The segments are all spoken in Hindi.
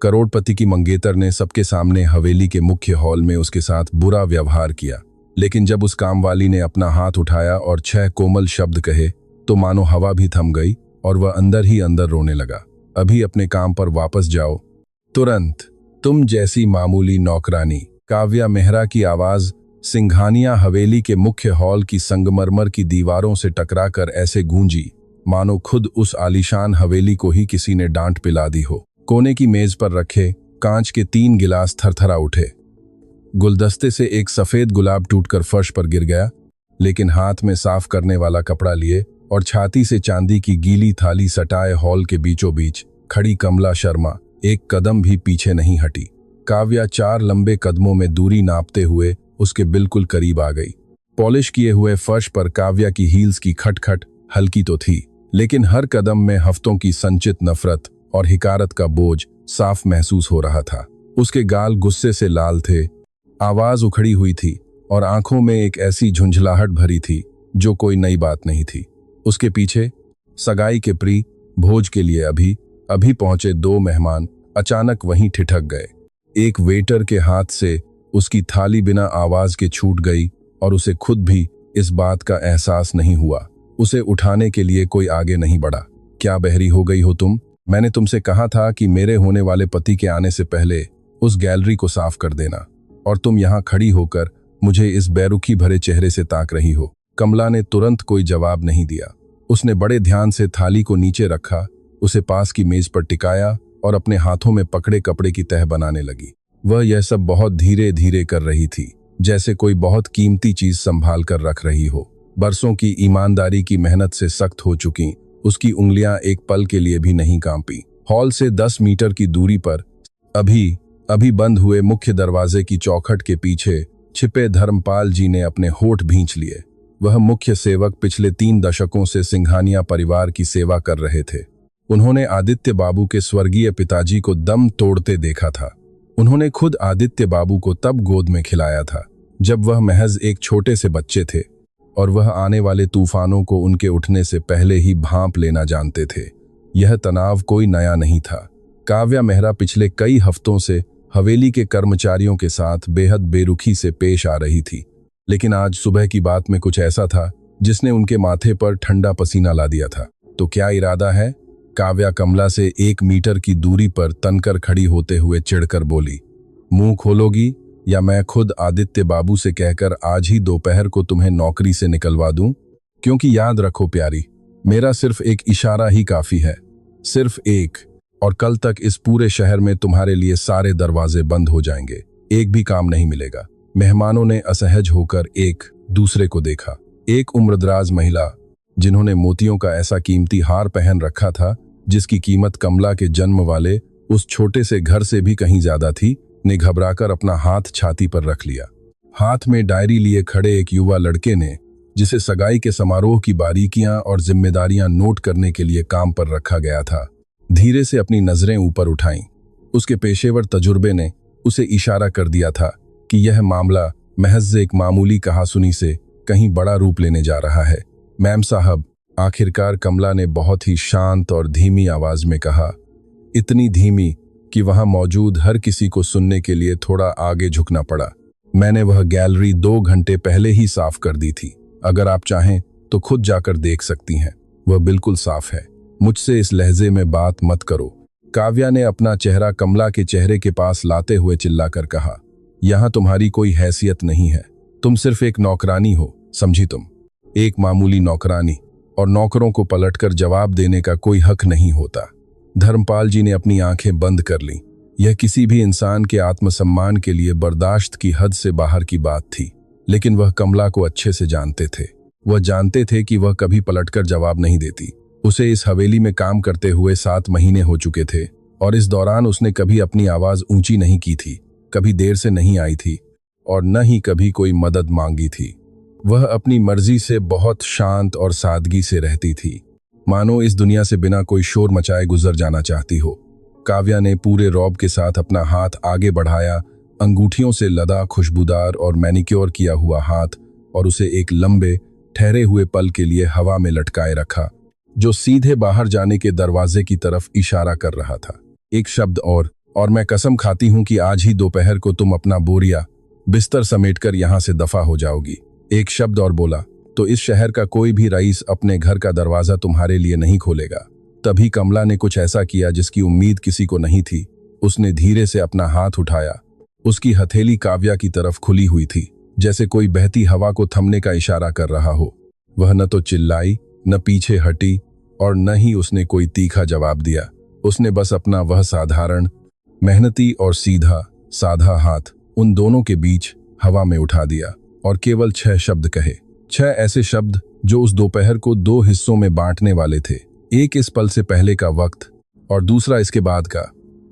करोड़पति की मंगेतर ने सबके सामने हवेली के मुख्य हॉल में उसके साथ बुरा व्यवहार किया, लेकिन जब उस कामवाली ने अपना हाथ उठाया और 6 कोमल शब्द कहे तो मानो हवा भी थम गई और वह अंदर ही अंदर रोने लगा। अभी अपने काम पर वापस जाओ, तुरंत। तुम जैसी मामूली नौकरानी। काव्या मेहरा की आवाज सिंघानिया हवेली के मुख्य हॉल की संगमरमर की दीवारों से टकराकर ऐसे गूंजी मानो खुद उस आलीशान हवेली को ही किसी ने डांट पिला दी हो। कोने की मेज पर रखे कांच के 3 गिलास थरथरा उठे। गुलदस्ते से एक सफेद गुलाब टूटकर फर्श पर गिर गया, लेकिन हाथ में साफ करने वाला कपड़ा लिए और छाती से चांदी की गीली थाली सटाए हॉल के बीचों बीच खड़ी कमला शर्मा एक कदम भी पीछे नहीं हटी। काव्या 4 लंबे कदमों में दूरी नापते हुए उसके बिल्कुल करीब आ गई। पॉलिश किए हुए फर्श पर काव्या की हील्स की खटखट हल्की तो थी, लेकिन हर कदम में हफ्तों की संचित नफरत और हिकारत का बोझ साफ महसूस हो रहा था। उसके गाल गुस्से से लाल थे, आवाज उखड़ी हुई थी और आंखों में एक ऐसी झुंझलाहट भरी थी जो कोई नई बात नहीं थी। उसके पीछे सगाई के प्री भोज के लिए अभी पहुंचे 2 मेहमान अचानक वहीं ठिठक गए। एक वेटर के हाथ से उसकी थाली बिना आवाज के छूट गई और उसे खुद भी इस बात का एहसास नहीं हुआ। उसे उठाने के लिए कोई आगे नहीं बढ़ा। क्या बहरी हो गई हो तुम? मैंने तुमसे कहा था कि मेरे होने वाले पति के आने से पहले उस गैलरी को साफ कर देना, और तुम यहाँ खड़ी होकर मुझे इस बेरुखी भरे चेहरे से ताक रही हो। कमला ने तुरंत कोई जवाब नहीं दिया। उसने बड़े ध्यान से थाली को नीचे रखा, उसे पास की मेज पर टिकाया और अपने हाथों में पकड़े कपड़े की तह बनाने लगी। वह यह सब बहुत धीरे धीरे कर रही थी, जैसे कोई बहुत कीमती चीज संभाल कर रख रही हो। बरसों की ईमानदारी की मेहनत से सख्त हो चुकी उसकी उंगलियां एक पल के लिए भी नहीं कांपी। हॉल से 10 मीटर की दूरी पर अभी बंद हुए मुख्य दरवाजे की चौखट के पीछे छिपे धर्मपाल जी ने अपने होठ भींच लिए। वह मुख्य सेवक पिछले 3 दशकों से सिंघानिया परिवार की सेवा कर रहे थे। उन्होंने आदित्य बाबू के स्वर्गीय पिताजी को दम तोड़ते देखा था। उन्होंने खुद आदित्य बाबू को तब गोद में खिलाया था जब वह महज एक छोटे से बच्चे थे, और वह आने वाले तूफानों को उनके उठने से पहले ही भांप लेना जानते थे। यह तनाव कोई नया नहीं था। काव्या मेहरा पिछले कई हफ्तों से हवेली के कर्मचारियों के साथ बेहद बेरुखी से पेश आ रही थी, लेकिन आज सुबह की बात में कुछ ऐसा था जिसने उनके माथे पर ठंडा पसीना ला दिया था। तो क्या इरादा है? काव्या कमला से 1 मीटर की दूरी पर तनकर खड़ी होते हुए चिढ़कर बोली। मुंह खोलोगी या मैं खुद आदित्य बाबू से कहकर आज ही दोपहर को तुम्हें नौकरी से निकलवा दूं? क्योंकि याद रखो प्यारी, मेरा सिर्फ एक इशारा ही काफी है, सिर्फ एक, और कल तक इस पूरे शहर में तुम्हारे लिए सारे दरवाजे बंद हो जाएंगे, एक भी काम नहीं मिलेगा। मेहमानों ने असहज होकर एक दूसरे को देखा। एक उम्रदराज महिला जिन्होंने मोतियों का ऐसा कीमती हार पहन रखा था जिसकी कीमत कमला के जन्म वाले उस छोटे से घर से भी कहीं ज्यादा थी, ने घबराकर अपना हाथ छाती पर रख लिया। हाथ में डायरी लिए खड़े एक युवा लड़के ने, जिसे सगाई के समारोह की बारीकियां और जिम्मेदारियां नोट करने के लिए काम पर रखा गया था, धीरे से अपनी नजरें ऊपर उठाईं। उसके पेशेवर तजुर्बे ने उसे इशारा कर दिया था कि यह मामला महज एक मामूली कहासुनी से कहीं बड़ा रूप लेने जा रहा है। मैम साहब, आखिरकार कमला ने बहुत ही शांत और धीमी आवाज में कहा, इतनी धीमी कि वहां मौजूद हर किसी को सुनने के लिए थोड़ा आगे झुकना पड़ा। मैंने वह गैलरी 2 घंटे पहले ही साफ कर दी थी। अगर आप चाहें तो खुद जाकर देख सकती हैं, वह बिल्कुल साफ है। मुझसे इस लहजे में बात मत करो। काव्या ने अपना चेहरा कमला के चेहरे के पास लाते हुए चिल्लाकर कहा, यहां तुम्हारी कोई हैसियत नहीं है। तुम सिर्फ एक नौकरानी हो, समझी तुम? एक मामूली नौकरानी, और नौकरों को पलटकर जवाब देने का कोई हक नहीं होता। धर्मपाल जी ने अपनी आंखें बंद कर लीं। यह किसी भी इंसान के आत्मसम्मान के लिए बर्दाश्त की हद से बाहर की बात थी, लेकिन वह कमला को अच्छे से जानते थे। वह जानते थे कि वह कभी पलटकर जवाब नहीं देती। उसे इस हवेली में काम करते हुए 7 महीने हो चुके थे, और इस दौरान उसने कभी अपनी आवाज ऊंची नहीं की थी, कभी देर से नहीं आई थी, और न ही कभी कोई मदद मांगी थी। वह अपनी मर्जी से बहुत शांत और सादगी से रहती थी, मानो इस दुनिया से बिना कोई शोर मचाए गुजर जाना चाहती हो। काव्या ने पूरे रौब के साथ अपना हाथ आगे बढ़ाया, अंगूठियों से लदा खुशबूदार और मैनिक्योर किया हुआ हाथ, और उसे एक लंबे ठहरे हुए पल के लिए हवा में लटकाए रखा, जो सीधे बाहर जाने के दरवाजे की तरफ इशारा कर रहा था। एक शब्द और, और मैं कसम खाती हूं कि आज ही दोपहर को तुम अपना बोरिया बिस्तर समेटकर यहां से दफा हो जाओगी। एक शब्द और बोला तो इस शहर का कोई भी रईस अपने घर का दरवाजा तुम्हारे लिए नहीं खोलेगा। तभी कमला ने कुछ ऐसा किया जिसकी उम्मीद किसी को नहीं थी। उसने धीरे से अपना हाथ उठाया। उसकी हथेली काव्या की तरफ खुली हुई थी, जैसे कोई बहती हवा को थमने का इशारा कर रहा हो। वह न तो चिल्लाई, न पीछे हटी और न ही उसने कोई तीखा जवाब दिया। उसने बस अपना वह साधारण, मेहनती और सीधा साधा हाथ उन दोनों के बीच हवा में उठा दिया और केवल 6 शब्द कहे। 6 ऐसे शब्द जो उस दोपहर को 2 हिस्सों में बांटने वाले थे। एक इस पल से पहले का वक्त और दूसरा इसके बाद का।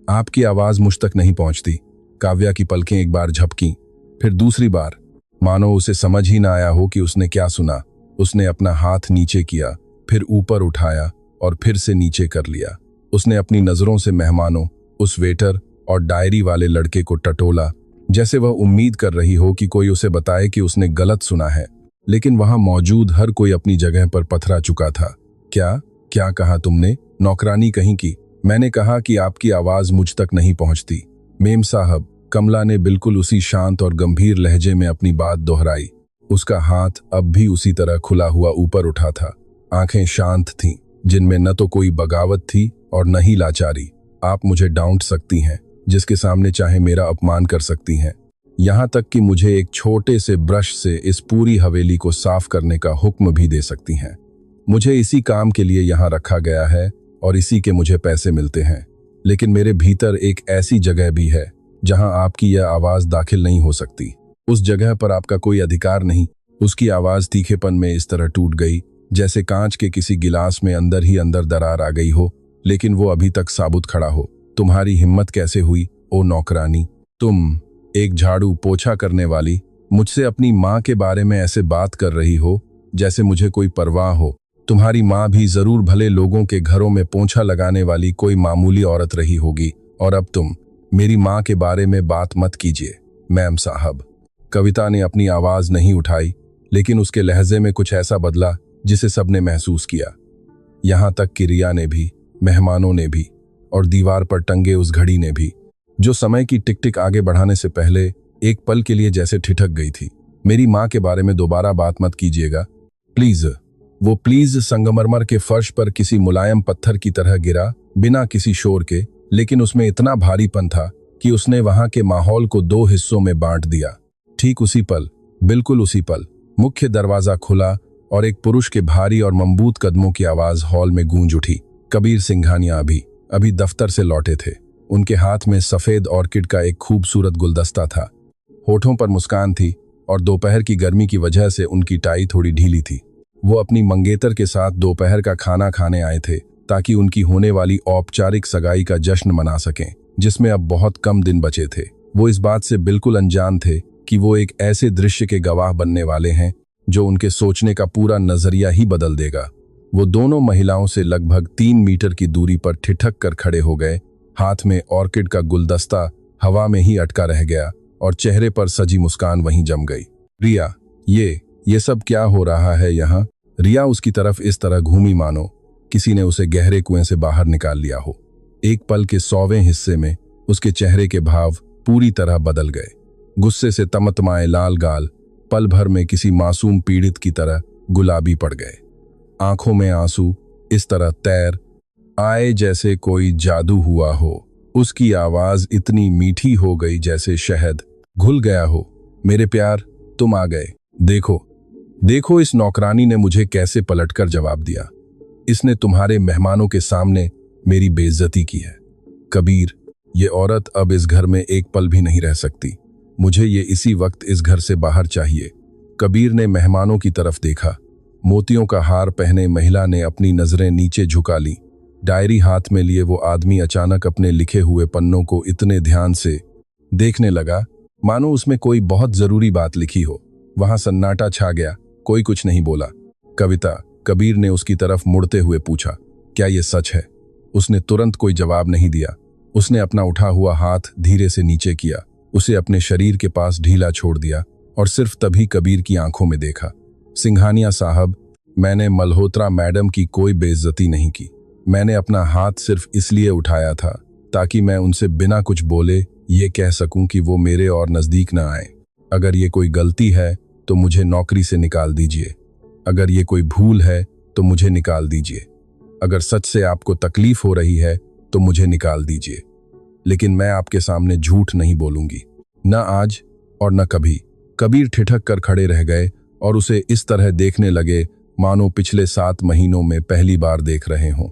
आपकी आवाज मुझ तक नहीं पहुंचती। काव्या की पलकें एक बार झपकीं, फिर दूसरी बार, मानो उसे समझ ही ना आया हो कि उसने क्या सुना। उसने अपना हाथ नीचे किया, फिर ऊपर उठाया और फिर से नीचे कर लिया। उसने अपनी नजरों से मेहमानों, उस वेटर और डायरी वाले लड़के को टटोला, जैसे वह उम्मीद कर रही हो कि कोई उसे बताए कि उसने गलत सुना है। लेकिन वहां मौजूद हर कोई अपनी जगह पर पथरा चुका था। क्या क्या कहा तुमने? नौकरानी कहीं की। मैंने कहा कि आपकी आवाज मुझ तक नहीं पहुंचती। मेम साहब, कमला ने बिल्कुल उसी शांत और गंभीर लहजे में अपनी बात दोहराई। उसका हाथ अब भी उसी तरह खुला हुआ ऊपर उठा था। आंखें शांत थीं, जिनमें न तो कोई बगावत थी और न ही लाचारी। आप मुझे डांट सकती हैं, जिसके सामने चाहे मेरा अपमान कर सकती हैं, यहां तक कि मुझे एक छोटे से ब्रश से इस पूरी हवेली को साफ करने का हुक्म भी दे सकती हैं। मुझे इसी काम के लिए यहां रखा गया है और इसी के मुझे पैसे मिलते हैं। लेकिन मेरे भीतर एक ऐसी जगह भी है जहां आपकी यह आवाज दाखिल नहीं हो सकती। उस जगह पर आपका कोई अधिकार नहीं। उसकी आवाज तीखेपन में इस तरह टूट गई जैसे कांच के किसी गिलास में अंदर ही अंदर दरार आ गई हो, लेकिन वो अभी तक साबुत खड़ा हो। तुम्हारी हिम्मत कैसे हुई, ओ नौकरानी? तुम, एक झाड़ू पोछा करने वाली, मुझसे अपनी माँ के बारे में ऐसे बात कर रही हो जैसे मुझे कोई परवाह हो। तुम्हारी माँ भी जरूर भले लोगों के घरों में पोंछा लगाने वाली कोई मामूली औरत रही होगी, और अब तुम मेरी माँ के बारे में बात मत कीजिए मैम साहब। कविता ने अपनी आवाज नहीं उठाई, लेकिन उसके लहजे में कुछ ऐसा बदला जिसे सबने महसूस किया, यहां तक कि रिया ने भी, मेहमानों ने भी और दीवार पर टंगे उस घड़ी ने भी, जो समय की टिक टिक आगे बढ़ाने से पहले एक पल के लिए जैसे ठिठक गई थी। मेरी माँ के बारे में दोबारा बात मत कीजिएगा प्लीज। वो प्लीज संगमरमर के फर्श पर किसी मुलायम पत्थर की तरह गिरा, बिना किसी शोर के, लेकिन उसमें इतना भारीपन था कि उसने वहां के माहौल को 2 हिस्सों में बांट दिया। ठीक उसी पल, बिल्कुल उसी पल, मुख्य दरवाजा खुला और एक पुरुष के भारी और मजबूत कदमों की आवाज हॉल में गूंज उठी। कबीर सिंघानिया अभी दफ्तर से लौटे थे। उनके हाथ में सफेद ऑर्किड का एक खूबसूरत गुलदस्ता था। होठों पर मुस्कान थी और दोपहर की गर्मी की वजह से उनकी टाई थोड़ी ढीली थी। वो अपनी मंगेतर के साथ दोपहर का खाना खाने आए थे ताकि उनकी होने वाली औपचारिक सगाई का जश्न मना सकें, जिसमें अब बहुत कम दिन बचे थे। वो इस बात से बिल्कुल अनजान थे कि वो एक ऐसे दृश्य के गवाह बनने वाले हैं जो उनके सोचने का पूरा नजरिया ही बदल देगा। वो दोनों महिलाओं से लगभग 3 मीटर की दूरी पर ठिठक कर खड़े हो गए। हाथ में ऑर्किड का गुलदस्ता हवा में ही अटका रह गया और चेहरे पर सजी मुस्कान वहीं जम गई। रिया, ये सब क्या हो रहा है यहाँ? रिया उसकी तरफ इस तरह घूमी मानो किसी ने उसे गहरे कुएं से बाहर निकाल लिया हो। एक पल के 100वें हिस्से में उसके चेहरे के भाव पूरी तरह बदल गए। गुस्से से तमतमाए लाल गाल पल भर में किसी मासूम पीड़ित की तरह गुलाबी पड़ गए। आंखों में आंसू इस तरह तैर आए जैसे कोई जादू हुआ हो। उसकी आवाज इतनी मीठी हो गई जैसे शहद घुल गया हो। मेरे प्यार, तुम आ गए। देखो इस नौकरानी ने मुझे कैसे पलटकर जवाब दिया। इसने तुम्हारे मेहमानों के सामने मेरी बेइज्जती की है। कबीर, ये औरत अब इस घर में एक पल भी नहीं रह सकती। मुझे ये इसी वक्त इस घर से बाहर चाहिए। कबीर ने मेहमानों की तरफ देखा। मोतियों का हार पहने महिला ने अपनी नजरें नीचे झुका ली। डायरी हाथ में लिए वो आदमी अचानक अपने लिखे हुए पन्नों को इतने ध्यान से देखने लगा मानो उसमें कोई बहुत जरूरी बात लिखी हो। वहां सन्नाटा छा गया, कोई कुछ नहीं बोला। कविता, कबीर ने उसकी तरफ मुड़ते हुए पूछा, क्या ये सच है? उसने तुरंत कोई जवाब नहीं दिया। उसने अपना उठा हुआ हाथ धीरे से नीचे किया, उसे अपने शरीर के पास ढीला छोड़ दिया और सिर्फ तभी कबीर की आंखों में देखा। सिंघानिया साहब, मैंने मल्होत्रा मैडम की कोई बेइज्जती नहीं की। मैंने अपना हाथ सिर्फ इसलिए उठाया था ताकि मैं उनसे बिना कुछ बोले ये कह सकूं कि वो मेरे और नज़दीक ना आए। अगर ये कोई गलती है तो मुझे नौकरी से निकाल दीजिए। अगर ये कोई भूल है तो मुझे निकाल दीजिए। अगर सच से आपको तकलीफ हो रही है तो मुझे निकाल दीजिए। लेकिन मैं आपके सामने झूठ नहीं बोलूंगी, न आज और न कभी। कबीर ठिठक कर खड़े रह गए और उसे इस तरह देखने लगे मानो पिछले 7 महीनों में पहली बार देख रहे हों।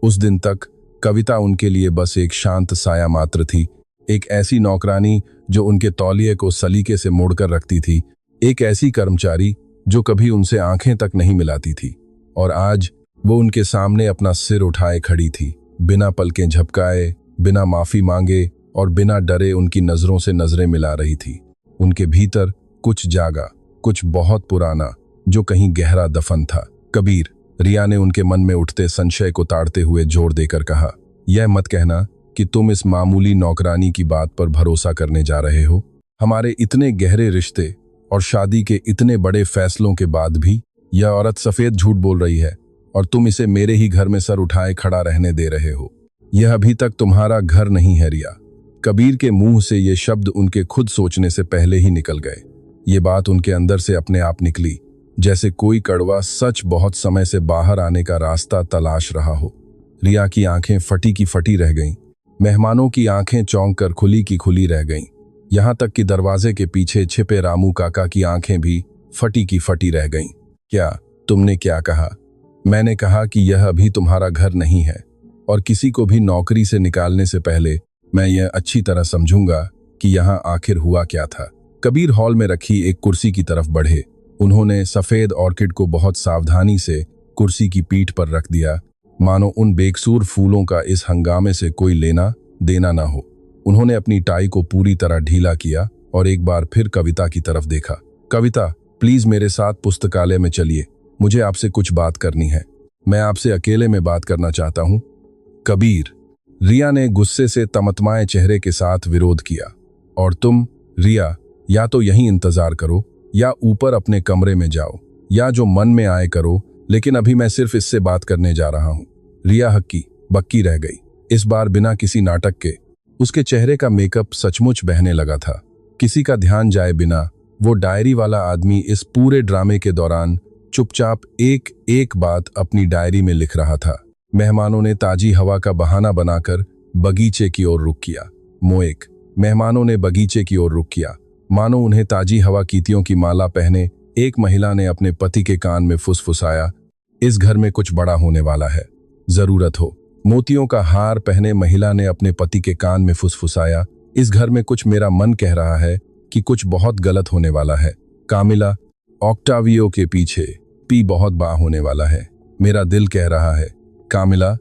उस दिन तक कविता उनके लिए बस एक शांत साया मात्र थी, एक ऐसी नौकरानी जो उनके तौलिए को सलीके से मोड़कर रखती थी, एक ऐसी कर्मचारी जो कभी उनसे आंखें तक नहीं मिलाती थी। और आज वो उनके सामने अपना सिर उठाए खड़ी थी, बिना पलकें झपकाए, बिना माफी मांगे और बिना डरे उनकी नजरों से नजरें मिला रही थी। उनके भीतर कुछ जागा, कुछ बहुत पुराना, जो कहीं गहरा दफन था। कबीर, रिया ने उनके मन में उठते संशय को ताड़ते हुए जोर देकर कहा, यह मत कहना कि तुम इस मामूली नौकरानी की बात पर भरोसा करने जा रहे हो। हमारे इतने गहरे रिश्ते और शादी के इतने बड़े फैसलों के बाद भी यह औरत सफेद झूठ बोल रही है और तुम इसे मेरे ही घर में सर उठाए खड़ा रहने दे रहे हो। यह अभी तक तुम्हारा घर नहीं है रिया। कबीर के मुंह से ये शब्द उनके खुद सोचने से पहले ही निकल गए। ये बात उनके अंदर से अपने आप निकली, जैसे कोई कड़वा सच बहुत समय से बाहर आने का रास्ता तलाश रहा हो। रिया की आंखें फटी की फटी रह गईं। मेहमानों की आंखें चौंक कर खुली की खुली रह गईं। यहां तक कि दरवाजे के पीछे छिपे रामू काका की आंखें भी फटी की फटी रह गईं। क्या? तुमने क्या कहा? मैंने कहा कि यह अभी तुम्हारा घर नहीं है और किसी को भी नौकरी से निकालने से पहले मैं यह अच्छी तरह समझूंगा कि यहाँ आखिर हुआ क्या था। कबीर हॉल में रखी एक कुर्सी की तरफ बढ़े। उन्होंने सफेद ऑर्किड को बहुत सावधानी से कुर्सी की पीठ पर रख दिया, मानो उन बेकसूर फूलों का इस हंगामे से कोई लेना देना ना हो। उन्होंने अपनी टाई को पूरी तरह ढीला किया और एक बार फिर कविता की तरफ देखा। कविता, प्लीज मेरे साथ पुस्तकालय में चलिए, मुझे आपसे कुछ बात करनी है। मैं आपसे अकेले में बात करना चाहता हूँ। कबीर, रिया ने गुस्से से तमतमाए चेहरे के साथ विरोध किया। और तुम रिया, या तो यहीं इंतजार करो या ऊपर अपने कमरे में जाओ, या जो मन में आए करो, लेकिन अभी मैं सिर्फ इससे बात करने जा रहा हूँ। रिया हक्की बक्की रह गई, इस बार बिना किसी नाटक के। उसके चेहरे का मेकअप सचमुच बहने लगा था। किसी का ध्यान जाए बिना वो डायरी वाला आदमी इस पूरे ड्रामे के दौरान चुपचाप एक एक बात अपनी डायरी में लिख रहा था। मेहमानों ने ताजी हवा का बहाना बनाकर बगीचे की ओर रुख किया। मोएक, मेहमानों ने बगीचे की ओर रुख किया, मानो उन्हें ताजी हवा कीतियों की माला पहने एक महिला ने अपने पति के कान में फुसफुसाया, इस घर में कुछ बड़ा होने वाला है, जरूरत हो। मोतियों का हार पहने महिला ने अपने पति के कान में फुसफुसाया, इस घर में कुछ मेरा मन कह रहा है कि कुछ बहुत गलत होने वाला है। कामिला, ऑक्टावियो के पीछे पी बहुत बा होने वाला है, मेरा दिल कह रहा है। कामिला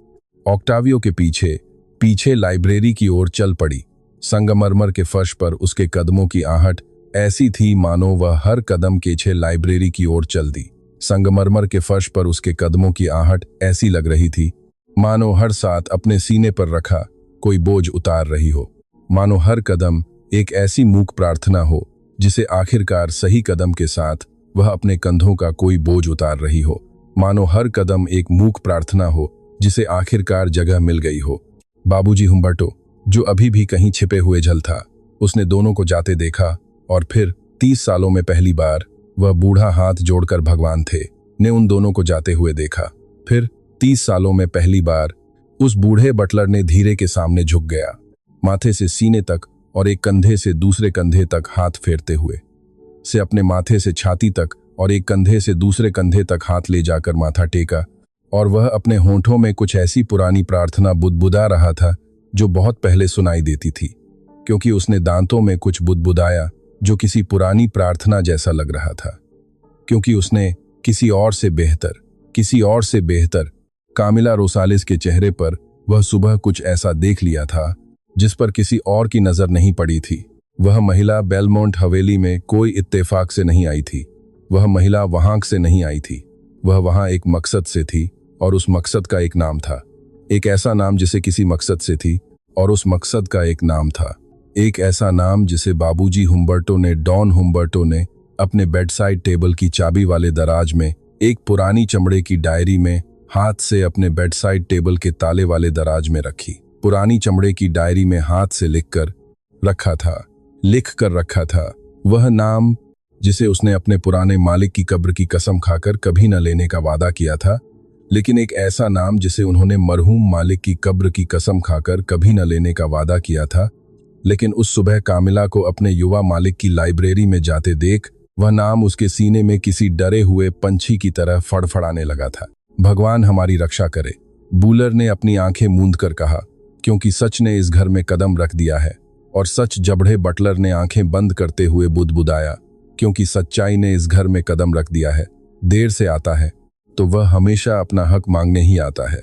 ऑक्टावियो के पीछे पीछे लाइब्रेरी की ओर चल पड़ी। संगमरमर के फर्श पर उसके कदमों की आहट ऐसी थी मानो वह हर कदम के पीछे लाइब्रेरी की ओर चल दी। संगमरमर के फर्श पर उसके कदमों की आहट ऐसी लग रही थी मानो हर साथ अपने सीने पर रखा कोई बोझ उतार रही हो, मानो हर कदम एक ऐसी मूक प्रार्थना हो जिसे आखिरकार सही कदम के साथ वह अपने कंधों का कोई बोझ उतार रही हो, मानो हर कदम एक मूक प्रार्थना हो जिसे आखिरकार जगह मिल गई हो। बाबूजी हुम्बर्टो, जो अभी भी कहीं छिपे हुए झल था, उसने दोनों को जाते देखा और फिर 30 सालों में पहली बार वह बूढ़ा हाथ जोड़कर भगवान थे ने उन दोनों को जाते हुए देखा। फिर 30 सालों में पहली बार उस बूढ़े बटलर ने धीरे के सामने झुक गया, माथे से सीने तक और एक कंधे से दूसरे कंधे तक हाथ फेरते हुए, से अपने माथे से छाती तक और एक कंधे से दूसरे कंधे तक हाथ ले जाकर माथा टेका और वह अपने होंठों में कुछ ऐसी पुरानी प्रार्थना बुदबुदा रहा था जो बहुत पहले सुनाई देती थी, क्योंकि उसने दांतों में कुछ बुदबुदाया जो किसी पुरानी प्रार्थना जैसा लग रहा था, क्योंकि उसने किसी और से बेहतर कामिला रोसालिस के चेहरे पर वह सुबह कुछ ऐसा देख लिया था जिस पर किसी और की नजर नहीं पड़ी थी। वह महिला बेलमोंट हवेली में कोई इत्तेफाक से नहीं आई थी, वह महिला वहां से नहीं आई थी, वह वहां एक मकसद से थी और उस मकसद का एक नाम था, एक ऐसा नाम जिसे किसी मकसद से थी और उस मकसद का एक नाम था, एक ऐसा नाम जिसे बाबूजी हुम्बर्टो ने डॉन हुम्बर्टो ने अपने बेडसाइड टेबल की चाबी वाले दराज में एक पुरानी चमड़े की डायरी में हाथ से अपने बेडसाइड टेबल के ताले वाले दराज में रखी। पुरानी चमड़े की डायरी में हाथ से लिख कर रखा था वह नाम जिसे उसने अपने पुराने मालिक की कब्र की कसम खाकर कभी न लेने का वादा किया था, लेकिन एक ऐसा नाम जिसे उन्होंने मरहूम मालिक की कब्र की कसम खाकर कभी न लेने का वादा किया था। लेकिन उस सुबह कामिला को अपने युवा मालिक की लाइब्रेरी में जाते देख वह नाम उसके सीने में किसी डरे हुए पंछी की तरह फड़फड़ाने लगा था। भगवान हमारी रक्षा करे, बूलर ने अपनी आंखें मूंद कर कहा, क्योंकि सच ने इस घर में कदम रख दिया है। और सच, जबड़े बटलर ने आंखें बंद करते हुए बुदबुदाया, क्योंकि सच्चाई ने इस घर में कदम रख दिया है। देर से आता है तो वह हमेशा अपना हक मांगने ही आता है।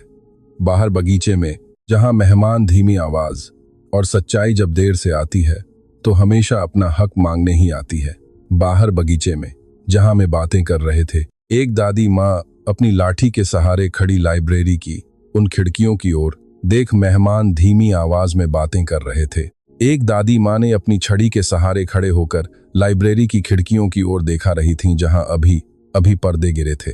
बाहर बगीचे में जहां मेहमान धीमी आवाज और सच्चाई जब देर से आती है तो हमेशा अपना हक मांगने ही आती है। बाहर बगीचे में जहां में बातें कर रहे थे, एक दादी माँ अपनी लाठी के सहारे खड़ी लाइब्रेरी की उन खिड़कियों की ओर देख मेहमान धीमी आवाज में बातें कर रहे थे। एक दादी माँ ने अपनी छड़ी के सहारे खड़े होकर लाइब्रेरी की खिड़कियों की ओर देखा रही थीं जहां अभी पर्दे गिरे थे।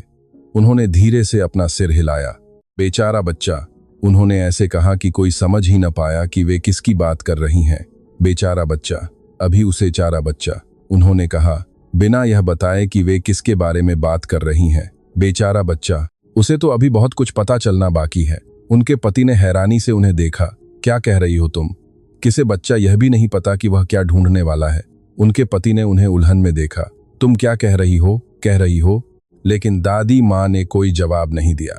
उन्होंने धीरे से अपना सिर हिलाया। बेचारा बच्चा, उन्होंने ऐसे कहा कि कोई समझ ही न पाया कि वे किसकी बात कर रही हैं। बेचारा बच्चा, अभी उसे चारा बच्चा, उन्होंने कहा, बिना यह बताए कि वे किसके बारे में बात कर रही हैं। बेचारा बच्चा, उसे तो अभी बहुत कुछ पता चलना बाकी है। उनके पति ने हैरानी से उन्हें देखा। क्या कह रही हो तुम? किसे बच्चा यह भी नहीं पता कि वह क्या ढूंढने वाला है। उनके पति ने उन्हें उलझन में देखा। तुम क्या कह रही हो? लेकिन दादी माँ ने कोई जवाब नहीं दिया।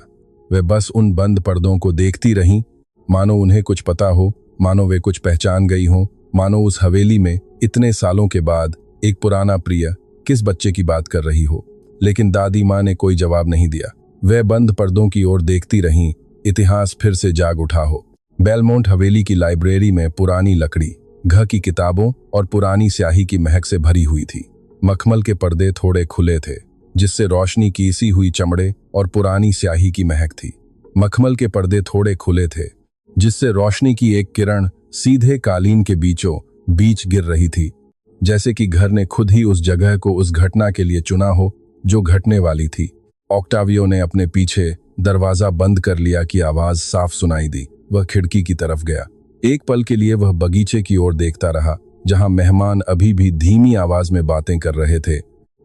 वे बस उन बंद पर्दों को देखती रहीं, मानो उन्हें कुछ पता हो, मानो वे कुछ पहचान गई हों, मानो उस हवेली में इतने सालों के बाद एक पुराना प्रिय किस बच्चे की बात कर रही हो। लेकिन दादी माँ ने कोई जवाब नहीं दिया। वे बंद पर्दों की ओर देखती रहीं। इतिहास फिर से जाग उठा हो। बेलमोंट हवेली की लाइब्रेरी में पुरानी लकड़ी, घ की किताबों और पुरानी स्याही की महक से भरी हुई थी। मखमल के पर्दे थोड़े खुले थे, जिससे रोशनी की सी हुई चमड़े और पुरानी स्याही की महक थी। मखमल के पर्दे थोड़े खुले थे, जिससे रोशनी की एक किरण सीधे कालीन के बीचों बीच गिर रही थी, जैसे कि घर ने खुद ही उस जगह को उस घटना के लिए चुना हो जो घटने वाली थी। ऑक्टावियो ने अपने पीछे दरवाजा बंद कर लिया कि आवाज साफ सुनाई दी। वह खिड़की की तरफ गया। एक पल के लिए वह बगीचे की ओर देखता रहा, जहां मेहमान अभी भी धीमी आवाज में बातें कर रहे थे,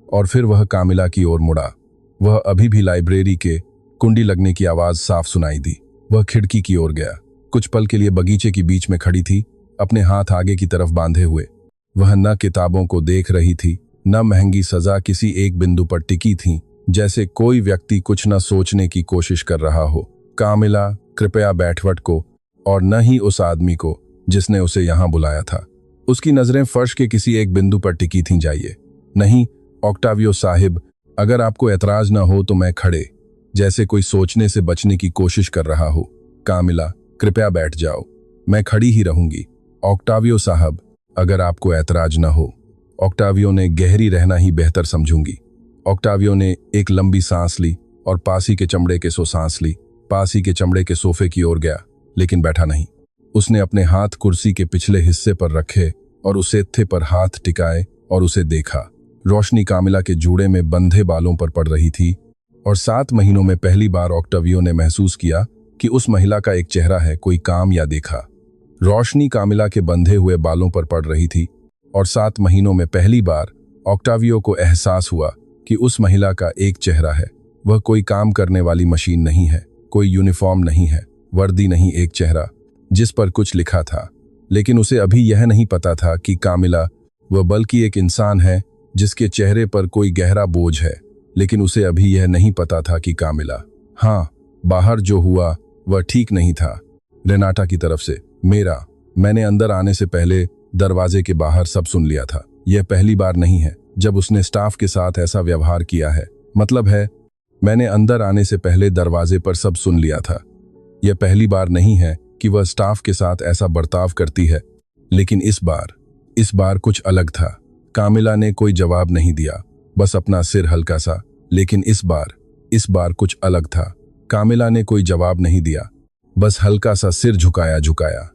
और फिर वह कामिला की ओर मुड़ा। वह अभी भी लाइब्रेरी के कुंडी लगने की आवाज साफ सुनाई दी। वह खिड़की की ओर गया। कुछ पल के लिए बगीचे के बीच में खड़ी थी, अपने हाथ आगे की तरफ बांधे हुए। वह न किताबों को देख रही थी, न महंगी सजा किसी एक बिंदु पर टिकी थी, जैसे कोई व्यक्ति कुछ न सोचने की कोशिश कर रहा हो। कामिला, कृपया बैठवट को, और न ही उस आदमी को जिसने उसे यहां बुलाया था। उसकी नजरें फर्श के किसी एक बिंदु पर टिकी थीं। जाइए। नहीं ऑक्टावियो साहिब, अगर आपको एतराज न हो तो मैं खड़े, जैसे कोई सोचने से बचने की कोशिश कर रहा हो। कामिला, कृपया बैठ जाओ, मैं खड़ी ही रहूंगी। ऑक्टावियो साहब, अगर आपको ऐतराज न हो। ऑक्टावियो ने गहरी रहना ही बेहतर समझूंगी। ऑक्टावियो ने एक लंबी सांस ली और पासी के चमड़े के सोफे की ओर गया, लेकिन बैठा नहीं। उसने अपने हाथ कुर्सी के पिछले हिस्से पर रखे और उस सेत्थे पर हाथ टिकाए और उसे देखा। रोशनी कामिला के जूड़े में बंधे बालों पर पड़ रही थी, और 7 महीनों में पहली बार ऑक्टावियो ने महसूस किया कि उस महिला का एक चेहरा है, कोई काम या देखा। रोशनी कामिला के बंधे हुए बालों पर पड़ रही थी, और 7 महीनों में पहली बार ऑक्टावियो को एहसास हुआ कि उस महिला का एक चेहरा है। वह कोई काम करने वाली मशीन नहीं है, कोई यूनिफॉर्म नहीं है, वर्दी नहीं, एक चेहरा जिस पर कुछ लिखा था। लेकिन उसे अभी यह नहीं पता था कि कामिला वह बल्कि एक इंसान है जिसके चेहरे पर कोई गहरा बोझ है। लेकिन उसे अभी यह नहीं पता था कि कामिला, हाँ, बाहर जो हुआ वह ठीक नहीं था। रेनाटा की तरफ से मैंने अंदर आने से पहले दरवाजे के बाहर सब सुन लिया था। यह पहली बार नहीं है जब उसने स्टाफ के साथ ऐसा व्यवहार किया है। मतलब है, मैंने अंदर आने से पहले दरवाजे पर सब सुन लिया था। यह पहली बार नहीं है कि वह स्टाफ के साथ ऐसा बर्ताव करती है। लेकिन इस बार कुछ अलग था। कामिला ने कोई जवाब नहीं दिया, बस अपना सिर हल्का सा। लेकिन इस बार कुछ अलग था। कामिला ने कोई जवाब नहीं दिया, बस हल्का सा सिर झुकाया।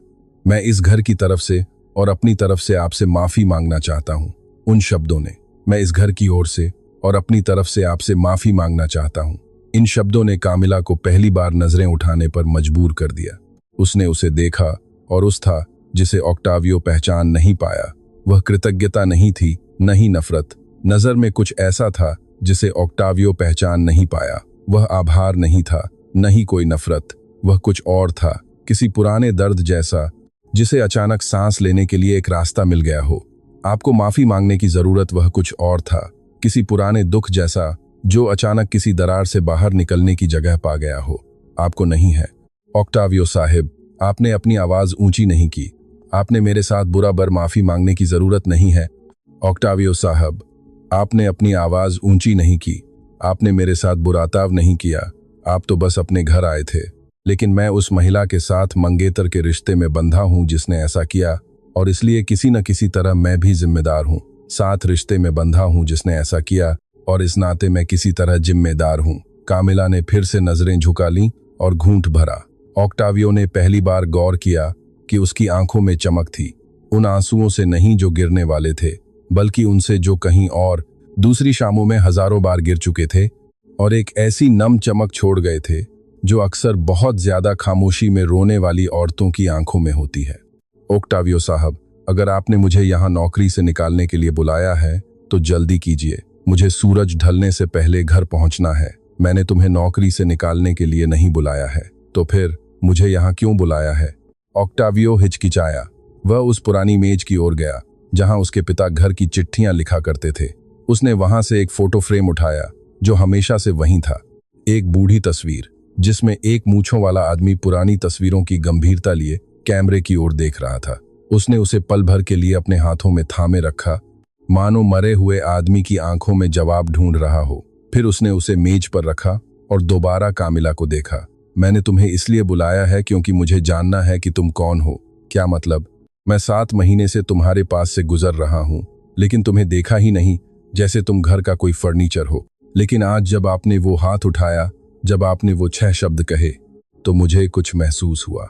मैं इस घर की तरफ से और अपनी तरफ से आपसे माफी मांगना चाहता हूं। उन शब्दों ने, मैं इस घर की ओर से और अपनी तरफ से आपसे माफी मांगना चाहता हूं। इन शब्दों ने कामिला को पहली बार नजरें उठाने पर मजबूर कर दिया। उसने उसे देखा और उस था जिसे ऑक्टावियो पहचान नहीं पाया। वह कृतज्ञता नहीं थी, न ही नफरत। नजर में कुछ ऐसा था जिसे ऑक्टावियो पहचान नहीं पाया। वह आभार नहीं था, न ही कोई नफरत। वह कुछ और था, किसी पुराने दर्द जैसा जिसे अचानक सांस लेने के लिए एक रास्ता मिल गया हो। आपको माफी मांगने की जरूरत, वह कुछ और था, किसी पुराने दुख जैसा जो अचानक किसी दरार से बाहर निकलने की जगह पा गया हो। आपको नहीं है। ऑक्टावियो साहिब, आपने अपनी आवाज ऊंची नहीं की। आपने मेरे साथ बुरा बर माफी मांगने की जरूरत नहीं है। ऑक्टावियो साहब, आपने अपनी आवाज ऊंची नहीं की। आपने मेरे साथ बुराताव नहीं किया। आप तो बस अपने घर आए थे। लेकिन मैं उस महिला के साथ मंगेतर के रिश्ते में बंधा हूं जिसने ऐसा किया, और इसलिए किसी न किसी तरह मैं भी जिम्मेदार हूं। साथ रिश्ते में बंधा हूं जिसने ऐसा किया, और इस नाते मैं किसी तरह जिम्मेदार हूं। कामिला ने फिर से नजरें झुका लीं और घूंट भरा। ऑक्टावियो ने पहली बार गौर किया कि उसकी आंखों में चमक थी, उन आंसुओं से नहीं जो गिरने वाले थे, बल्कि उनसे जो कहीं और दूसरी शामों में हजारों बार गिर चुके थे, और एक ऐसी नम चमक छोड़ गए थे जो अक्सर बहुत ज्यादा खामोशी में रोने वाली औरतों की आंखों में होती है। ऑक्टावियो साहब, अगर आपने मुझे यहाँ नौकरी से निकालने के लिए बुलाया है तो जल्दी कीजिए। मुझे सूरज ढलने से पहले घर पहुंचना है। मैंने तुम्हें नौकरी से निकालने के लिए नहीं बुलाया है, तो फिर मुझे यहाँ क्यों बुलाया है? ऑक्टावियो हिचकिचाया। वह उस पुरानी मेज की ओर गया जहां उसके पिता घर की चिट्ठियां लिखा करते थे। उसने वहां से एक फोटो फ्रेम उठाया जो हमेशा से वहीं था। एक बूढ़ी तस्वीर जिसमें एक मूंछों वाला आदमी पुरानी तस्वीरों की गंभीरता लिए कैमरे की ओर देख रहा था। उसने उसे पल भर के लिए अपने हाथों में थामे रखा, मानो मरे हुए आदमी की आंखों में जवाब ढूंढ रहा हो। फिर उसने उसे मेज पर रखा और दोबारा कामिला को देखा। मैंने तुम्हें इसलिए बुलाया है क्योंकि मुझे जानना है कि तुम कौन हो। क्या मतलब? मैं 7 महीने से तुम्हारे पास से गुजर रहा हूं, लेकिन तुम्हें देखा ही नहीं, जैसे तुम घर का कोई फर्नीचर हो। लेकिन आज जब आपने वो हाथ उठाया, जब आपने वो 6 शब्द कहे, तो मुझे कुछ महसूस हुआ।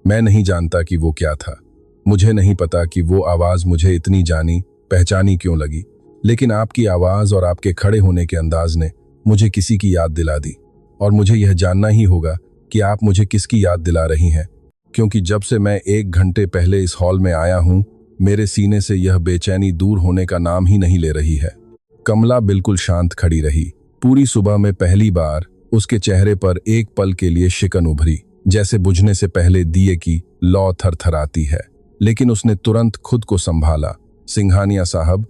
मैं नहीं जानता कि वो क्या था। मुझे नहीं पता कि वो आवाज मुझे इतनी जानी पहचानी क्यों लगी, लेकिन आपकी आवाज और आपके खड़े होने के अंदाज ने मुझे किसी की याद दिला दी। और मुझे यह जानना ही होगा कि आप मुझे किसकी याद दिला रही हैं, क्योंकि जब से मैं 1 घंटे पहले इस हॉल में आया हूं, मेरे सीने से यह बेचैनी दूर होने का नाम ही नहीं ले रही है। कमला बिल्कुल शांत खड़ी रही। पूरी सुबह में पहली बार उसके चेहरे पर एक पल के लिए शिकन उभरी, जैसे बुझने से पहले दिए की लौ थरथराती है। लेकिन उसने तुरंत खुद को संभाला। सिंघानिया साहब,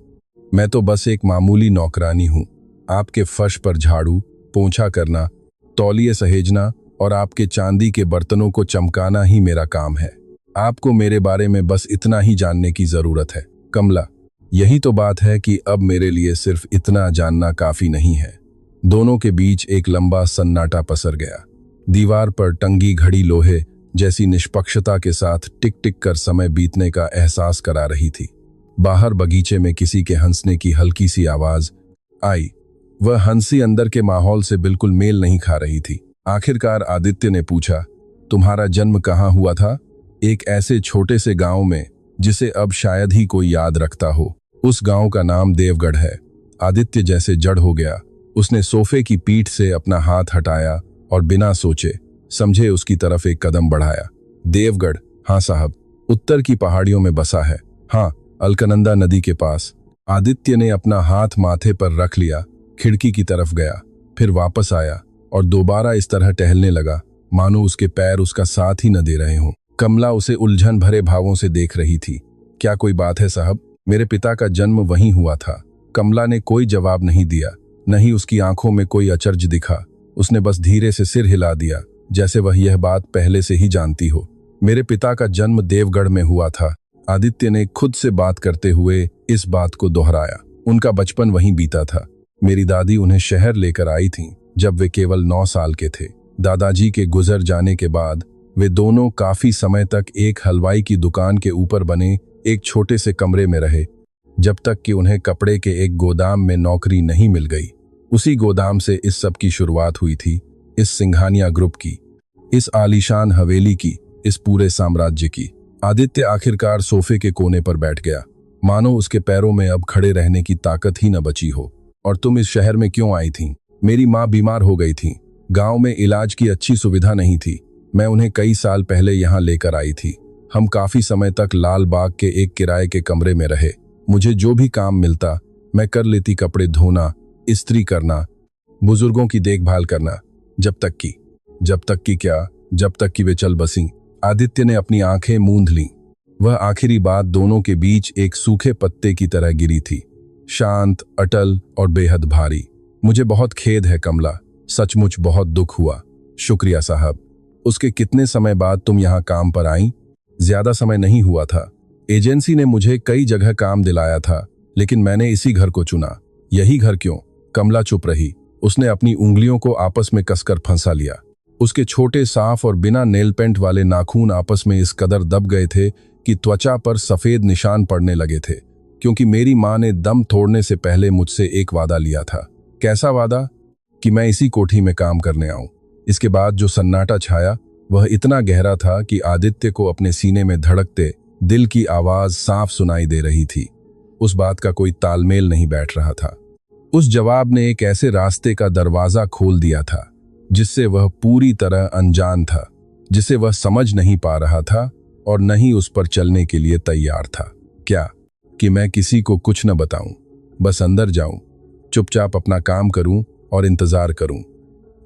मैं तो बस एक मामूली नौकरानी हूं। आपके फर्श पर झाड़ू पोंछा करना, तौलिए सहेजना और आपके चांदी के बर्तनों को चमकाना ही मेरा काम है। आपको मेरे बारे में बस इतना ही जानने की जरूरत है। कमला, यही तो बात है कि अब मेरे लिए सिर्फ इतना जानना काफी नहीं है। दोनों के बीच एक लंबा सन्नाटा पसर गया। दीवार पर टंगी घड़ी लोहे जैसी निष्पक्षता के साथ टिक टिक कर समय बीतने का एहसास करा रही थी। बाहर बगीचे में किसी के हंसने की हल्की सी आवाज आई। वह हंसी अंदर के माहौल से बिल्कुल मेल नहीं खा रही थी। आखिरकार आदित्य ने पूछा, तुम्हारा जन्म कहाँ हुआ था? एक ऐसे छोटे से गांव में जिसे अब शायद ही कोई याद रखता हो। उस गांव का नाम देवगढ़ है। आदित्य जैसे जड़ हो गया। उसने सोफे की पीठ से अपना हाथ हटाया और बिना सोचे समझे उसकी तरफ एक कदम बढ़ाया। देवगढ़? हाँ साहब, उत्तर की पहाड़ियों में बसा है। हाँ, अलकनंदा नदी के पास। आदित्य ने अपना हाथ माथे पर रख लिया, खिड़की की तरफ गया, फिर वापस आया और दोबारा इस तरह टहलने लगा मानो उसके पैर उसका साथ ही न दे रहे हों। कमला उसे उलझन भरे भावों से देख रही थी। क्या कोई बात है साहब? मेरे पिता का जन्म वहीं हुआ था। कमला ने कोई जवाब नहीं दिया, न ही उसकी आंखों में कोई अचरज दिखा। उसने बस धीरे से सिर हिला दिया, जैसे वह यह बात पहले से ही जानती हो। मेरे पिता का जन्म देवगढ़ में हुआ था। आदित्य ने खुद से बात करते हुए इस बात को दोहराया। उनका बचपन वहीं बीता था। मेरी दादी उन्हें शहर लेकर आई थीं जब वे केवल 9 साल के थे। दादाजी के गुजर जाने के बाद वे दोनों काफी समय तक एक हलवाई की दुकान के ऊपर बने एक छोटे से कमरे में रहे, जब तक कि उन्हें कपड़े के एक गोदाम में नौकरी नहीं मिल गई। उसी गोदाम से इस सब की शुरुआत हुई थी, इस सिंघानिया ग्रुप की, इस आलीशान हवेली की, इस पूरे साम्राज्य की। आदित्य आखिरकार सोफे के कोने पर बैठ गया, मानो उसके पैरों में अब खड़े रहने की ताकत ही न बची हो। और तुम इस शहर में क्यों आई थी? मेरी माँ बीमार हो गई थी। गांव में इलाज की अच्छी सुविधा नहीं थी। मैं उन्हें कई साल पहले यहाँ लेकर आई थी। हम काफी समय तक लाल बाग के एक किराए के कमरे में रहे। मुझे जो भी काम मिलता मैं कर लेती, कपड़े धोना, इस्त्री करना, बुजुर्गों की देखभाल करना, जब तक कि वे चल बसीं। आदित्य ने अपनी आंखें मूंद लीं। वह आखिरी बात दोनों के बीच एक सूखे पत्ते की तरह गिरी थी, शांत, अटल और बेहद भारी। मुझे बहुत खेद है कमला, सचमुच बहुत दुख हुआ। शुक्रिया साहब। उसके कितने समय बाद तुम यहाँ काम पर आईं? ज्यादा समय नहीं हुआ था। एजेंसी ने मुझे कई जगह काम दिलाया था, लेकिन मैंने इसी घर को चुना। यही घर क्यों? कमला चुप रही। उसने अपनी उंगलियों को आपस में कसकर फंसा लिया। उसके छोटे, साफ और बिना नेल पेंट वाले नाखून आपस में इस कदर दब गए थे कि त्वचा पर सफेद निशान पड़ने लगे थे। क्योंकि मेरी माँ ने दम तोड़ने से पहले मुझसे एक वादा लिया था। कैसा वादा? कि मैं इसी कोठी में काम करने आऊं। इसके बाद जो सन्नाटा छाया वह इतना गहरा था कि आदित्य को अपने सीने में धड़कते दिल की आवाज साफ सुनाई दे रही थी। उस बात का कोई तालमेल नहीं बैठ रहा था। उस जवाब ने एक ऐसे रास्ते का दरवाजा खोल दिया था जिससे वह पूरी तरह अनजान था, जिसे वह समझ नहीं पा रहा था और न ही उस पर चलने के लिए तैयार था। क्या? कि मैं किसी को कुछ न बताऊं, बस अंदर जाऊं, चुपचाप अपना काम करूं और इंतजार करूं।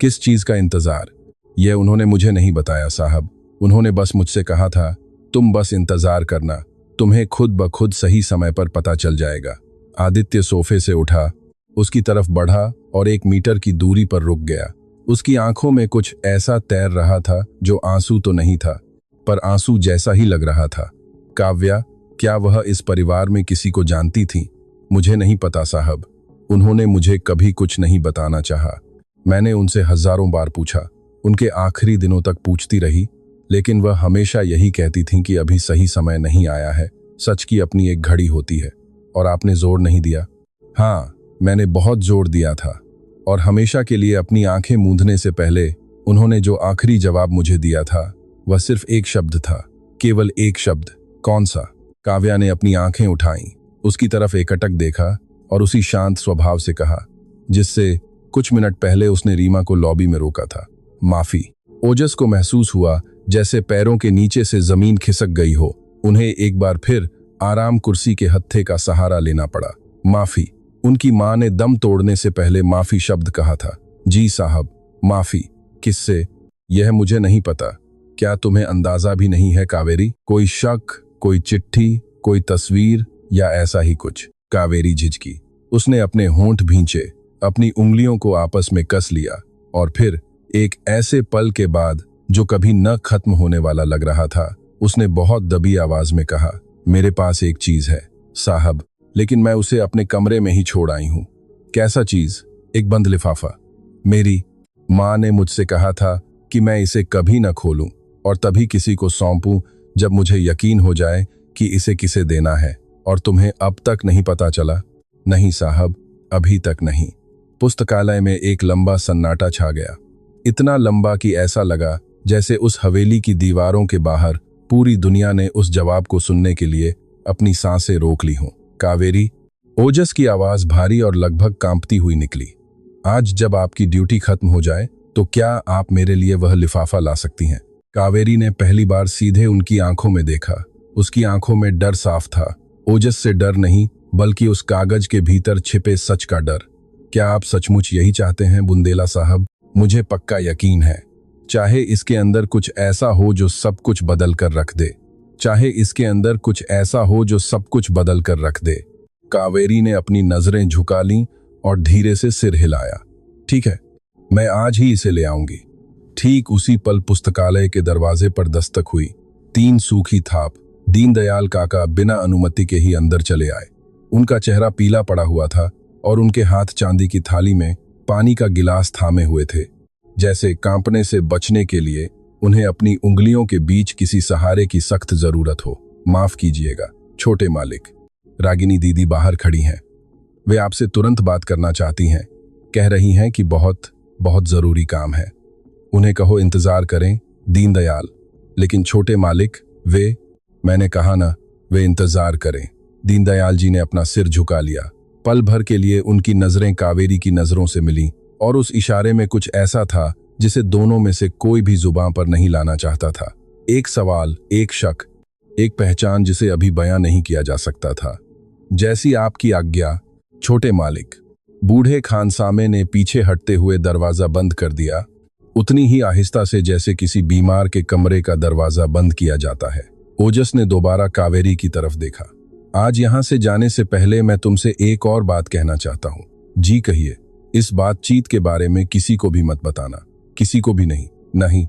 किस चीज का इंतजार? यह उन्होंने मुझे नहीं बताया साहब। उन्होंने बस मुझसे कहा था, तुम बस इंतजार करना, तुम्हें खुद ब खुद सही समय पर पता चल जाएगा। आदित्य सोफे से उठा, उसकी तरफ बढ़ा और 1 मीटर की दूरी पर रुक गया। उसकी आंखों में कुछ ऐसा तैर रहा था जो आंसू तो नहीं था, पर आंसू जैसा ही लग रहा था। काव्या, क्या वह इस परिवार में किसी को जानती थी? मुझे नहीं पता साहब। उन्होंने मुझे कभी कुछ नहीं बताना चाहा। मैंने उनसे हजारों बार पूछा, उनके आखिरी दिनों तक पूछती रही, लेकिन वह हमेशा यही कहती थीं कि अभी सही समय नहीं आया है। सच की अपनी एक घड़ी होती है। और आपने जोर नहीं दिया? हाँ, मैंने बहुत जोर दिया था। और हमेशा के लिए अपनी आंखें मूंदने से पहले उन्होंने जो आखिरी जवाब मुझे दिया था वह सिर्फ एक शब्द था, केवल एक शब्द। कौन सा? काव्या ने अपनी आंखें उठाईं, उसकी तरफ एकटक देखा और उसी शांत स्वभाव से कहा जिससे कुछ मिनट पहले उसने रीमा को लॉबी में रोका था। माफी। ओजस को महसूस हुआ जैसे पैरों के नीचे से जमीन खिसक गई हो। उन्हें एक बार फिर आराम कुर्सी के हत्थे का सहारा लेना पड़ा। माफी। उनकी मां ने दम तोड़ने से पहले माफी शब्द कहा था। जी साहब, माफी। किससे? यह मुझे नहीं पता। क्या तुम्हें अंदाजा भी नहीं है कावेरी? कोई शक, कोई चिट्ठी, कोई तस्वीर या ऐसा ही कुछ? कावेरी झिझकी। उसने अपने होंठ भींचे, अपनी उंगलियों को आपस में कस लिया और फिर एक ऐसे पल के बाद जो कभी न खत्म होने वाला लग रहा था, उसने बहुत दबी आवाज में कहा, मेरे पास एक चीज है साहब, लेकिन मैं उसे अपने कमरे में ही छोड़ आई हूं। कैसा चीज? एक बंद लिफाफा। मेरी मां ने मुझसे कहा था कि मैं इसे कभी न खोलूं और तभी किसी को सौंपूं जब मुझे यकीन हो जाए कि इसे किसे देना है। और तुम्हें अब तक नहीं पता चला? नहीं साहब, अभी तक नहीं। पुस्तकालय में एक लंबा सन्नाटा छा गया, इतना लंबा कि ऐसा लगा जैसे उस हवेली की दीवारों के बाहर पूरी दुनिया ने उस जवाब को सुनने के लिए अपनी सांसें रोक ली हों। कावेरी। ओजस की आवाज भारी और लगभग कांपती हुई निकली। आज जब आपकी ड्यूटी खत्म हो जाए तो क्या आप मेरे लिए वह लिफाफा ला सकती हैं? कावेरी ने पहली बार सीधे उनकी आंखों में देखा। उसकी आंखों में डर साफ था। ओजस से डर नहीं, बल्कि उस कागज के भीतर छिपे सच का डर। क्या आप सचमुच यही चाहते हैं बुंदेला साहब? मुझे पक्का यकीन है। चाहे इसके अंदर कुछ ऐसा हो जो सब कुछ बदल कर रख दे। चाहे इसके अंदर कुछ ऐसा हो जो सब कुछ बदल कर रख दे। कावेरी ने अपनी नजरें झुका लीं और धीरे से सिर हिलाया। ठीक है, मैं आज ही इसे ले आऊंगी। ठीक उसी पल पुस्तकालय के दरवाजे पर दस्तक हुई। 3 सूखी थाप। दीनदयाल काका बिना अनुमति के ही अंदर चले आए। उनका चेहरा पीला पड़ा हुआ था और उनके हाथ चांदी की थाली में पानी का गिलास थामे हुए थे, जैसे कांपने से बचने के लिए उन्हें अपनी उंगलियों के बीच किसी सहारे की सख्त जरूरत हो। माफ कीजिएगा छोटे मालिक, रागिनी दीदी बाहर खड़ी हैं। वे आपसे तुरंत बात करना चाहती हैं। कह रही हैं कि बहुत बहुत जरूरी काम है। उन्हें कहो इंतजार करें। दीनदयाल। लेकिन छोटे मालिक, वे, मैंने कहा ना, वे इंतजार करें। दीनदयाल जी ने अपना सिर झुका लिया। पल भर के लिए उनकी नजरें कावेरी की नजरों से मिलीं और उस इशारे में कुछ ऐसा था जिसे दोनों में से कोई भी जुबान पर नहीं लाना चाहता था। एक सवाल, एक शक, एक पहचान जिसे अभी बयां नहीं किया जा सकता था। जैसी आपकी आज्ञा, छोटे मालिक। बूढ़े खानसामे ने पीछे हटते हुए दरवाजा बंद कर दिया, उतनी ही आहिस्ता से जैसे किसी बीमार के कमरे का दरवाजा बंद किया जाता है। ओजस ने दोबारा कावेरी की तरफ देखा। आज यहां से जाने से पहले मैं तुमसे एक और बात कहना चाहता हूं। जी कहिए। इस बातचीत के बारे में किसी को भी मत बताना, किसी को भी नहीं। नहीं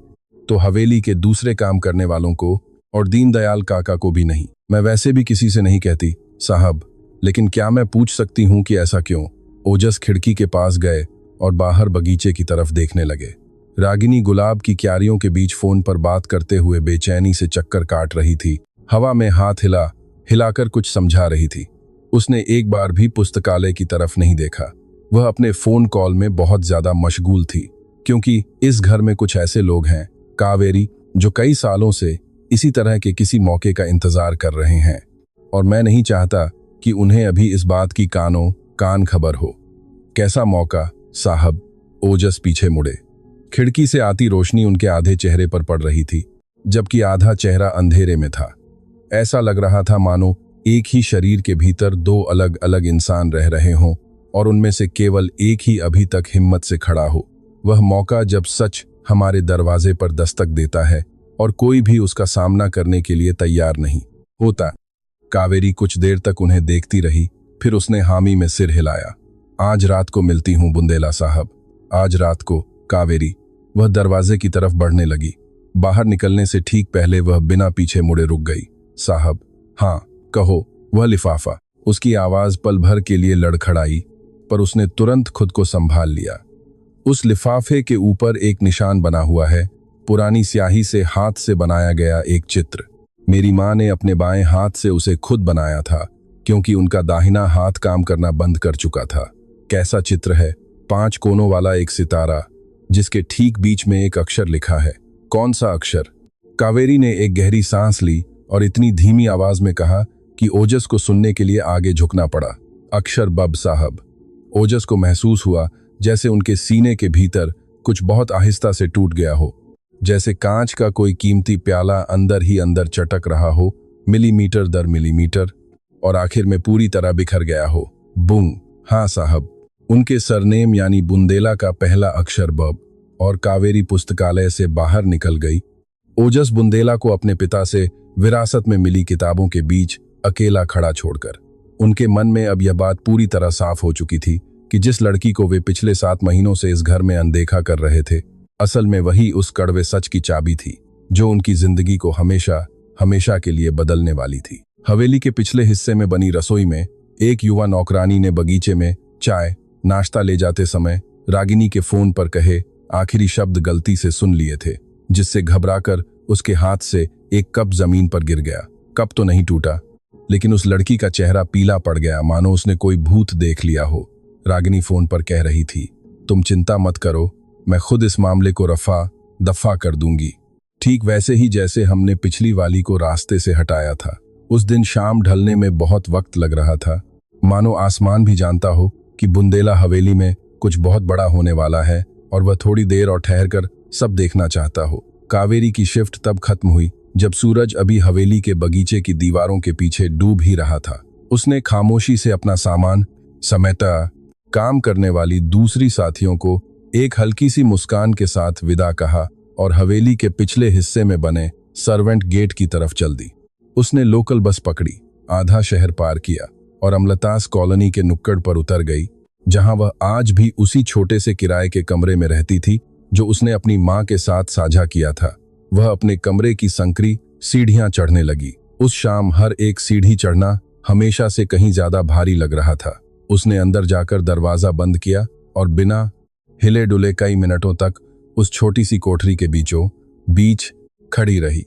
तो हवेली के दूसरे काम करने वालों को और दीनदयाल काका को भी नहीं। मैं वैसे भी किसी से नहीं कहती साहब, लेकिन क्या मैं पूछ सकती हूं कि ऐसा क्यों? ओजस खिड़की के पास गए और बाहर बगीचे की तरफ देखने लगे। रागिनी गुलाब की क्यारियों के बीच फोन पर बात करते हुए बेचैनी से चक्कर काट रही थी। हवा में हाथ हिलाकर कुछ समझा रही थी। उसने एक बार भी पुस्तकालय की तरफ नहीं देखा। वह अपने फोन कॉल में बहुत ज्यादा मशगूल थी, क्योंकि इस घर में कुछ ऐसे लोग हैं, कावेरी, जो कई सालों से इसी तरह के किसी मौके का इंतजार कर रहे हैं, और मैं नहीं चाहता कि उन्हें अभी इस बात की कानों कान खबर हो। कैसा मौका साहब? ओजस पीछे मुड़े। खिड़की से आती रोशनी उनके आधे चेहरे पर पड़ रही थी, जबकि आधा चेहरा अंधेरे में था। ऐसा लग रहा था मानो एक ही शरीर के भीतर दो अलग अलग इंसान रह रहे हों, और उनमें से केवल एक ही अभी तक हिम्मत से खड़ा हो। वह मौका जब सच हमारे दरवाजे पर दस्तक देता है और कोई भी उसका सामना करने के लिए तैयार नहीं होता। कावेरी कुछ देर तक उन्हें देखती रही, फिर उसने हामी में सिर हिलाया। आज रात को मिलती हूं बुंदेला साहब, आज रात को। कावेरी वह दरवाजे की तरफ बढ़ने लगी। बाहर निकलने से ठीक पहले वह बिना पीछे मुड़े रुक गई। साहब? हाँ कहो। वह लिफाफा। उसकी आवाज पल भर के लिए लड़खड़ाई, पर उसने तुरंत खुद को संभाल लिया। उस लिफाफे के ऊपर एक निशान बना हुआ है, पुरानी स्याही से हाथ से बनाया गया एक चित्र। मेरी माँ ने अपने बाएं हाथ से उसे खुद बनाया था, क्योंकि उनका दाहिना हाथ काम करना बंद कर चुका था। कैसा चित्र है? 5 कोनों वाला एक सितारा, जिसके ठीक बीच में एक अक्षर लिखा है। कौन सा अक्षर? कावेरी ने एक गहरी सांस ली और इतनी धीमी आवाज में कहा कि ओजस को सुनने के लिए आगे झुकना पड़ा। अक्षर बब साहब। ओजस को महसूस हुआ जैसे उनके सीने के भीतर कुछ बहुत आहिस्ता से टूट गया हो, जैसे कांच का कोई कीमती प्याला अंदर ही अंदर चटक रहा हो, मिलीमीटर दर मिलीमीटर, और आखिर में पूरी तरह बिखर गया हो। बुंग। हाँ साहब। उनके सरनेम यानी बुंदेला का पहला अक्षर बब। और कावेरी पुस्तकालय से बाहर निकल गई। ओजस बुंदेला को अपने पिता से विरासत में मिली किताबों के बीच अकेला खड़ा छोड़कर। उनके मन में अब यह बात पूरी तरह साफ हो चुकी थी कि जिस लड़की को वे पिछले 7 महीनों से इस घर में अनदेखा कर रहे थे, असल में वही उस कड़वे सच की चाबी थी जो उनकी जिंदगी को हमेशा हमेशा के लिए बदलने वाली थी। हवेली के पिछले हिस्से में बनी रसोई में एक युवा नौकरानी ने बगीचे में चाय नाश्ता ले जाते समय रागिनी के फोन पर कहे आखिरी शब्द गलती से सुन लिए थे, जिससे घबराकर उसके हाथ से एक कप जमीन पर गिर गया। कप तो नहीं टूटा, लेकिन उस लड़की का चेहरा पीला पड़ गया, मानो उसने कोई भूत देख लिया हो। रागिनी फोन पर कह रही थी, तुम चिंता मत करो, मैं खुद इस मामले को रफा दफा कर दूंगी, ठीक वैसे ही जैसे हमने पिछली वाली को रास्ते से हटाया था। उस दिन शाम ढलने में बहुत वक्त लग रहा था, मानो आसमान भी जानता हो कि बुंदेला हवेली में कुछ बहुत बड़ा होने वाला है और वह थोड़ी देर और ठहरकर सब देखना चाहता हो। कावेरी की शिफ्ट तब खत्म हुई जब सूरज अभी हवेली के बगीचे की दीवारों के पीछे डूब ही रहा था। उसने खामोशी से अपना सामान समेटा, काम करने वाली दूसरी साथियों को एक हल्की सी मुस्कान के साथ विदा कहा और हवेली के पिछले हिस्से में बने सर्वेंट गेट की तरफ चल दी। उसने लोकल बस पकड़ी, आधा शहर पार किया और अमलतास कॉलोनी के नुक्कड़ पर उतर गई, जहां वह आज भी उसी छोटे से किराए के कमरे में रहती थी जो उसने अपनी मां के साथ साझा किया था। वह अपने कमरे की संकरी सीढ़ियां चढ़ने लगी। उस शाम हर एक सीढ़ी चढ़ना हमेशा से कहीं ज्यादा भारी लग रहा था। उसने अंदर जाकर दरवाजा बंद किया और बिना हिले डुले कई मिनटों तक उस छोटी सी कोठरी के बीचों बीच खड़ी रही।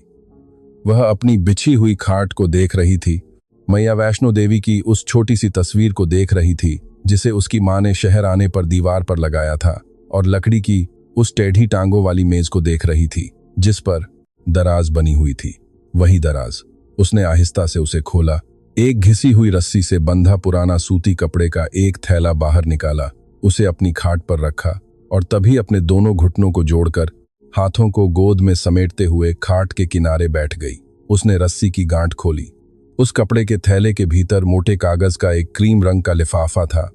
वह अपनी बिछी हुई खाट को देख रही थी, मैया वैष्णो देवी की उस छोटी सी तस्वीर को देख रही थी जिसे उसकी मां ने शहर आने पर दीवार पर लगाया था, और लकड़ी की उस टेढ़ी टांगों वाली मेज को देख रही थी जिस पर दराज बनी हुई थी। वही दराज। उसने आहिस्ता से उसे खोला, एक घिसी हुई रस्सी से बंधा पुराना सूती कपड़े का एक थैला बाहर निकाला, उसे अपनी खाट पर रखा और तभी अपने दोनों घुटनों को जोड़कर हाथों को गोद में समेटते हुए खाट के किनारे बैठ गई। उसने रस्सी की गांठ खोली। उस कपड़े के थैले के भीतर मोटे कागज का एक क्रीम रंग का लिफाफा था,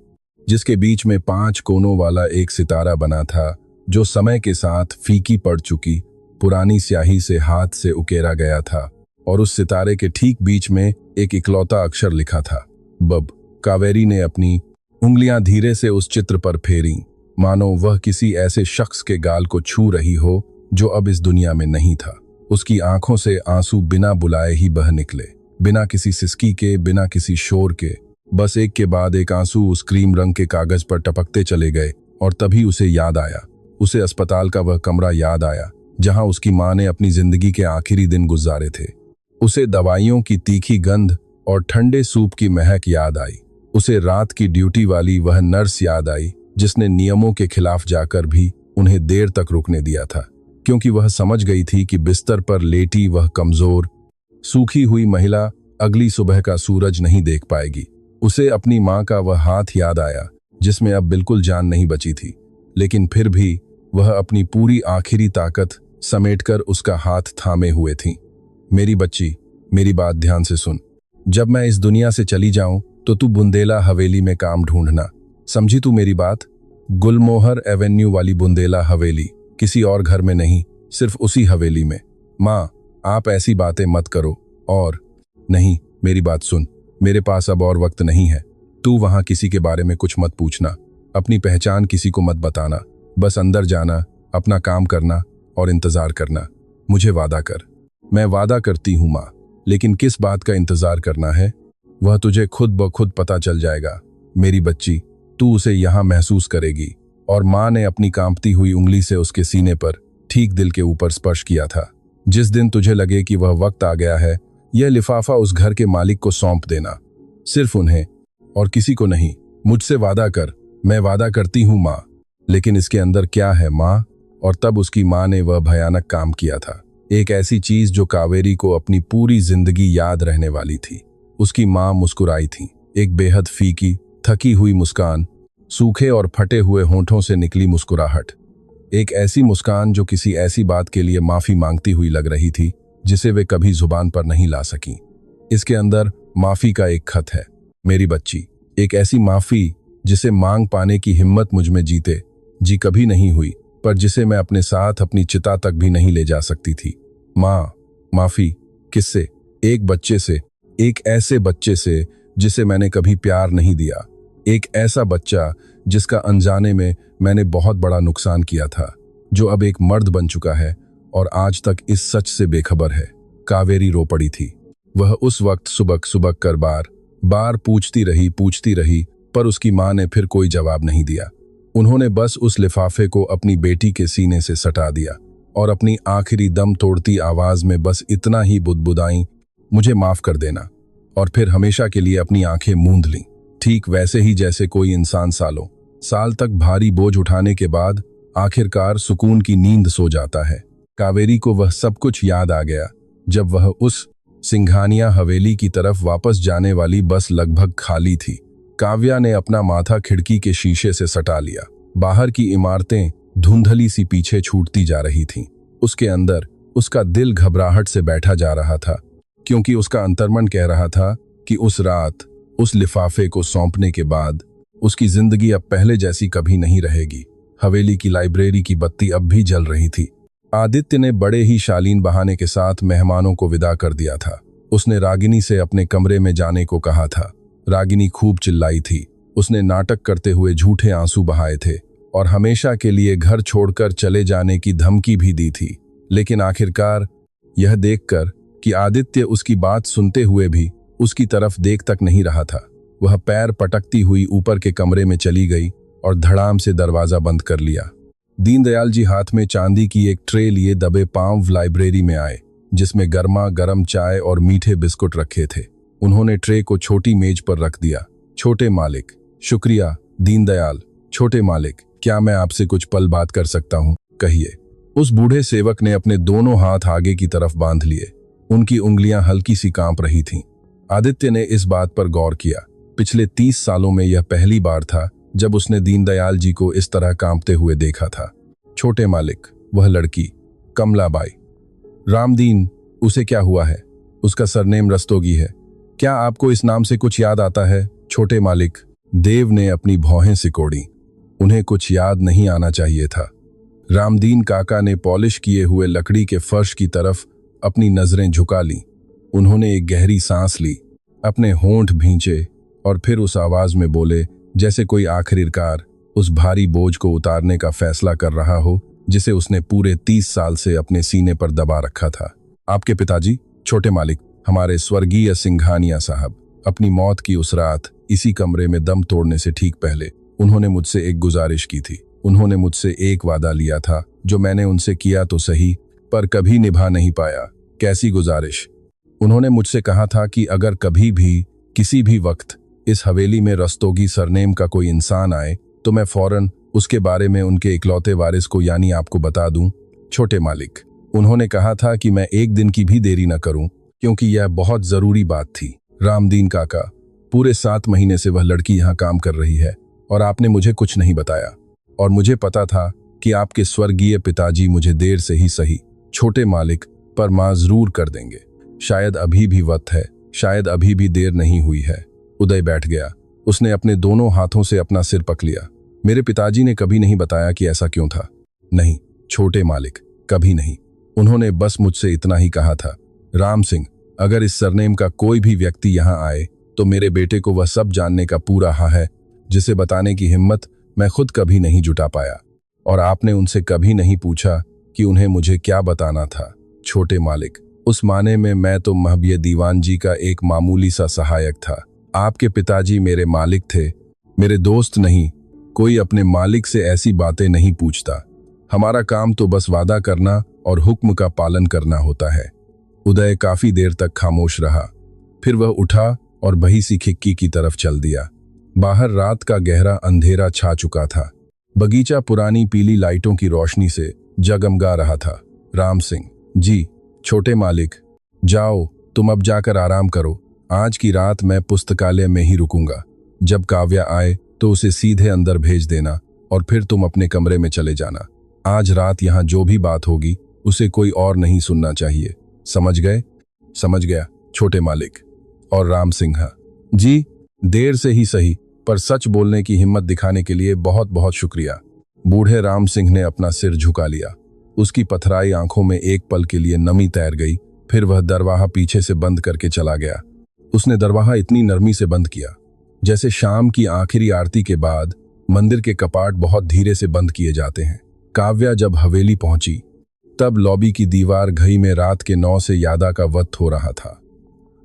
जिसके बीच में 5 कोनों वाला एक सितारा बना था, जो समय के साथ फीकी पड़ चुकी पुरानी स्याही से हाथ से उकेरा गया था। और उस सितारे के ठीक बीच में एक इकलौता अक्षर लिखा था, बब। कावेरी ने अपनी उंगलियां धीरे से उस चित्र पर फेरी, मानो वह किसी ऐसे शख्स के गाल को छू रही हो जो अब इस दुनिया में नहीं था। उसकी आंखों से आंसू बिना बुलाए ही बह निकले, बिना किसी सिसकी के, बिना किसी शोर के। बस एक के बाद एक आंसू उस क्रीम रंग के कागज पर टपकते चले गए। और तभी उसे याद आया, उसे अस्पताल का वह कमरा याद आया जहां उसकी मां ने अपनी जिंदगी के आखिरी दिन गुजारे थे। उसे दवाइयों की तीखी गंध और ठंडे सूप की महक याद आई। उसे रात की ड्यूटी वाली वह नर्स याद आई जिसने नियमों के खिलाफ जाकर भी उन्हें देर तक रुकने दिया था, क्योंकि वह समझ गई थी कि बिस्तर पर लेटी वह कमजोर, सूखी हुई महिला अगली सुबह का सूरज नहीं देख पाएगी। उसे अपनी मां का वह हाथ याद आया जिसमें अब बिल्कुल जान नहीं बची थी, लेकिन फिर भी वह अपनी पूरी आखिरी ताकत समेटकर उसका हाथ थामे हुए थी। मेरी बच्ची, मेरी बात ध्यान से सुन। जब मैं इस दुनिया से चली जाऊं तो तू बुंदेला हवेली में काम ढूंढना, समझी तू मेरी बात? गुलमोहर एवेन्यू वाली बुंदेला हवेली, किसी और घर में नहीं, सिर्फ उसी हवेली में। माँ, आप ऐसी बातें मत करो। और नहीं, मेरी बात सुन, मेरे पास अब और वक्त नहीं है। तू वहां किसी के बारे में कुछ मत पूछना, अपनी पहचान किसी को मत बताना, बस अंदर जाना, अपना काम करना और इंतजार करना। मुझे वादा कर। मैं वादा करती हूँ माँ, लेकिन किस बात का इंतजार करना है वह तुझे खुद ब खुद पता चल जाएगा। मेरी बच्ची, तू उसे यहाँ महसूस करेगी। और माँ ने अपनी कांपती हुई उंगली से उसके सीने पर ठीक दिल के ऊपर स्पर्श किया था। जिस दिन तुझे लगे कि वह वक्त आ गया है, यह लिफाफा उस घर के मालिक को सौंप देना, सिर्फ उन्हें और किसी को नहीं। मुझसे वादा कर। मैं वादा करती हूँ माँ। लेकिन इसके अंदर क्या है माँ? और तब उसकी माँ ने वह भयानक काम किया था, एक ऐसी चीज जो कावेरी को अपनी पूरी जिंदगी याद रहने वाली थी। उसकी माँ मुस्कुराई थी, एक बेहद फीकी, थकी हुई मुस्कान, सूखे और फटे हुए होंठों से निकली मुस्कुराहट, एक ऐसी मुस्कान जो किसी ऐसी बात के लिए माफी मांगती हुई लग रही थी जिसे वे कभी जुबान पर नहीं ला सकी। इसके अंदर माफी का एक खत है मेरी बच्ची, एक ऐसी माफी जिसे मांग पाने की हिम्मत मुझ में जी कभी नहीं हुई, पर जिसे मैं अपने साथ अपनी चिता तक भी नहीं ले जा सकती थी। माँ, माफी किससे? एक बच्चे से, एक ऐसे बच्चे से जिसे मैंने कभी प्यार नहीं दिया, एक ऐसा बच्चा जिसका अनजाने में मैंने बहुत बड़ा नुकसान किया था, जो अब एक मर्द बन चुका है और आज तक इस सच से बेखबर है। कावेरी रो पड़ी थी। वह उस वक्त सुबक सुबक कर बार बार पूछती रही, पर उसकी माँ ने फिर कोई जवाब नहीं दिया। उन्होंने बस उस लिफाफे को अपनी बेटी के सीने से सटा दिया और अपनी आखिरी दम तोड़ती आवाज में बस इतना ही बुदबुदाई, मुझे माफ कर देना, और फिर हमेशा के लिए अपनी आंखें मूंद लीं। ठीक वैसे ही जैसे कोई इंसान सालों साल तक भारी बोझ उठाने के बाद आखिरकार सुकून की नींद सो जाता है। कावेरी को वह सब कुछ याद आ गया जब वह उस सिंघानिया हवेली की तरफ वापस जाने वाली बस लगभग खाली थी। काव्या ने अपना माथा खिड़की के शीशे से सटा लिया। बाहर की इमारतें धुंधली सी पीछे छूटती जा रही थीं। उसके अंदर उसका दिल घबराहट से बैठा जा रहा था, क्योंकि उसका अंतर्मन कह रहा था कि उस रात उस लिफाफे को सौंपने के बाद उसकी जिंदगी अब पहले जैसी कभी नहीं रहेगी। हवेली की लाइब्रेरी की बत्ती अब भी जल रही थी। आदित्य ने बड़े ही शालीन बहाने के साथ मेहमानों को विदा कर दिया था। उसने रागिनी से अपने कमरे में जाने को कहा था। रागिनी खूब चिल्लाई थी। उसने नाटक करते हुए झूठे आंसू बहाए थे और हमेशा के लिए घर छोड़कर चले जाने की धमकी भी दी थी। लेकिन आखिरकार यह देखकर कि आदित्य उसकी बात सुनते हुए भी उसकी तरफ देख तक नहीं रहा था, वह पैर पटकती हुई ऊपर के कमरे में चली गई और धड़ाम से दरवाजा बंद कर लिया। दीनदयाल जी हाथ में चांदी की एक ट्रे लिए दबे पांव लाइब्रेरी में आए, जिसमें गर्मा गर्म चाय और मीठे बिस्कुट रखे थे। उन्होंने ट्रे को छोटी मेज पर रख दिया। छोटे मालिक। शुक्रिया दीनदयाल। छोटे मालिक, क्या मैं आपसे कुछ पल बात कर सकता हूँ? कहिए। उस बूढ़े सेवक ने अपने दोनों हाथ आगे की तरफ बांध लिए। उनकी उंगलियां हल्की सी कांप रही थीं। आदित्य ने इस बात पर गौर किया। पिछले 30 सालों में यह पहली बार था जब उसने दीनदयाल जी को इस तरह कांपते हुए देखा था। छोटे मालिक, वह लड़की कमलाबाई। रामदीन, उसे क्या हुआ है? उसका सरनेम रस्तोगी है। क्या आपको इस नाम से कुछ याद आता है? छोटे मालिक। देव ने अपनी भौहें सिकोड़ी। उन्हें कुछ याद नहीं आना चाहिए था। रामदीन काका ने पॉलिश किए हुए लकड़ी के फर्श की तरफ अपनी नजरें झुका लीं। उन्होंने एक गहरी सांस ली, अपने होंठ भींचे और फिर उस आवाज में बोले जैसे कोई आखिरकार उस भारी बोझ को उतारने का फैसला कर रहा हो जिसे उसने पूरे 30 साल से अपने सीने पर दबा रखा था। आपके पिताजी, छोटे मालिक, हमारे स्वर्गीय सिंघानिया साहब, अपनी मौत की उस रात इसी कमरे में दम तोड़ने से ठीक पहले उन्होंने मुझसे एक गुजारिश की थी। उन्होंने मुझसे एक वादा लिया था जो मैंने उनसे किया तो सही, पर कभी निभा नहीं पाया। कैसी गुजारिश? उन्होंने मुझसे कहा था कि अगर कभी भी किसी भी वक्त इस हवेली में रस्तोगी सरनेम का कोई इंसान आए तो मैं फौरन उसके बारे में उनके इकलौते वारिस को यानी आपको बता दूं। छोटे मालिक, उन्होंने कहा था कि मैं एक दिन की भी देरी न करूं क्योंकि यह बहुत जरूरी बात थी। रामदीन काका, पूरे 7 महीने से वह लड़की यहां काम कर रही है और आपने मुझे कुछ नहीं बताया, और मुझे पता था कि आपके स्वर्गीय पिताजी मुझे देर से ही सही, छोटे मालिक, पर माजरूर कर देंगे। शायद अभी भी वक्त है, शायद अभी भी देर नहीं हुई है। उदय बैठ गया। उसने अपने दोनों हाथों से अपना सिर पक लिया। मेरे पिताजी ने कभी नहीं बताया कि ऐसा क्यों था। नहीं छोटे मालिक, कभी नहीं। उन्होंने बस मुझसे इतना ही कहा था, राम सिंह, अगर इस सरनेम का कोई भी व्यक्ति यहाँ आए तो मेरे बेटे को वह सब जानने का पूरा हक है जिसे बताने की हिम्मत मैं खुद कभी नहीं जुटा पाया। और आपने उनसे कभी नहीं पूछा कि उन्हें मुझे क्या बताना था। छोटे मालिक, उस माने में मैं तो महबूब दीवान जी का एक मामूली सा सहायक था। आपके पिताजी मेरे मालिक थे, मेरे दोस्त नहीं। कोई अपने मालिक से ऐसी बातें नहीं पूछता। हमारा काम तो बस वादा करना और हुक्म का पालन करना होता है। उदय काफी देर तक खामोश रहा, फिर वह उठा और बही सी खिड़की की तरफ चल दिया। बाहर रात का गहरा अंधेरा छा चुका था। बगीचा पुरानी पीली लाइटों की रोशनी से जगमगा रहा था। राम सिंह जी, छोटे मालिक, जाओ तुम अब जाकर आराम करो। आज की रात मैं पुस्तकालय में ही रुकूंगा। जब काव्या आए तो उसे सीधे अंदर भेज देना और फिर तुम अपने कमरे में चले जाना। आज रात यहाँ जो भी बात होगी उसे कोई और नहीं सुनना चाहिए, समझ गए? समझ गया छोटे मालिक। और राम सिंह जी, देर से ही सही, पर सच बोलने की हिम्मत दिखाने के लिए बहुत बहुत शुक्रिया। बूढ़े राम सिंह ने अपना सिर झुका लिया। उसकी पथराई आंखों में एक पल के लिए नमी तैर गई, फिर वह दरवाहा पीछे से बंद करके चला गया। उसने दरवाहा इतनी नरमी से बंद किया जैसे शाम की आखिरी आरती के बाद मंदिर के कपाट बहुत धीरे से बंद किए जाते हैं। काव्या जब हवेली पहुंची तब लॉबी की दीवार घड़ी में रात के 9 से यादा का वक्त हो रहा था।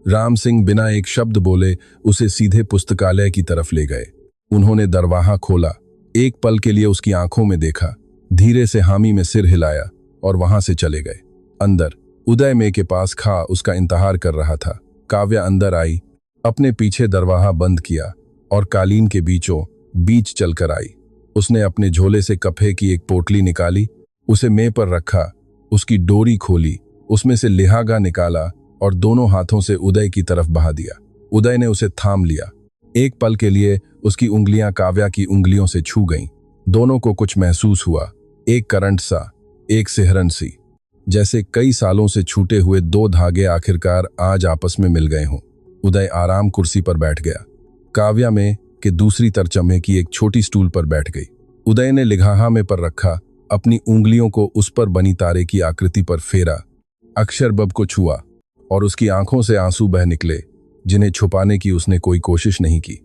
राम सिंह बिना एक शब्द बोले उसे सीधे पुस्तकालय की तरफ ले गए। उन्होंने दरवाहा खोला, एक पल के लिए उसकी आंखों में देखा, धीरे से हामी में सिर हिलाया और वहां से चले गए। अंदर उदय मे के पास खा उसका इंतजार कर रहा था। काव्या अंदर आई, अपने पीछे दरवाहा बंद किया और कालीन के बीचों बीच चलकर आई। उसने अपने झोले से कफे की एक पोटली निकाली, उसे मेज पर रखा, उसकी डोरी खोली, उसमें से लिहागा निकाला और दोनों हाथों से उदय की तरफ बहा दिया। उदय ने उसे थाम लिया। एक पल के लिए उसकी उंगलियां काव्या की उंगलियों से छू गईं। दोनों को कुछ महसूस हुआ, एक करंट सा, एक सिहरन सी, जैसे कई सालों से छूटे हुए 2 धागे आखिरकार आज आपस में मिल गए हों। उदय आराम कुर्सी पर बैठ गया। काव्या में के दूसरी तरचमे की एक छोटी स्टूल पर बैठ गई। उदय ने लिहाहा में पर रखा अपनी उंगलियों को उस पर बनी तारे की आकृति पर फेरा, अक्षरबब को छुआ और उसकी आंखों से आंसू बह निकले जिन्हें छुपाने की उसने कोई कोशिश नहीं की।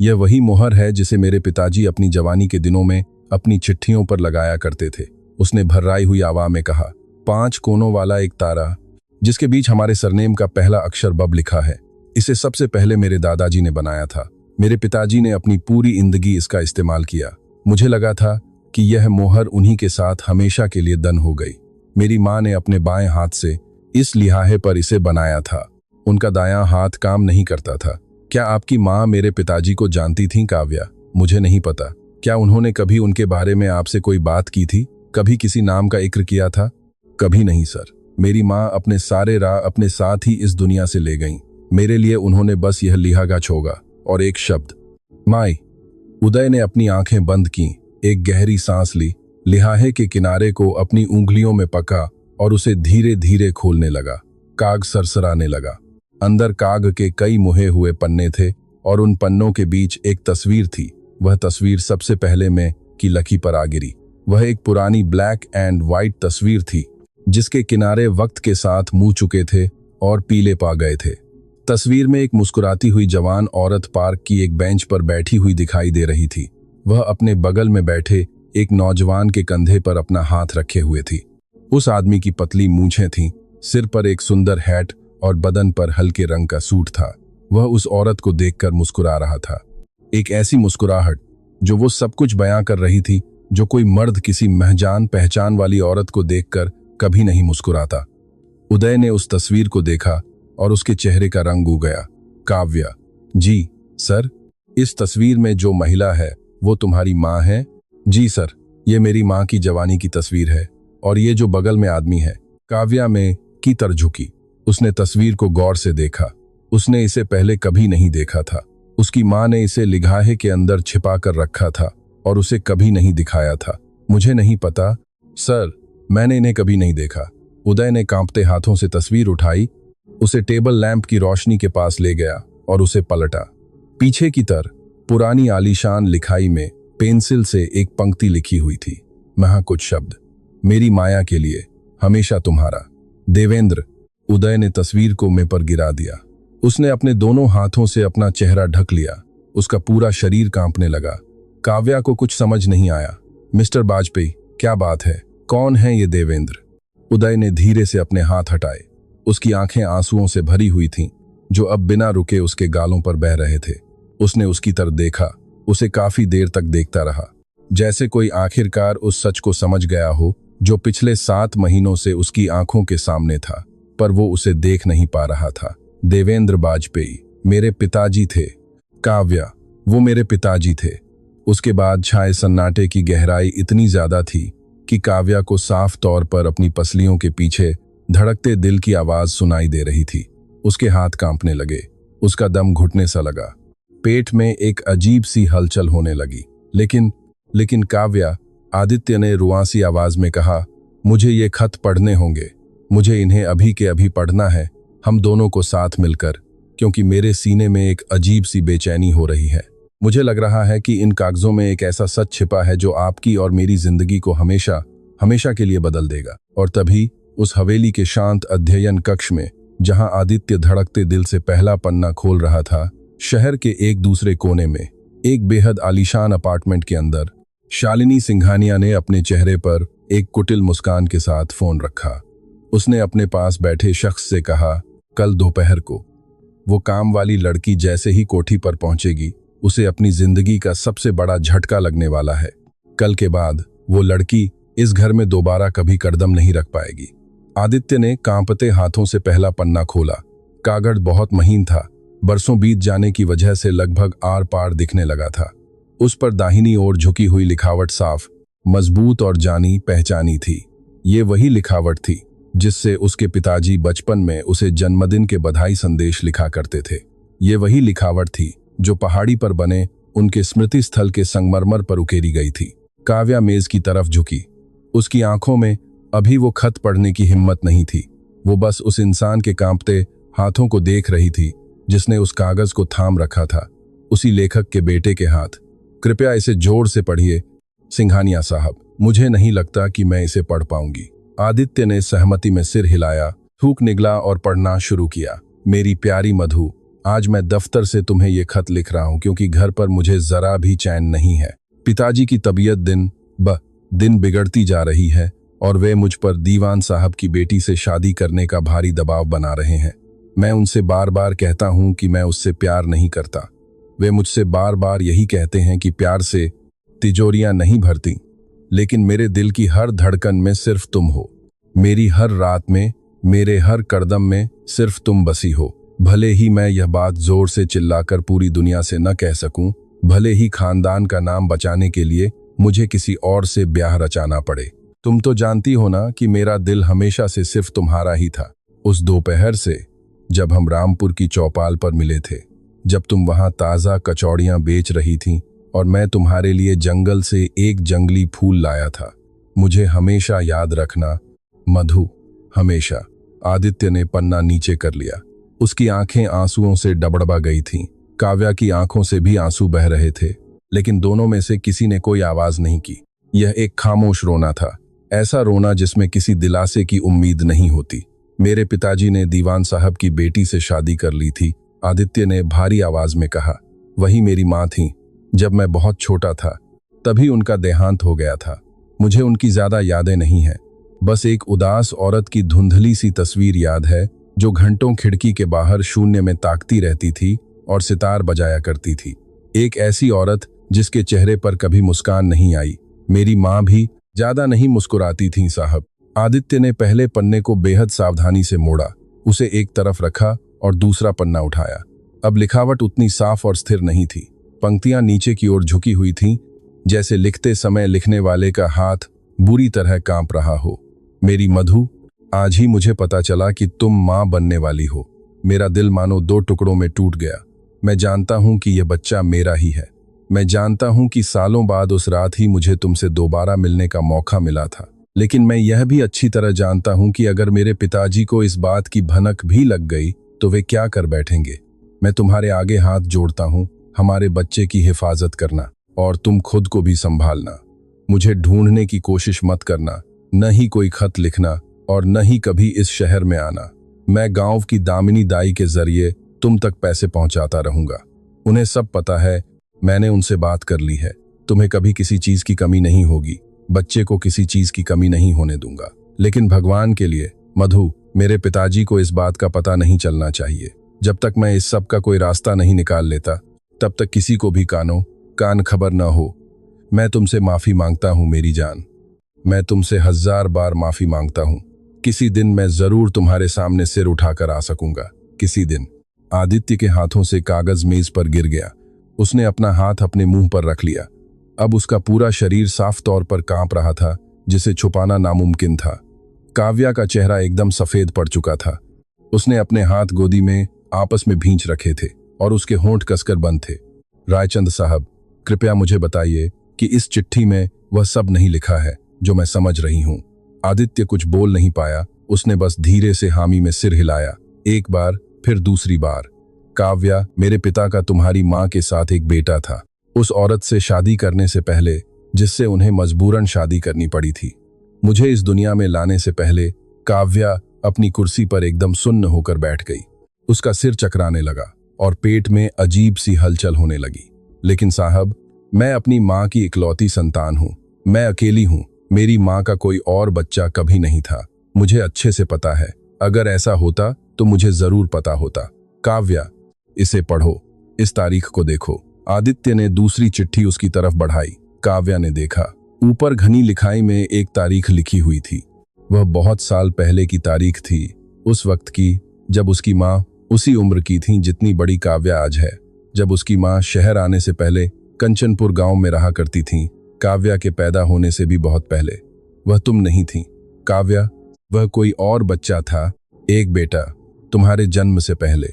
यह वही मोहर है जिसे मेरे पिताजी अपनी जवानी के दिनों में अपनी चिट्ठियों पर लगाया करते थे, उसने भर्राई हुई आवाज में कहा। 5 कोनों वाला एक तारा जिसके बीच हमारे सरनेम का पहला अक्षर बब लिखा है। इसे सबसे पहले मेरे दादाजी ने बनाया था। मेरे पिताजी ने अपनी पूरी जिंदगी इसका इस्तेमाल किया। मुझे लगा था कि यह मोहर उन्हीं के साथ हमेशा के लिए दन हो गई। मेरी माँ ने अपने बाएं हाथ से इस लिहाहे पर इसे बनाया था। उनका दायां हाथ काम नहीं करता था। क्या आपकी माँ मेरे पिताजी को जानती थीं काव्या? मुझे नहीं पता। क्या उन्होंने कभी उनके बारे में आपसे कोई बात की थी? कभी किसी नाम का जिक्र किया था? कभी नहीं सर। मेरी माँ अपने सारे राह अपने साथ ही इस दुनिया से ले गईं। मेरे लिए उन्होंने बस यह लिहागा छोड़ा और एक शब्द, माई। उदय ने अपनी आंखें बंद की, एक गहरी सांस ली, लिहाहे के किनारे को अपनी उंगलियों में पका और उसे धीरे धीरे खोलने लगा। काग सरसराने लगा। अंदर काग के कई मुहे हुए पन्ने थे और उन पन्नों के बीच एक तस्वीर थी। वह तस्वीर सबसे पहले में की लकी पर आ गिरी। वह एक पुरानी ब्लैक एंड व्हाइट तस्वीर थी, जिसके किनारे वक्त के साथ मुंह चुके थे और पीले पा गए थे। तस्वीर में एक मुस्कुराती हुई जवान औरत पार्क की एक बेंच पर बैठी हुई दिखाई दे रही थी। वह अपने बगल में बैठे एक नौजवान के कंधे पर अपना हाथ रखे हुए थी। उस आदमी की पतली मूंछें थीं, सिर पर एक सुंदर हैट और बदन पर हल्के रंग का सूट था। वह उस औरत को देखकर मुस्कुरा रहा था, एक ऐसी मुस्कुराहट जो वो सब कुछ बयां कर रही थी जो कोई मर्द किसी महजान पहचान वाली औरत को देखकर कभी नहीं मुस्कुराता। उदय ने उस तस्वीर को देखा और उसके चेहरे का रंग उड़ गया। काव्या, जी सर, इस तस्वीर में जो महिला है वो तुम्हारी माँ है? जी सर, ये मेरी माँ की जवानी की तस्वीर है। और ये जो बगल में आदमी है? काव्या में की तर झुकी। उसने तस्वीर को गौर से देखा। उसने इसे पहले कभी नहीं देखा था। उसकी माँ ने इसे लिगाहे के अंदर छिपा कर रखा था और उसे कभी नहीं दिखाया था। मुझे नहीं पता सर, मैंने इन्हें कभी नहीं देखा। उदय ने कांपते हाथों से तस्वीर उठाई, उसे टेबल लैंप की रोशनी के पास ले गया और उसे पलटा। पीछे की तरफ पुरानी आलीशान लिखाई में पेंसिल से एक पंक्ति लिखी हुई थी, महा कुछ शब्द, मेरी माया के लिए हमेशा तुम्हारा देवेंद्र। उदय ने तस्वीर को मुंह पर गिरा दिया। उसने अपने दोनों हाथों से अपना चेहरा ढक लिया। उसका पूरा शरीर कांपने लगा। काव्या को कुछ समझ नहीं आया। मिस्टर बाजपेयी, क्या बात है? कौन है ये देवेंद्र? उदय ने धीरे से अपने हाथ हटाए। उसकी आंखें आंसुओं से भरी हुई थीं, जो अब बिना रुके उसके गालों पर बह रहे थे। उसने उसकी तरफ देखा, उसे काफी देर तक देखता रहा, जैसे कोई आखिरकार उस सच को समझ गया हो जो पिछले 7 महीनों से उसकी आंखों के सामने था, पर वो उसे देख नहीं पा रहा था। देवेंद्र बाजपेयी मेरे पिताजी थे। काव्या, वो मेरे पिताजी थे। उसके बाद छाए सन्नाटे की गहराई इतनी ज्यादा थी कि काव्या को साफ तौर पर अपनी पसलियों के पीछे धड़कते दिल की आवाज सुनाई दे रही थी। उसके हाथ कांपने लगे, उसका दम घुटने सा लगा, पेट में एक अजीब सी हलचल होने लगी। लेकिन काव्या, आदित्य ने रुआंसी आवाज में कहा, मुझे ये खत पढ़ने होंगे। मुझे इन्हें अभी के अभी पढ़ना है, हम दोनों को साथ मिलकर, क्योंकि मेरे सीने में एक अजीब सी बेचैनी हो रही है। मुझे लग रहा है कि इन कागजों में एक ऐसा सच छिपा है जो आपकी और मेरी जिंदगी को हमेशा हमेशा के लिए बदल देगा। और तभी उस हवेली के शांत अध्ययन कक्ष में, जहां आदित्य धड़कते दिल से पहला पन्ना खोल रहा था, शहर के एक दूसरे कोने में एक बेहद आलीशान अपार्टमेंट के अंदर, शालिनी सिंघानिया ने अपने चेहरे पर एक कुटिल मुस्कान के साथ फोन रखा। उसने अपने पास बैठे शख्स से कहा, कल दोपहर को वो काम वाली लड़की जैसे ही कोठी पर पहुंचेगी, उसे अपनी जिंदगी का सबसे बड़ा झटका लगने वाला है। कल के बाद वो लड़की इस घर में दोबारा कभी कदम नहीं रख पाएगी। आदित्य ने कांपते हाथों से पहला पन्ना खोला। कागज बहुत महीन था, बरसों बीत जाने की वजह से लगभग आर पार दिखने लगा था। उस पर दाहिनी ओर झुकी हुई लिखावट साफ, मजबूत और जानी पहचानी थी। ये वही लिखावट थी जिससे उसके पिताजी बचपन में उसे जन्मदिन के बधाई संदेश लिखा करते थे। ये वही लिखावट थी जो पहाड़ी पर बने उनके स्मृति स्थल के संगमरमर पर उकेरी गई थी। काव्या मेज की तरफ झुकी। उसकी आंखों में अभी वो खत पढ़ने की हिम्मत नहीं थी। वो बस उस इंसान के कांपते हाथों को देख रही थी जिसने उस कागज को थाम रखा था, उसी लेखक के बेटे के हाथ। कृपया इसे जोर से पढ़िए सिंघानिया साहब, मुझे नहीं लगता कि मैं इसे पढ़ पाऊंगी। आदित्य ने सहमति में सिर हिलाया, थूक निगला और पढ़ना शुरू किया। मेरी प्यारी मधु, आज मैं दफ्तर से तुम्हें ये खत लिख रहा हूं क्योंकि घर पर मुझे जरा भी चैन नहीं है। पिताजी की तबीयत दिन ब दिन बिगड़ती जा रही है और वे मुझ पर दीवान साहब की बेटी से शादी करने का भारी दबाव बना रहे हैं। मैं उनसे बार बार कहता हूं कि मैं उससे प्यार नहीं करता। वे मुझसे बार बार यही कहते हैं कि प्यार से तिजोरियां नहीं भरती, लेकिन मेरे दिल की हर धड़कन में सिर्फ तुम हो। मेरी हर रात में, मेरे हर कदम में सिर्फ तुम बसी हो। भले ही मैं यह बात जोर से चिल्लाकर पूरी दुनिया से न कह सकूं, भले ही खानदान का नाम बचाने के लिए मुझे किसी और से ब्याह रचाना पड़े, तुम तो जानती हो ना कि मेरा दिल हमेशा से सिर्फ तुम्हारा ही था। उस दोपहर से जब हम रामपुर की चौपाल पर मिले थे, जब तुम वहां ताज़ा कचौड़ियां बेच रही थीं और मैं तुम्हारे लिए जंगल से एक जंगली फूल लाया था। मुझे हमेशा याद रखना मधु, हमेशा। आदित्य ने पन्ना नीचे कर लिया। उसकी आंखें आंसुओं से डबडबा गई थीं। काव्या की आंखों से भी आंसू बह रहे थे, लेकिन दोनों में से किसी ने कोई आवाज नहीं की। यह एक खामोश रोना था, ऐसा रोना जिसमें किसी दिलासे की उम्मीद नहीं होती। मेरे पिताजी ने दीवान साहब की बेटी से शादी कर ली थी, आदित्य ने भारी आवाज में कहा। वही मेरी माँ थी। जब मैं बहुत छोटा था तभी उनका देहांत हो गया था। मुझे उनकी ज्यादा यादें नहीं हैं, बस एक उदास औरत की धुंधली सी तस्वीर याद है जो घंटों खिड़की के बाहर शून्य में ताकती रहती थी और सितार बजाया करती थी। एक ऐसी औरत जिसके चेहरे पर कभी मुस्कान नहीं आई। मेरी माँ भी ज्यादा नहीं मुस्कुराती थी साहब। आदित्य ने पहले पन्ने को बेहद सावधानी से मोड़ा, उसे एक तरफ रखा और दूसरा पन्ना उठाया। अब लिखावट उतनी साफ और स्थिर नहीं थी। पंक्तियां नीचे की ओर झुकी हुई थीं, जैसे लिखते समय लिखने वाले का हाथ बुरी तरह कांप रहा हो। मेरी मधु, आज ही मुझे पता चला कि तुम मां बनने वाली हो। मेरा दिल मानो दो टुकड़ों में टूट गया। मैं जानता हूं कि यह बच्चा मेरा ही है। मैं जानता हूं कि सालों बाद उस रात ही मुझे तुमसे दोबारा मिलने का मौका मिला था, लेकिन मैं यह भी अच्छी तरह जानता हूं कि अगर मेरे पिताजी को इस बात की भनक भी लग गई तो वे क्या कर बैठेंगे। मैं तुम्हारे आगे हाथ जोड़ता हूं, हमारे बच्चे की हिफाजत करना और तुम खुद को भी संभालना। मुझे ढूंढने की कोशिश मत करना, न ही कोई खत लिखना और न ही कभी इस शहर में आना। मैं गांव की दामिनी दाई के जरिए तुम तक पैसे पहुंचाता रहूंगा। उन्हें सब पता है, मैंने उनसे बात कर ली है। तुम्हें कभी किसी चीज की कमी नहीं होगी, बच्चे को किसी चीज की कमी नहीं होने दूंगा। लेकिन भगवान के लिए मधु, मेरे पिताजी को इस बात का पता नहीं चलना चाहिए। जब तक मैं इस सब का कोई रास्ता नहीं निकाल लेता तब तक किसी को भी कान खबर न हो। मैं तुमसे माफी मांगता हूं मेरी जान, मैं तुमसे 1000 बार माफी मांगता हूं। किसी दिन मैं जरूर तुम्हारे सामने सिर उठाकर आ सकूंगा, किसी दिन। आदित्य के हाथों से कागज मेज पर गिर गया। उसने अपना हाथ अपने मुंह पर रख लिया। अब उसका पूरा शरीर साफ तौर पर कांप रहा था, जिसे छुपाना नामुमकिन था। काव्या का चेहरा एकदम सफेद पड़ चुका था। उसने अपने हाथ गोदी में आपस में भींच रखे थे और उसके होंठ कसकर बंद थे। रायचंद साहब, कृपया मुझे बताइए कि इस चिट्ठी में वह सब नहीं लिखा है जो मैं समझ रही हूं। आदित्य कुछ बोल नहीं पाया, उसने बस धीरे से हामी में सिर हिलाया, एक बार फिर दूसरी बार। काव्या, मेरे पिता का तुम्हारी माँ के साथ एक बेटा था, उस औरत से शादी करने से पहले जिससे उन्हें मजबूरन शादी करनी पड़ी थी। मुझे इस दुनिया में लाने से पहले काव्या अपनी कुर्सी पर एकदम सुन्न होकर बैठ गई। उसका सिर चकराने लगा और पेट में अजीब सी हलचल होने लगी। लेकिन साहब, मैं अपनी माँ की इकलौती संतान हूँ। मैं अकेली हूँ, मेरी माँ का कोई और बच्चा कभी नहीं था। मुझे अच्छे से पता है, अगर ऐसा होता तो मुझे जरूर पता होता। काव्या, इसे पढ़ो, इस तारीख को देखो। आदित्य ने दूसरी चिट्ठी उसकी तरफ बढ़ाई। काव्या ने देखा, ऊपर घनी लिखाई में एक तारीख लिखी हुई थी। वह बहुत साल पहले की तारीख थी, उस वक्त की जब उसकी माँ उसी उम्र की थी जितनी बड़ी काव्या आज है। जब उसकी माँ शहर आने से पहले कंचनपुर गांव में रहा करती थीं, काव्या के पैदा होने से भी बहुत पहले। वह तुम नहीं थी काव्या, वह कोई और बच्चा था, एक बेटा, तुम्हारे जन्म से पहले।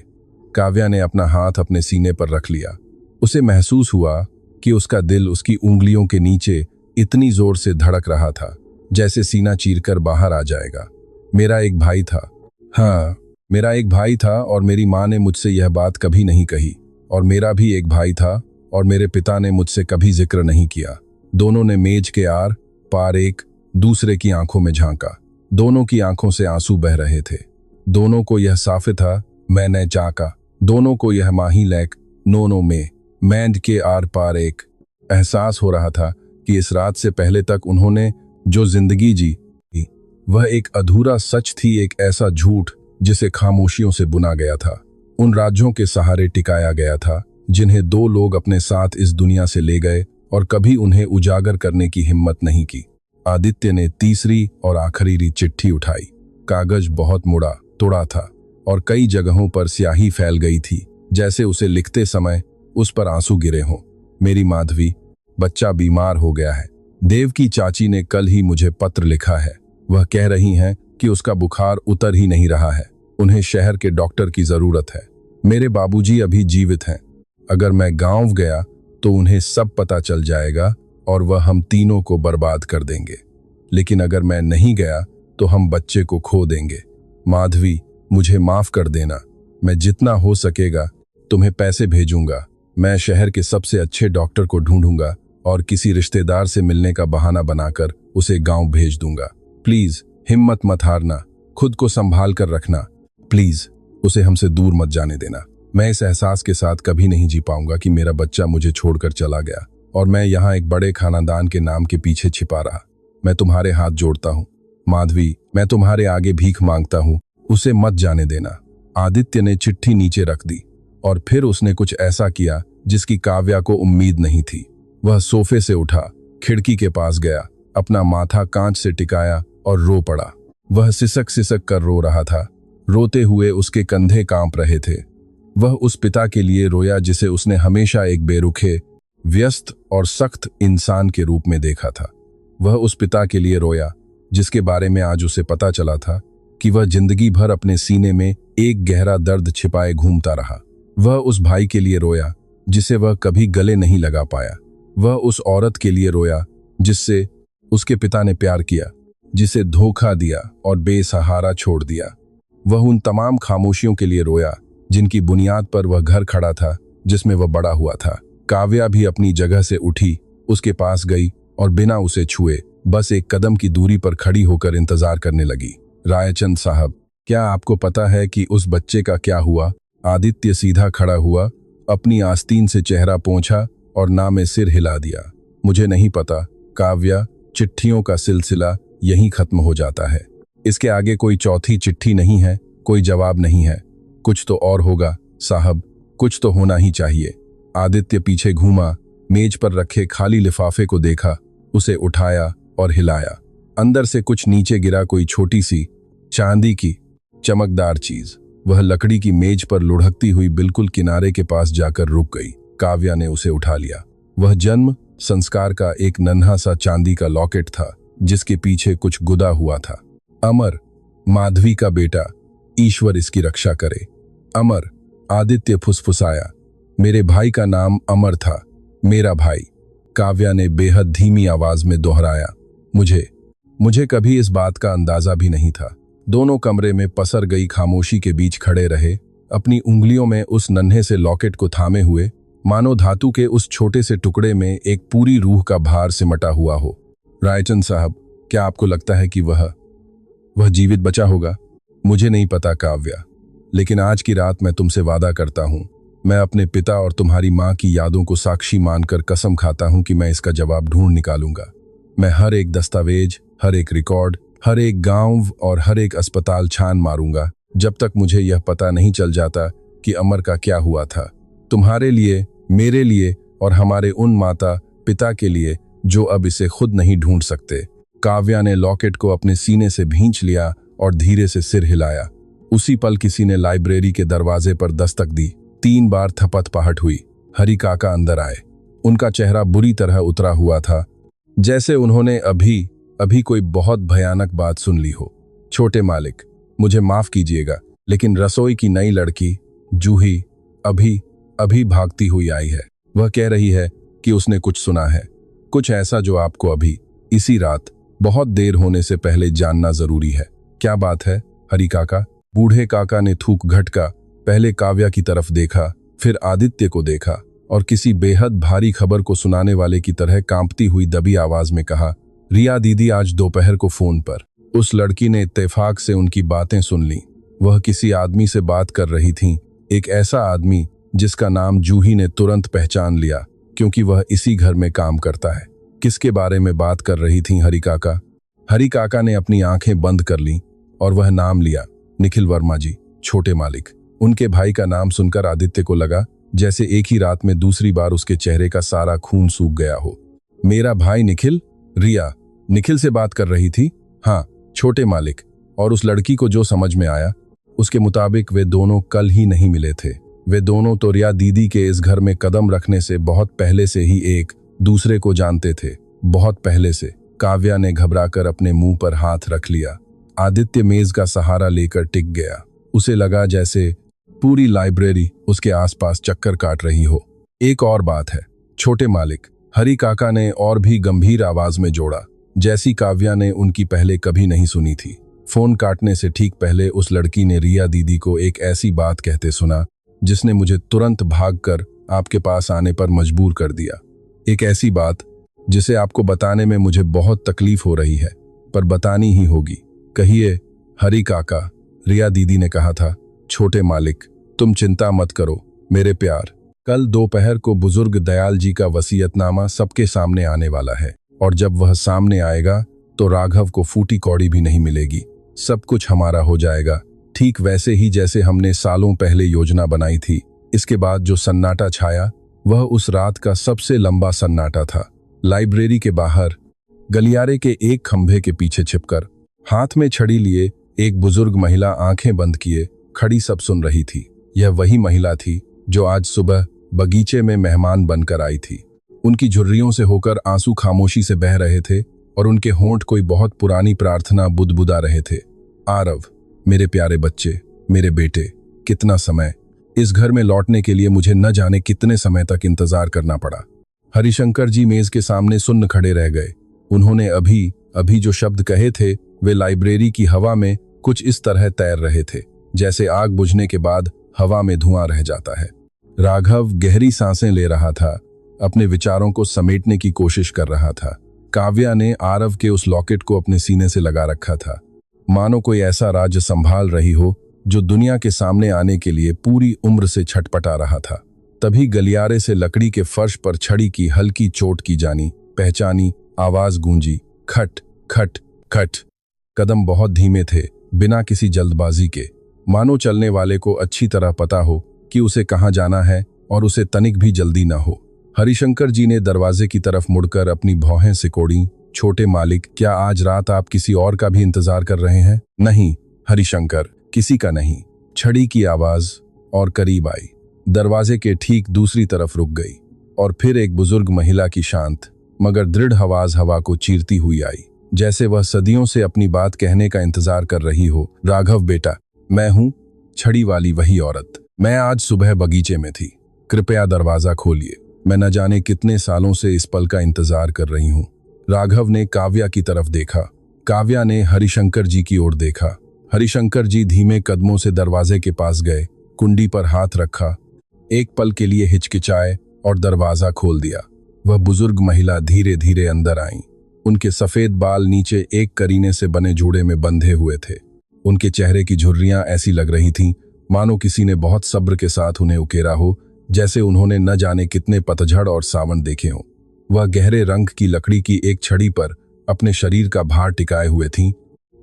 काव्या ने अपना हाथ अपने सीने पर रख लिया। उसे महसूस हुआ कि उसका दिल उसकी उंगलियों के नीचे इतनी जोर से धड़क रहा था जैसे सीना चीरकर बाहर आ जाएगा। मेरा एक भाई था। हाँ, मेरा एक भाई था और मेरी माँ ने मुझसे यह बात कभी नहीं कही। और मेरा भी एक भाई था और मेरे पिता ने मुझसे कभी जिक्र नहीं किया। दोनों ने मेज के आर पार एक दूसरे की आंखों में झांका। दोनों की आंखों से आंसू बह रहे थे। दोनों को यह साफे था, मैंने चाका। दोनों को यह माही लैक नोनो में मैंड के आर पार एक एहसास हो रहा था कि इस रात से पहले तक उन्होंने जो जिंदगी जी वह एक अधूरा सच थी, एक ऐसा झूठ जिसे खामोशियों से बुना गया था, उन राज्यों के सहारे टिकाया गया था जिन्हें दो लोग अपने साथ इस दुनिया से ले गए और कभी उन्हें उजागर करने की हिम्मत नहीं की। आदित्य ने तीसरी और आखिरी चिट्ठी उठाई। कागज बहुत मुड़ा तोड़ा था और कई जगहों पर स्याही फैल गई थी, जैसे उसे लिखते समय उस पर आंसू गिरे हों। मेरी माधवी, बच्चा बीमार हो गया है। देव की चाची ने कल ही मुझे पत्र लिखा है। वह कह रही हैं कि उसका बुखार उतर ही नहीं रहा है। उन्हें शहर के डॉक्टर की जरूरत है। मेरे बाबूजी अभी जीवित हैं। अगर मैं गांव गया तो उन्हें सब पता चल जाएगा और वह हम तीनों को बर्बाद कर देंगे। लेकिन अगर मैं नहीं गया तो हम बच्चे को खो देंगे। माधवी, मुझे माफ कर देना। मैं जितना हो सकेगा तुम्हें पैसे भेजूंगा। मैं शहर के सबसे अच्छे डॉक्टर को ढूंढूंगा और किसी रिश्तेदार से मिलने का बहाना बनाकर उसे गांव भेज दूंगा। प्लीज हिम्मत मत हारना, खुद को संभाल कर रखना। प्लीज उसे हमसे दूर मत जाने देना। मैं इस एहसास के साथ कभी नहीं जी पाऊंगा कि मेरा बच्चा मुझे छोड़कर चला गया और मैं यहाँ एक बड़े खानदान के नाम के पीछे छिपा रहा। मैं तुम्हारे हाथ जोड़ता हूँ माधवी, मैं तुम्हारे आगे भीख मांगता हूँ, उसे मत जाने देना। आदित्य ने चिट्ठी नीचे रख दी और फिर उसने कुछ ऐसा किया जिसकी काव्या को उम्मीद नहीं थी। वह सोफे से उठा, खिड़की के पास गया, अपना माथा कांच से टिकाया और रो पड़ा। वह सिसक सिसक कर रो रहा था। रोते हुए उसके कंधे कांप रहे थे। वह उस पिता के लिए रोया जिसे उसने हमेशा एक बेरुखे, व्यस्त और सख्त इंसान के रूप में देखा था। वह उस पिता के लिए रोया जिसके बारे में आज उसे पता चला था कि वह जिंदगी भर अपने सीने में एक गहरा दर्द छिपाए घूमता रहा। वह उस भाई के लिए रोया जिसे वह कभी गले नहीं लगा पाया। वह उस औरत के लिए रोया जिससे उसके पिता ने प्यार किया, जिसे धोखा दिया और बेसहारा छोड़ दिया। वह उन तमाम खामोशियों के लिए रोया जिनकी बुनियाद पर वह घर खड़ा था जिसमें वह बड़ा हुआ था। काव्या भी अपनी जगह से उठी, उसके पास गई और बिना उसे छुए बस एक कदम की दूरी पर खड़ी होकर इंतजार करने लगी। रायचंद साहब, क्या आपको पता है कि उस बच्चे का क्या हुआ? आदित्य सीधा खड़ा हुआ, अपनी आस्तीन से चेहरा पोंछा और ना में सिर हिला दिया। मुझे नहीं पता काव्या, चिट्ठियों का सिलसिला यहीं खत्म हो जाता है। इसके आगे कोई चौथी चिट्ठी नहीं है, कोई जवाब नहीं है। कुछ तो और होगा साहब, कुछ तो होना ही चाहिए। आदित्य पीछे घूमा, मेज पर रखे खाली लिफाफे को देखा, उसे उठाया और हिलाया। अंदर से कुछ नीचे गिरा, कोई छोटी सी चांदी की चमकदार चीज। वह लकड़ी की मेज पर लुढ़कती हुई बिल्कुल किनारे के पास जाकर रुक गई। काव्या ने उसे उठा लिया। वह जन्म संस्कार का एक नन्हा सा चांदी का लॉकेट था जिसके पीछे कुछ गुदा हुआ था। अमर, माधवी का बेटा, ईश्वर इसकी रक्षा करे। अमर, आदित्य फुसफुसाया। मेरे भाई का नाम अमर था, मेरा भाई। काव्या ने बेहद धीमी आवाज में दोहराया। मुझे कभी इस बात का अंदाजा भी नहीं था। दोनों कमरे में पसर गई खामोशी के बीच खड़े रहे, अपनी उंगलियों में उस नन्हे से लॉकेट को थामे हुए, मानो धातु के उस छोटे से टुकड़े में एक पूरी रूह का भार सिमटा हुआ हो। रायचंद साहब, क्या आपको लगता है कि वह जीवित बचा होगा? मुझे नहीं पता काव्या, लेकिन आज की रात मैं तुमसे वादा करता हूं, मैं अपने पिता और तुम्हारी मां की यादों को साक्षी मानकर कसम खाता हूं कि मैं इसका जवाब ढूंढ निकालूंगा। मैं हर एक दस्तावेज, हर एक रिकॉर्ड, हर एक गांव और हर एक अस्पताल छान मारूंगा जब तक मुझे यह पता नहीं चल जाता कि अमर का क्या हुआ था। तुम्हारे लिए, मेरे लिए और हमारे उन माता पिता के लिए जो अब इसे खुद नहीं ढूंढ सकते। काव्या ने लॉकेट को अपने सीने से भींच लिया और धीरे से सिर हिलाया। उसी पल किसी ने लाइब्रेरी के दरवाजे पर दस्तक दी। 3 बार थपथपाहट हुई। हरि काका अंदर आए। उनका चेहरा बुरी तरह उतरा हुआ था, जैसे उन्होंने अभी कोई बहुत भयानक बात सुन ली हो। छोटे मालिक, मुझे माफ कीजिएगा, लेकिन रसोई की नई लड़की जूही अभी भागती हुई आई है। वह कह रही है कि उसने कुछ सुना है, कुछ ऐसा जो आपको अभी इसी रात बहुत देर होने से पहले जानना जरूरी है। क्या बात है हरि काका? बूढ़े काका ने थूक घटका पहले काव्या की तरफ देखा, फिर आदित्य को देखा और किसी बेहद भारी खबर को सुनाने वाले की तरह कांपती हुई दबी आवाज में कहा, रिया दीदी आज दोपहर को फोन पर। उस लड़की ने इत्तेफाक से उनकी बातें सुन ली। वह किसी आदमी से बात कर रही थीं, एक ऐसा आदमी जिसका नाम जूही ने तुरंत पहचान लिया क्योंकि वह इसी घर में काम करता है। किसके बारे में बात कर रही थीं हरि काका? हरि काका ने अपनी आंखें बंद कर लीं और वह नाम लिया, निखिल वर्मा जी, छोटे मालिक। उनके भाई का नाम सुनकर आदित्य को लगा जैसे एक ही रात में दूसरी बार उसके चेहरे का सारा खून सूख गया हो। मेरा भाई निखिल? रिया निखिल से बात कर रही थी? हाँ छोटे मालिक। और उस लड़की को जो समझ में आया उसके मुताबिक वे दोनों कल ही नहीं मिले थे। वे दोनों तो रिया दीदी के इस घर में कदम रखने से बहुत पहले से ही एक दूसरे को जानते थे, बहुत पहले से। काव्या ने घबराकर अपने मुंह पर हाथ रख लिया। आदित्य मेज का सहारा लेकर टिक गया। उसे लगा जैसे पूरी लाइब्रेरी उसके आसपास चक्कर काट रही हो। एक और बात है, छोटे मालिक, हरी काका ने और भी गंभीर आवाज में जोड़ा, जैसी काव्या ने उनकी पहले कभी नहीं सुनी थी। फोन काटने से ठीक पहले उस लड़की ने रिया दीदी को एक ऐसी बात कहते सुना जिसने मुझे तुरंत भागकर आपके पास आने पर मजबूर कर दिया। एक ऐसी बात जिसे आपको बताने में मुझे बहुत तकलीफ हो रही है, पर बतानी ही होगी। कहिए हरी काका, रिया दीदी ने कहा था। छोटे मालिक, तुम चिंता मत करो मेरे प्यार, कल दोपहर को बुजुर्ग दयाल जी का वसीयतनामा सबके सामने आने वाला है, और जब वह सामने आएगा तो राघव को फूटी कौड़ी भी नहीं मिलेगी। सब कुछ हमारा हो जाएगा, ठीक वैसे ही जैसे हमने सालों पहले योजना बनाई थी। इसके बाद जो सन्नाटा छाया वह उस रात का सबसे लंबा सन्नाटा था। लाइब्रेरी के बाहर गलियारे के एक खंभे के पीछे छिपकर हाथ में छड़ी लिए एक बुजुर्ग महिला आंखें बंद किए खड़ी सब सुन रही थी। यह वही महिला थी जो आज सुबह बगीचे में मेहमान बनकर आई थी। उनकी झुर्रियों से होकर आंसू खामोशी से बह रहे थे और उनके होंठ कोई बहुत पुरानी प्रार्थना बुदबुदा रहे थे। आरव, मेरे प्यारे बच्चे, मेरे बेटे, कितना समय, इस घर में लौटने के लिए मुझे न जाने कितने समय तक इंतजार करना पड़ा। हरिशंकर जी मेज के सामने सुन्न खड़े रह गए। उन्होंने अभी अभी जो शब्द कहे थे वे लाइब्रेरी की हवा में कुछ इस तरह तैर रहे थे जैसे आग बुझने के बाद हवा में धुआं रह जाता है। राघव गहरी सांसें ले रहा था, अपने विचारों को समेटने की कोशिश कर रहा था। काव्या ने आरव के उस लॉकेट को अपने सीने से लगा रखा था, मानो कोई ऐसा राज्य संभाल रही हो जो दुनिया के सामने आने के लिए पूरी उम्र से छटपटा रहा था। तभी गलियारे से लकड़ी के फर्श पर छड़ी की हल्की चोट की जानी पहचानी आवाज गूंजी, खट खट खट। कदम बहुत धीमे थे, बिना किसी जल्दबाजी के, मानो चलने वाले को अच्छी तरह पता हो कि उसे कहाँ जाना है और उसे तनिक भी जल्दी ना हो। हरिशंकर जी ने दरवाजे की तरफ मुड़कर अपनी भौहें सिकोड़ी। छोटे मालिक, क्या आज रात आप किसी और का भी इंतजार कर रहे हैं? नहीं हरिशंकर, किसी का नहीं। छड़ी की आवाज और करीब आई, दरवाजे के ठीक दूसरी तरफ रुक गई और फिर एक बुजुर्ग महिला की शांत मगर दृढ़ आवाज हवा को चीरती हुई आई, जैसे वह सदियों से अपनी बात कहने का इंतजार कर रही हो। राघव बेटा, मैं हूं छड़ी वाली वही औरत। मैं आज सुबह बगीचे में थी, कृपया दरवाजा खोलिए। मैं न जाने कितने सालों से इस पल का इंतजार कर रही हूं। राघव ने काव्या की तरफ देखा, काव्या ने हरिशंकर जी की ओर देखा। हरिशंकर जी धीमे कदमों से दरवाजे के पास गए, कुंडी पर हाथ रखा, एक पल के लिए हिचकिचाए और दरवाजा खोल दिया। वह बुजुर्ग महिला धीरे धीरे अंदर आई। उनके सफेद बाल नीचे एक करीने से बने जूड़े में बंधे हुए थे। उनके चेहरे की झुर्रियां ऐसी लग रही थीं मानो किसी ने बहुत सब्र के साथ उन्हें उकेरा हो, जैसे उन्होंने न जाने कितने पतझड़ और सावन देखे हों। वह गहरे रंग की लकड़ी की एक छड़ी पर अपने शरीर का भार टिकाए हुए थीं,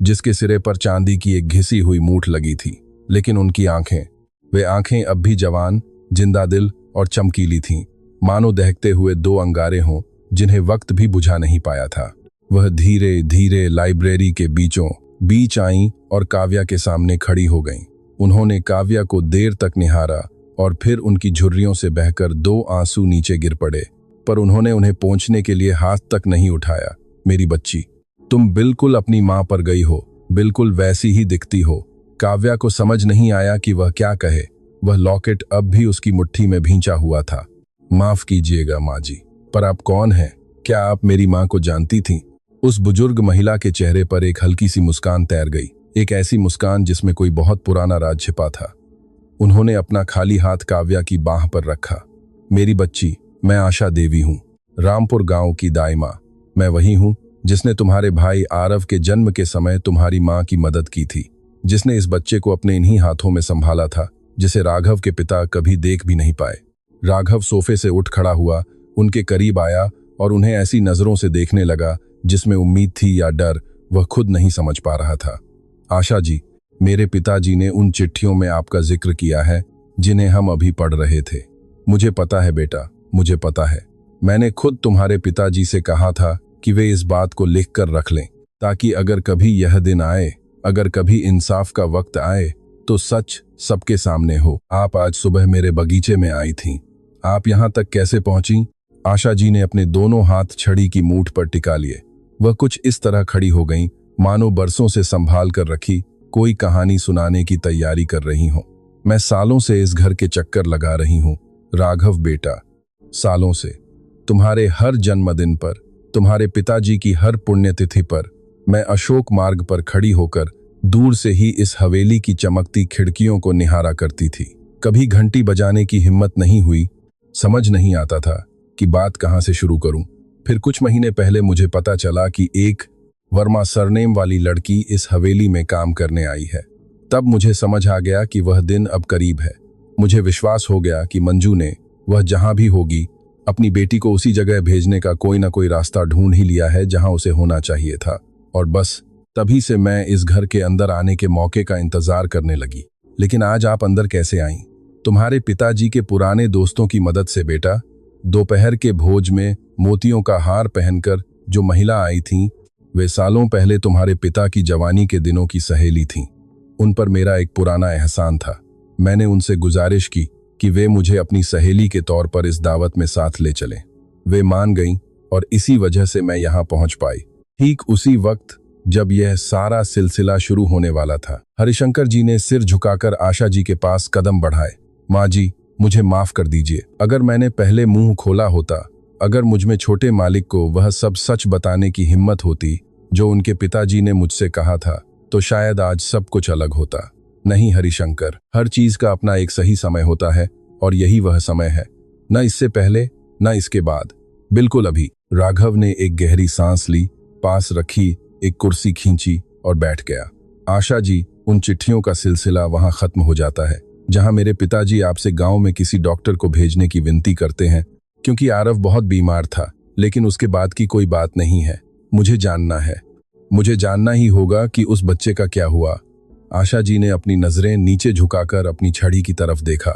जिसके सिरे पर चांदी की एक घिसी हुई मूठ लगी थी। लेकिन उनकी आंखें, वे आंखें अब भी जवान, जिंदा दिल और चमकीली थीं, मानो दहकते हुए दो अंगारे हों जिन्हें वक्त भी बुझा नहीं पाया था। वह धीरे धीरे लाइब्रेरी के बीचों बीच आईं और काव्या के सामने खड़ी हो गईं। उन्होंने काव्या को देर तक निहारा और फिर उनकी झुर्रियों से बहकर दो आंसू नीचे गिर पड़े, पर उन्होंने उन्हें पोंछने के लिए हाथ तक नहीं उठाया। मेरी बच्ची, तुम बिल्कुल अपनी मां पर गई हो, बिल्कुल वैसी ही दिखती हो। काव्या को समझ नहीं आया कि वह क्या कहे। वह लॉकेट अब भी उसकी मुट्ठी में भींचा हुआ था। माफ कीजिएगा माँ जी, पर आप कौन हैं? क्या आप मेरी माँ को जानती थीं? उस बुजुर्ग महिला के चेहरे पर एक हल्की सी मुस्कान तैर गई, एक ऐसी मुस्कान जिसमें कोई बहुत पुराना राज छिपा था। उन्होंने अपना खाली हाथ काव्या की बाह पर रखा। मेरी बच्ची, मैं आशा देवी हूँ, रामपुर गांव की दाई माँ। मैं वही हूँ जिसने तुम्हारे भाई आरव के जन्म के समय तुम्हारी माँ की मदद की थी, जिसने इस बच्चे को अपने इन्हीं हाथों में संभाला था, जिसे राघव के पिता कभी देख भी नहीं पाए। राघव सोफे से उठ खड़ा हुआ, उनके करीब आया और उन्हें ऐसी नजरों से देखने लगा जिसमें उम्मीद थी या डर, वह खुद नहीं समझ पा रहा था। आशा जी, मेरे पिताजी ने उन चिट्ठियों में आपका जिक्र किया है जिन्हें हम अभी पढ़ रहे थे। मुझे पता है बेटा, मुझे पता है। मैंने खुद तुम्हारे पिताजी से कहा था कि वे इस बात को लिख कर रख लें, ताकि अगर कभी यह दिन आए, अगर कभी इंसाफ का वक्त आए, तो सच सबके सामने हो। आप आज सुबह मेरे बगीचे में आई थीं। आप यहाँ तक कैसे पहुंची? आशा जी ने अपने दोनों हाथ छड़ी की मूठ पर टिका लिए। वह कुछ इस तरह खड़ी हो गईं, मानो बरसों से संभाल कर रखी कोई कहानी सुनाने की तैयारी कर रही हो। मैं सालों से इस घर के चक्कर लगा रही हूँ राघव बेटा, सालों से। तुम्हारे हर जन्मदिन पर, तुम्हारे पिताजी की हर पुण्यतिथि पर मैं अशोक मार्ग पर खड़ी होकर दूर से ही इस हवेली की चमकती खिड़कियों को निहारा करती थी। कभी घंटी बजाने की हिम्मत नहीं हुई। समझ नहीं आता था कि बात कहाँ से शुरू करूं। फिर कुछ महीने पहले मुझे पता चला कि एक वर्मा सरनेम वाली लड़की इस हवेली में काम करने आई है। तब मुझे समझ आ गया कि वह दिन अब करीब है। मुझे विश्वास हो गया कि मंजू ने, वह जहां भी होगी, अपनी बेटी को उसी जगह भेजने का कोई ना कोई रास्ता ढूंढ ही लिया है जहां उसे होना चाहिए था। और बस तभी से मैं इस घर के अंदर आने के मौके का इंतजार करने लगी। लेकिन आज आप अंदर कैसे आईं? तुम्हारे पिताजी के पुराने दोस्तों की मदद से बेटा। दोपहर के भोज में मोतियों का हार पहनकर जो महिला आई थीं, वे सालों पहले तुम्हारे पिता की जवानी के दिनों की सहेली थीं। उन पर मेरा एक पुराना एहसान था। मैंने उनसे गुजारिश की कि वे मुझे अपनी सहेली के तौर पर इस दावत में साथ ले चलें। वे मान गईं और इसी वजह से मैं यहाँ पहुंच पाई। ठीक उसी वक्त जब यह सारा सिलसिला शुरू होने वाला था, हरिशंकर जी ने सिर झुकाकर आशा जी के पास कदम बढ़ाए। माँ जी, मुझे माफ कर दीजिए। अगर मैंने पहले मुंह खोला होता, अगर मुझमें छोटे मालिक को वह सब सच बताने की हिम्मत होती जो उनके पिताजी ने मुझसे कहा था, तो शायद आज सब कुछ अलग होता। नहीं हरिशंकर, हर चीज का अपना एक सही समय होता है और यही वह समय है। न इससे पहले न इसके बाद, बिल्कुल अभी। राघव ने एक गहरी सांस ली, पास रखी एक कुर्सी खींची और बैठ गया। आशा जी, उन चिट्ठियों का सिलसिला वहां खत्म हो जाता है जहां मेरे पिताजी आपसे गांव में किसी डॉक्टर को भेजने की विनती करते हैं, क्योंकि आरव बहुत बीमार था। लेकिन उसके बाद की कोई बात नहीं है। मुझे जानना है, मुझे जानना ही होगा कि उस बच्चे का क्या हुआ। आशा जी ने अपनी नजरें नीचे झुकाकर अपनी छड़ी की तरफ देखा।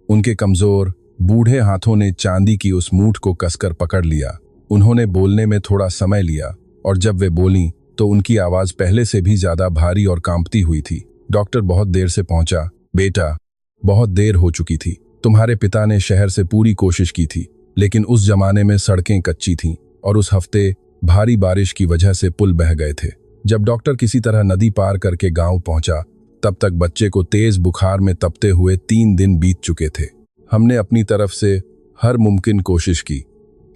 उनके कमजोर बूढ़े हाथों ने चांदी की उस मूठ को कसकर पकड़ लिया। उन्होंने बोलने में थोड़ा समय लिया और जब वे बोलीं तो उनकी आवाज पहले से भी ज्यादा भारी और कांपती हुई थी। डॉक्टर बहुत देर से पहुंचा। बेटा, बहुत देर हो चुकी थी। तुम्हारे पिता ने शहर से पूरी कोशिश की थी, लेकिन उस जमाने में सड़कें कच्ची थीं और उस हफ्ते भारी बारिश की वजह से पुल बह गए थे। जब डॉक्टर किसी तरह नदी पार करके गांव पहुंचा, तब तक बच्चे को तेज बुखार में तपते हुए 3 दिन बीत चुके थे। हमने अपनी तरफ से हर मुमकिन कोशिश की।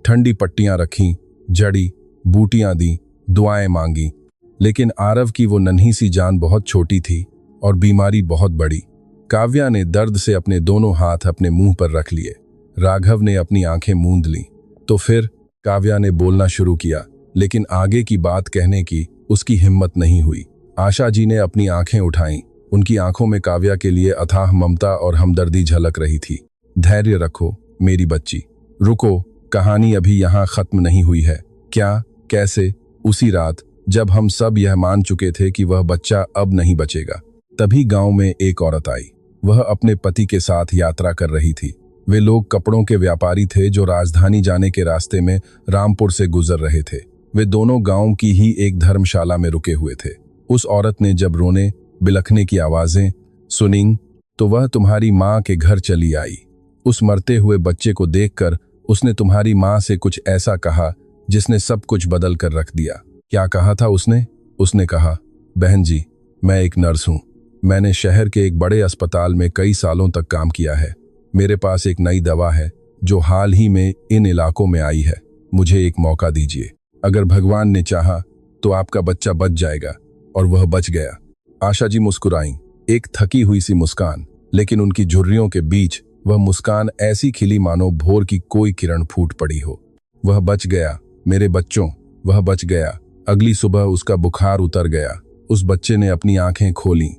ठंडी पट्टियां रखीं, जड़ी बूटियां दी, दुआएं मांगी, लेकिन आरव की वो नन्ही सी जान बहुत छोटी थी और बीमारी बहुत बड़ी। काव्या ने दर्द से अपने दोनों हाथ अपने मुंह पर रख लिए। राघव ने अपनी आंखें मूंद लीं। तो फिर काव्या ने बोलना शुरू किया, लेकिन आगे की बात कहने की उसकी हिम्मत नहीं हुई। आशा जी ने अपनी आंखें उठाईं। उनकी आंखों में काव्या के लिए अथाह ममता और हमदर्दी झलक रही थी। धैर्य रखो मेरी बच्ची, रुको, कहानी अभी यहाँ खत्म नहीं हुई है। क्या, कैसे? उसी रात जब हम सब यह मान चुके थे कि वह बच्चा अब नहीं बचेगा, तभी गांव में एक औरत आई। वह अपने पति के साथ यात्रा कर रही थी। वे लोग कपड़ों के व्यापारी थे जो राजधानी जाने के रास्ते में रामपुर से गुजर रहे थे। वे दोनों गांव की ही एक धर्मशाला में रुके हुए थे। उस औरत ने जब रोने बिलखने की आवाजें सुनी तो वह तुम्हारी माँ के घर चली आई। उस मरते हुए बच्चे को देखकर उसने तुम्हारी माँ से कुछ ऐसा कहा जिसने सब कुछ बदल कर रख दिया। क्या कहा था उसने? उसने कहा, बहन जी, मैं एक नर्स हूँ। मैंने शहर के एक बड़े अस्पताल में कई सालों तक काम किया है। मेरे पास एक नई दवा है जो हाल ही में इन इलाकों में आई है। मुझे एक मौका दीजिए। अगर भगवान ने चाहा तो आपका बच्चा बच जाएगा। और वह बच गया। आशा जी मुस्कुराईं, एक थकी हुई सी मुस्कान, लेकिन उनकी झुर्रियों के बीच वह मुस्कान ऐसी खिली मानो भोर की कोई किरण फूट पड़ी हो। वह बच गया मेरे बच्चों, वह बच गया। अगली सुबह उसका बुखार उतर गया। उस बच्चे ने अपनी आंखें खोलीं,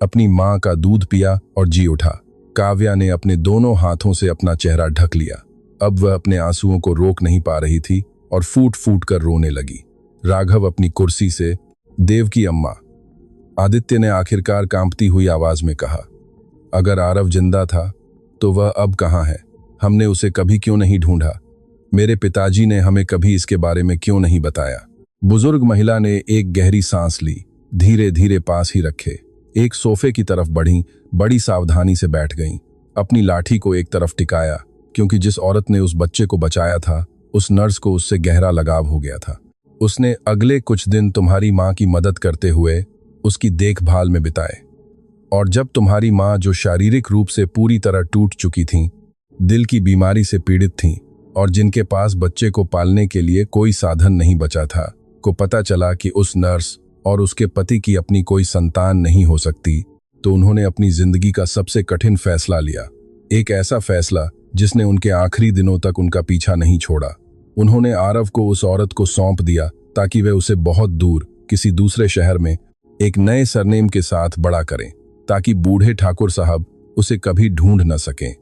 अपनी माँ का दूध पिया और जी उठा। काव्या ने अपने दोनों हाथों से अपना चेहरा ढक लिया। अब वह अपने आंसुओं को रोक नहीं पा रही थी और फूट फूट कर रोने लगी। राघव अपनी कुर्सी से, देवकी अम्मा, आदित्य ने आखिरकार कांपती हुई आवाज में कहा, अगर आरव जिंदा था तो वह अब कहाँ है? हमने उसे कभी क्यों नहीं ढूंढा? मेरे पिताजी ने हमें कभी इसके बारे में क्यों नहीं बताया? बुजुर्ग महिला ने एक गहरी सांस ली, धीरे धीरे पास ही रखे एक सोफे की तरफ बढ़ी, बड़ी सावधानी से बैठ गईं। अपनी लाठी को एक तरफ टिकाया, क्योंकि जिस औरत ने उस बच्चे को बचाया था, उस नर्स को उससे गहरा लगाव हो गया था। उसने अगले कुछ दिन तुम्हारी माँ की मदद करते हुए उसकी देखभाल में बिताए। और जब तुम्हारी माँ, जो शारीरिक रूप से पूरी तरह टूट चुकी थीं, दिल की बीमारी से पीड़ित थीं, और जिनके पास बच्चे को पालने के लिए कोई साधन नहीं बचा था, को पता चला कि उस नर्स और उसके पति की अपनी कोई संतान नहीं हो सकती, तो उन्होंने अपनी जिंदगी का सबसे कठिन फैसला लिया। एक ऐसा फैसला जिसने उनके आखिरी दिनों तक उनका पीछा नहीं छोड़ा। उन्होंने आरव को उस औरत को सौंप दिया ताकि वे उसे बहुत दूर किसी दूसरे शहर में एक नए सरनेम के साथ बड़ा करें, ताकि बूढ़े ठाकुर साहब उसे कभी ढूंढ न सकें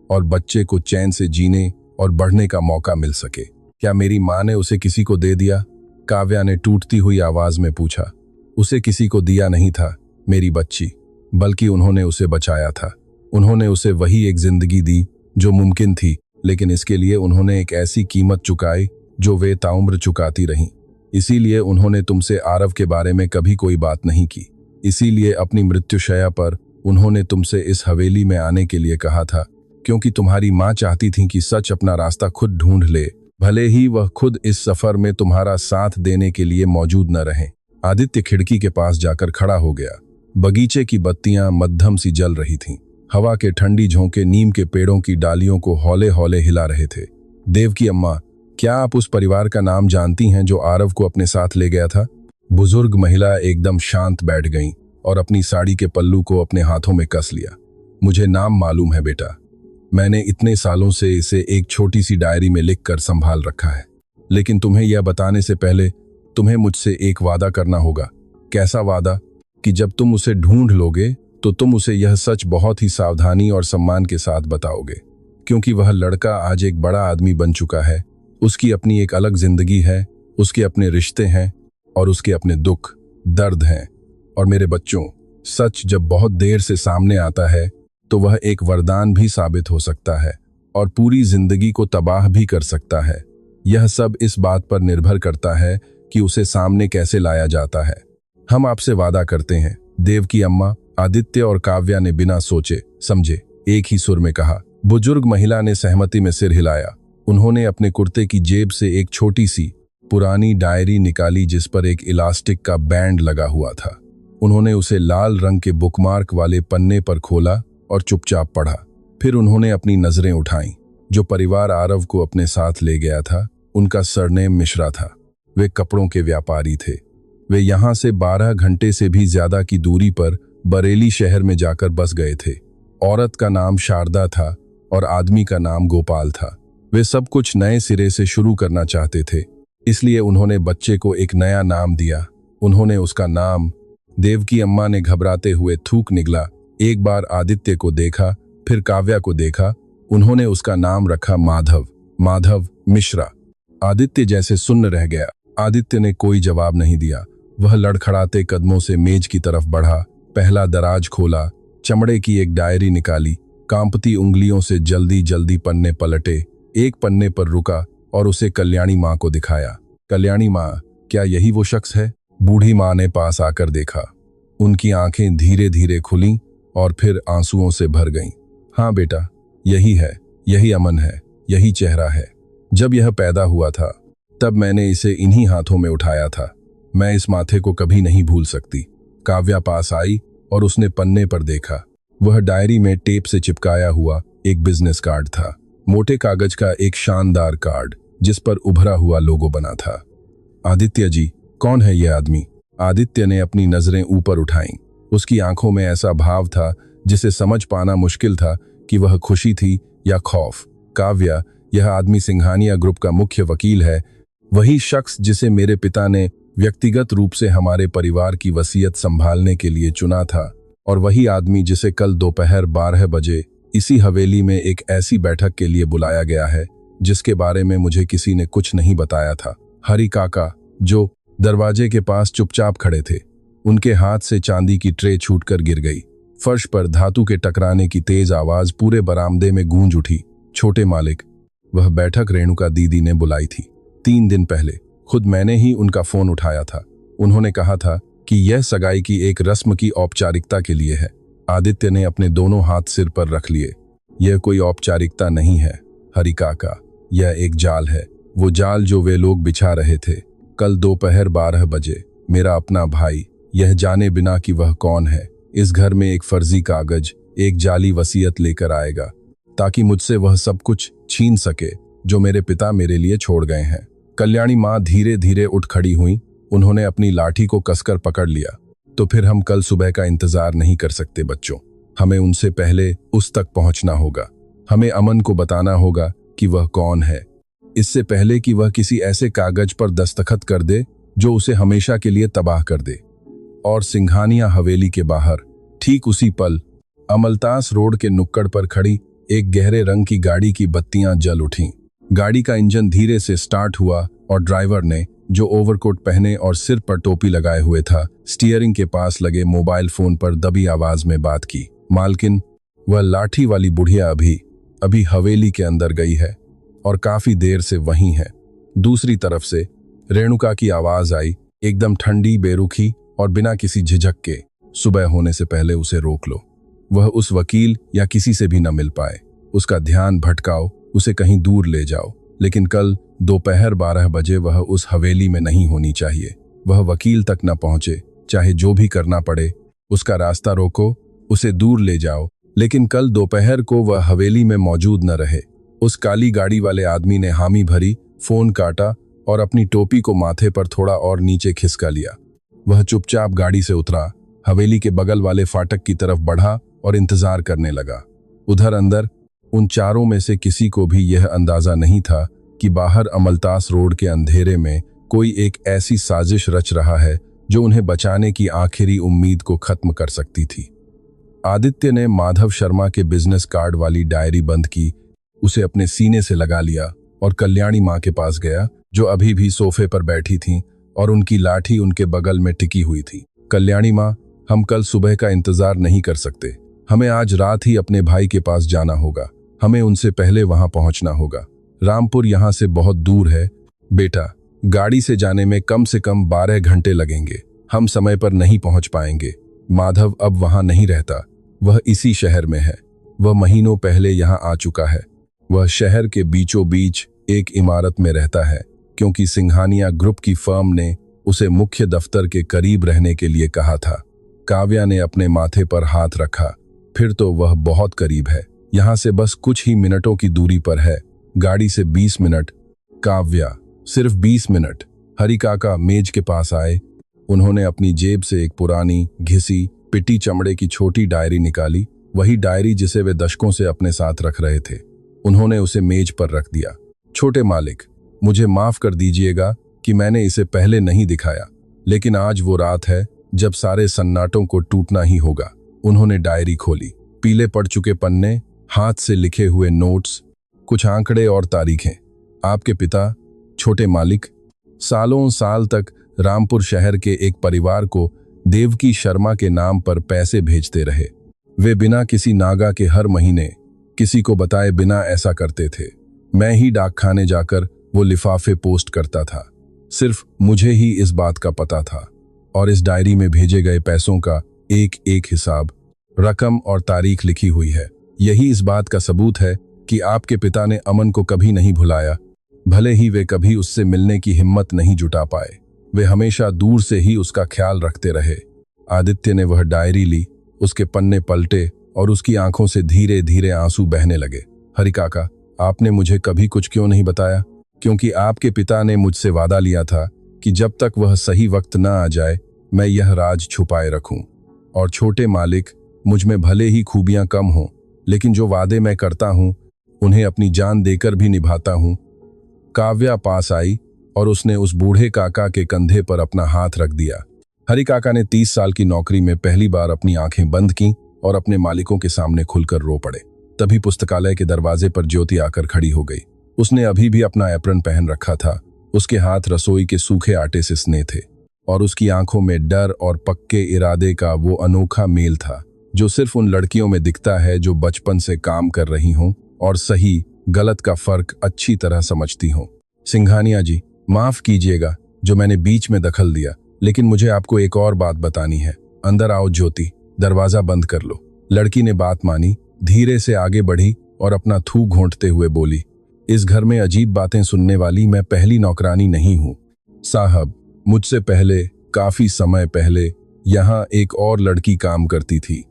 और बच्चे को चैन से जीने और बढ़ने का मौका मिल सके। क्या मेरी माँ ने उसे किसी को दे दिया? काव्या ने टूटती हुई आवाज में पूछा। उसे किसी को दिया नहीं था मेरी बच्ची, बल्कि उन्होंने उसे बचाया था। उन्होंने उसे वही एक जिंदगी दी जो मुमकिन थी, लेकिन इसके लिए उन्होंने एक ऐसी कीमत चुकाई जो वे ताउम्र चुकाती रहीं। इसीलिए उन्होंने तुमसे आरव के बारे में कभी कोई बात नहीं की। इसीलिए अपनी मृत्युशैया पर उन्होंने तुमसे इस हवेली में आने के लिए कहा था, क्योंकि तुम्हारी माँ चाहती थी कि सच अपना रास्ता खुद ढूंढ ले, भले ही वह खुद इस सफर में तुम्हारा साथ देने के लिए मौजूद न रहे। आदित्य खिड़की के पास जाकर खड़ा हो गया। बगीचे की बत्तियां मध्यम सी जल रही थीं। हवा के ठंडी झोंके नीम के पेड़ों की डालियों को हौले हौले हिला रहे थे। देवकी अम्मा, क्या आप उस परिवार का नाम जानती हैं जो आरव को अपने साथ ले गया था? बुजुर्ग महिला एकदम शांत बैठ गईं और अपनी साड़ी के पल्लू को अपने हाथों में कस लिया। मुझे नाम मालूम है बेटा, मैंने इतने सालों से इसे एक छोटी सी डायरी में लिखकर संभाल रखा है। लेकिन तुम्हें यह बताने से पहले तुम्हें मुझसे एक वादा करना होगा। कैसा वादा? कि जब तुम उसे ढूंढ लोगे तो तुम उसे यह सच बहुत ही सावधानी और सम्मान के साथ बताओगे, क्योंकि वह लड़का आज एक बड़ा आदमी बन चुका है। उसकी अपनी एक अलग जिंदगी है, उसके अपने रिश्ते हैं और उसके अपने दुख दर्द हैं। और मेरे बच्चों, सच जब बहुत देर से सामने आता है तो वह एक वरदान भी साबित हो सकता है और पूरी जिंदगी को तबाह भी कर सकता है। यह सब इस बात पर निर्भर करता है कि उसे सामने कैसे लाया जाता है। हम आपसे वादा करते हैं। देवकी अम्मा, आदित्य और काव्या ने बिना सोचे समझे एक ही सुर में कहा। बुजुर्ग महिला ने सहमति में सिर हिलाया। उन्होंने अपने कुर्ते की जेब से एक छोटी सी पुरानी डायरी निकाली जिस पर एक इलास्टिक का बैंड लगा हुआ था। उन्होंने उसे लाल रंग के बुकमार्क वाले पन्ने पर खोला और चुपचाप पढ़ा। फिर उन्होंने अपनी नजरें उठाईं। जो परिवार आरव को अपने साथ ले गया था, उनका सरनेम मिश्रा था। वे कपड़ों के व्यापारी थे। वे यहाँ से 12 घंटे से भी ज्यादा की दूरी पर बरेली शहर में जाकर बस गए थे। औरत का नाम शारदा था और आदमी का नाम गोपाल था। वे सब कुछ नए सिरे से शुरू करना चाहते थे, इसलिए उन्होंने बच्चे को एक नया नाम दिया। उन्होंने उसका नाम, देवकी अम्मा ने घबराते हुए थूक निगला। एक बार आदित्य को देखा, फिर काव्या को देखा। उन्होंने उसका नाम रखा माधव। माधव मिश्रा। आदित्य जैसे सुन्न रह गया। आदित्य ने कोई जवाब नहीं दिया। वह लड़खड़ाते कदमों से मेज की तरफ बढ़ा, पहला दराज खोला, चमड़े की एक डायरी निकाली, कांपती उंगलियों से जल्दी जल्दी पन्ने पलटे, एक पन्ने पर रुका और उसे कल्याणी माँ को दिखाया। कल्याणी माँ, क्या यही वो शख्स है? बूढ़ी माँ ने पास आकर देखा। उनकी आंखें धीरे धीरे खुलीं और फिर आंसुओं से भर गईं। हाँ बेटा, यही है, यही अमन है, यही चेहरा है। जब यह पैदा हुआ था तब मैंने इसे इन्हीं हाथों में उठाया था। मैं इस माथे को कभी नहीं भूल सकती। काव्या पास आई और उसने पन्ने पर देखा। वह डायरी में टेप से चिपकाया हुआ एक बिजनेस कार्ड था। मोटे कागज का एक शानदार कार्ड जिस पर उभरा हुआ लोगो बना था। आदित्य जी, कौन है यह आदमी? आदित्य ने अपनी नजरें ऊपर उठाईं। उसकी आंखों में ऐसा भाव था जिसे समझ पाना मुश्किल था कि वह खुशी थी या खौफ। काव्या, यह आदमी सिंघानिया ग्रुप का मुख्य वकील है, वही शख्स जिसे मेरे पिता ने व्यक्तिगत रूप से हमारे परिवार की वसीयत संभालने के लिए चुना था, और वही आदमी जिसे कल दोपहर 12 बजे इसी हवेली में एक ऐसी बैठक के लिए बुलाया गया है जिसके बारे में मुझे किसी ने कुछ नहीं बताया था। हरि काका, जो दरवाजे के पास चुपचाप खड़े थे। उनके हाथ से चांदी की ट्रे छूटकर गिर गई। फर्श पर धातु के टकराने की तेज आवाज पूरे बरामदे में गूंज उठी। छोटे मालिक, वह बैठक रेणुका दीदी ने बुलाई थी 3 दिन पहले। खुद मैंने ही उनका फोन उठाया था। उन्होंने कहा था कि यह सगाई की एक रस्म की औपचारिकता के लिए है। आदित्य ने अपने दोनों हाथ सिर पर रख लिए। यह कोई औपचारिकता नहीं है हरि काका, यह एक जाल है। वो जाल जो वे लोग बिछा रहे थे। कल दोपहर 12 बजे मेरा अपना भाई, यह जाने बिना कि वह कौन है, इस घर में एक फर्जी कागज, एक जाली वसीयत लेकर आएगा ताकि मुझसे वह सब कुछ छीन सके जो मेरे पिता मेरे लिए छोड़ गए हैं। कल्याणी माँ धीरे धीरे उठ खड़ी हुई। उन्होंने अपनी लाठी को कसकर पकड़ लिया। तो फिर हम कल सुबह का इंतजार नहीं कर सकते बच्चों। हमें उनसे पहले उस तक पहुंचना होगा। हमें अमन को बताना होगा कि वह कौन है, इससे पहले कि वह किसी ऐसे कागज पर दस्तखत कर दे जो उसे हमेशा के लिए तबाह कर दे। और सिंघानिया हवेली के बाहर ठीक उसी पल अमलतास रोड के नुक्कड़ पर खड़ी एक गहरे रंग की गाड़ी की बत्तियां जल उठीं। गाड़ी का इंजन धीरे से स्टार्ट हुआ और ड्राइवर ने, जो ओवरकोट पहने और सिर पर टोपी लगाए हुए था, स्टीयरिंग के पास लगे मोबाइल फोन पर दबी आवाज में बात की। मालकिन, वह लाठी वाली बुढ़िया अभी हवेली के अंदर गई है और काफी देर से वहीं है। दूसरी तरफ से रेणुका की आवाज आई, एकदम ठंडी, बेरुखी और बिना किसी झिझक के। सुबह होने से पहले उसे रोक लो। वह उस वकील या किसी से भी न मिल पाए। उसका ध्यान भटकाओ, उसे कहीं दूर ले जाओ, लेकिन कल दोपहर 12 बजे वह उस हवेली में नहीं होनी चाहिए। वह वकील तक न पहुंचे, चाहे जो भी करना पड़े। उसका रास्ता रोको, उसे दूर ले जाओ, लेकिन कल दोपहर को वह हवेली में मौजूद न रहे। उस काली गाड़ी वाले आदमी ने हामी भरी, फोन काटा और अपनी टोपी को माथे पर थोड़ा और नीचे खिसका लिया। वह चुपचाप गाड़ी से उतरा, हवेली के बगल वाले फाटक की तरफ बढ़ा और इंतजार करने लगा। उधर अंदर उन चारों में से किसी को भी यह अंदाजा नहीं था कि बाहर अमलतास रोड के अंधेरे में कोई एक ऐसी साजिश रच रहा है जो उन्हें बचाने की आखिरी उम्मीद को खत्म कर सकती थी। आदित्य ने माधव शर्मा के बिजनेस कार्ड वाली डायरी बंद की, उसे अपने सीने से लगा लिया और कल्याणी माँ के पास गया, जो अभी भी सोफे पर बैठी थीं और उनकी लाठी उनके बगल में टिकी हुई थी। कल्याणी माँ, हम कल सुबह का इंतजार नहीं कर सकते। हमें आज रात ही अपने भाई के पास जाना होगा। हमें उनसे पहले वहां पहुंचना होगा। रामपुर यहां से बहुत दूर है बेटा। गाड़ी से जाने में कम से कम 12 घंटे लगेंगे। हम समय पर नहीं पहुंच पाएंगे। माधव अब वहां नहीं रहता, वह इसी शहर में है। वह महीनों पहले यहां आ चुका है। वह शहर के बीचों बीच एक इमारत में रहता है, क्योंकि सिंघानिया ग्रुप की फर्म ने उसे मुख्य दफ्तर के करीब रहने के लिए कहा था। काव्या ने अपने माथे पर हाथ रखा। फिर तो वह बहुत करीब है, यहां से बस कुछ ही मिनटों की दूरी पर है। गाड़ी से 20 मिनट। काव्या, सिर्फ 20 मिनट। हरि काका मेज के पास आए। उन्होंने अपनी जेब से एक पुरानी, घिसी, पिटी चमड़े की छोटी डायरी निकाली, वही डायरी जिसे वे दशकों से अपने साथ रख रहे थे। उन्होंने उसे मेज पर रख दिया। छोटे मालिक, मुझे माफ कर दीजिएगा कि मैंने इसे पहले नहीं दिखाया, लेकिन आज वो रात है जब सारे सन्नाटों को टूटना ही होगा। उन्होंने डायरी खोली। पीले पड़ चुके पन्ने, हाथ से लिखे हुए नोट्स, कुछ आंकड़े और तारीखें। आपके पिता, छोटे मालिक, सालों साल तक रामपुर शहर के एक परिवार को देवकी शर्मा के नाम पर पैसे भेजते रहे। वे बिना किसी नागा के हर महीने किसी को बताए बिना ऐसा करते थे। मैं ही डाकखाने जाकर वो लिफाफे पोस्ट करता था। सिर्फ मुझे ही इस बात का पता था, और इस डायरी में भेजे गए पैसों का एक एक हिसाब, रकम और तारीख लिखी हुई है। यही इस बात का सबूत है कि आपके पिता ने अमन को कभी नहीं भुलाया, भले ही वे कभी उससे मिलने की हिम्मत नहीं जुटा पाए। वे हमेशा दूर से ही उसका ख्याल रखते रहे। आदित्य ने वह डायरी ली, उसके पन्ने पलटे और उसकी आंखों से धीरे धीरे आंसू बहने लगे। हरि काका, आपने मुझे कभी कुछ क्यों नहीं बताया? क्योंकि आपके पिता ने मुझसे वादा लिया था कि जब तक वह सही वक्त न आ जाए मैं यह राज छुपाए रखूं। और छोटे मालिक, मुझ में भले ही खूबियां कम हों, लेकिन जो वादे मैं करता हूं उन्हें अपनी जान देकर भी निभाता हूं। काव्या पास आई और उसने उस बूढ़े काका के कंधे पर अपना हाथ रख दिया। हरि काका ने 30 साल की नौकरी में पहली बार अपनी आंखें बंद की और अपने मालिकों के सामने खुलकर रो पड़े। तभी पुस्तकालय के दरवाजे पर ज्योति आकर खड़ी हो गई। उसने अभी भी अपना एप्रन पहन रखा था। उसके हाथ रसोई के सूखे आटे से सने थे और उसकी आंखों में डर और पक्के इरादे का वो अनोखा मेल था जो सिर्फ उन लड़कियों में दिखता है जो बचपन से काम कर रही हों और सही गलत का फर्क अच्छी तरह समझती हों। सिंघानिया जी, माफ कीजिएगा जो मैंने बीच में दखल दिया, लेकिन मुझे आपको एक और बात बतानी है। अंदर आओ ज्योति, दरवाजा बंद कर लो। लड़की ने बात मानी, धीरे से आगे बढ़ी और अपना थूक घोंटते हुए बोली, इस घर में अजीब बातें सुनने वाली मैं पहली नौकरानी नहीं हूं साहब। मुझसे पहले, काफी समय पहले यहाँ एक और लड़की काम करती थी।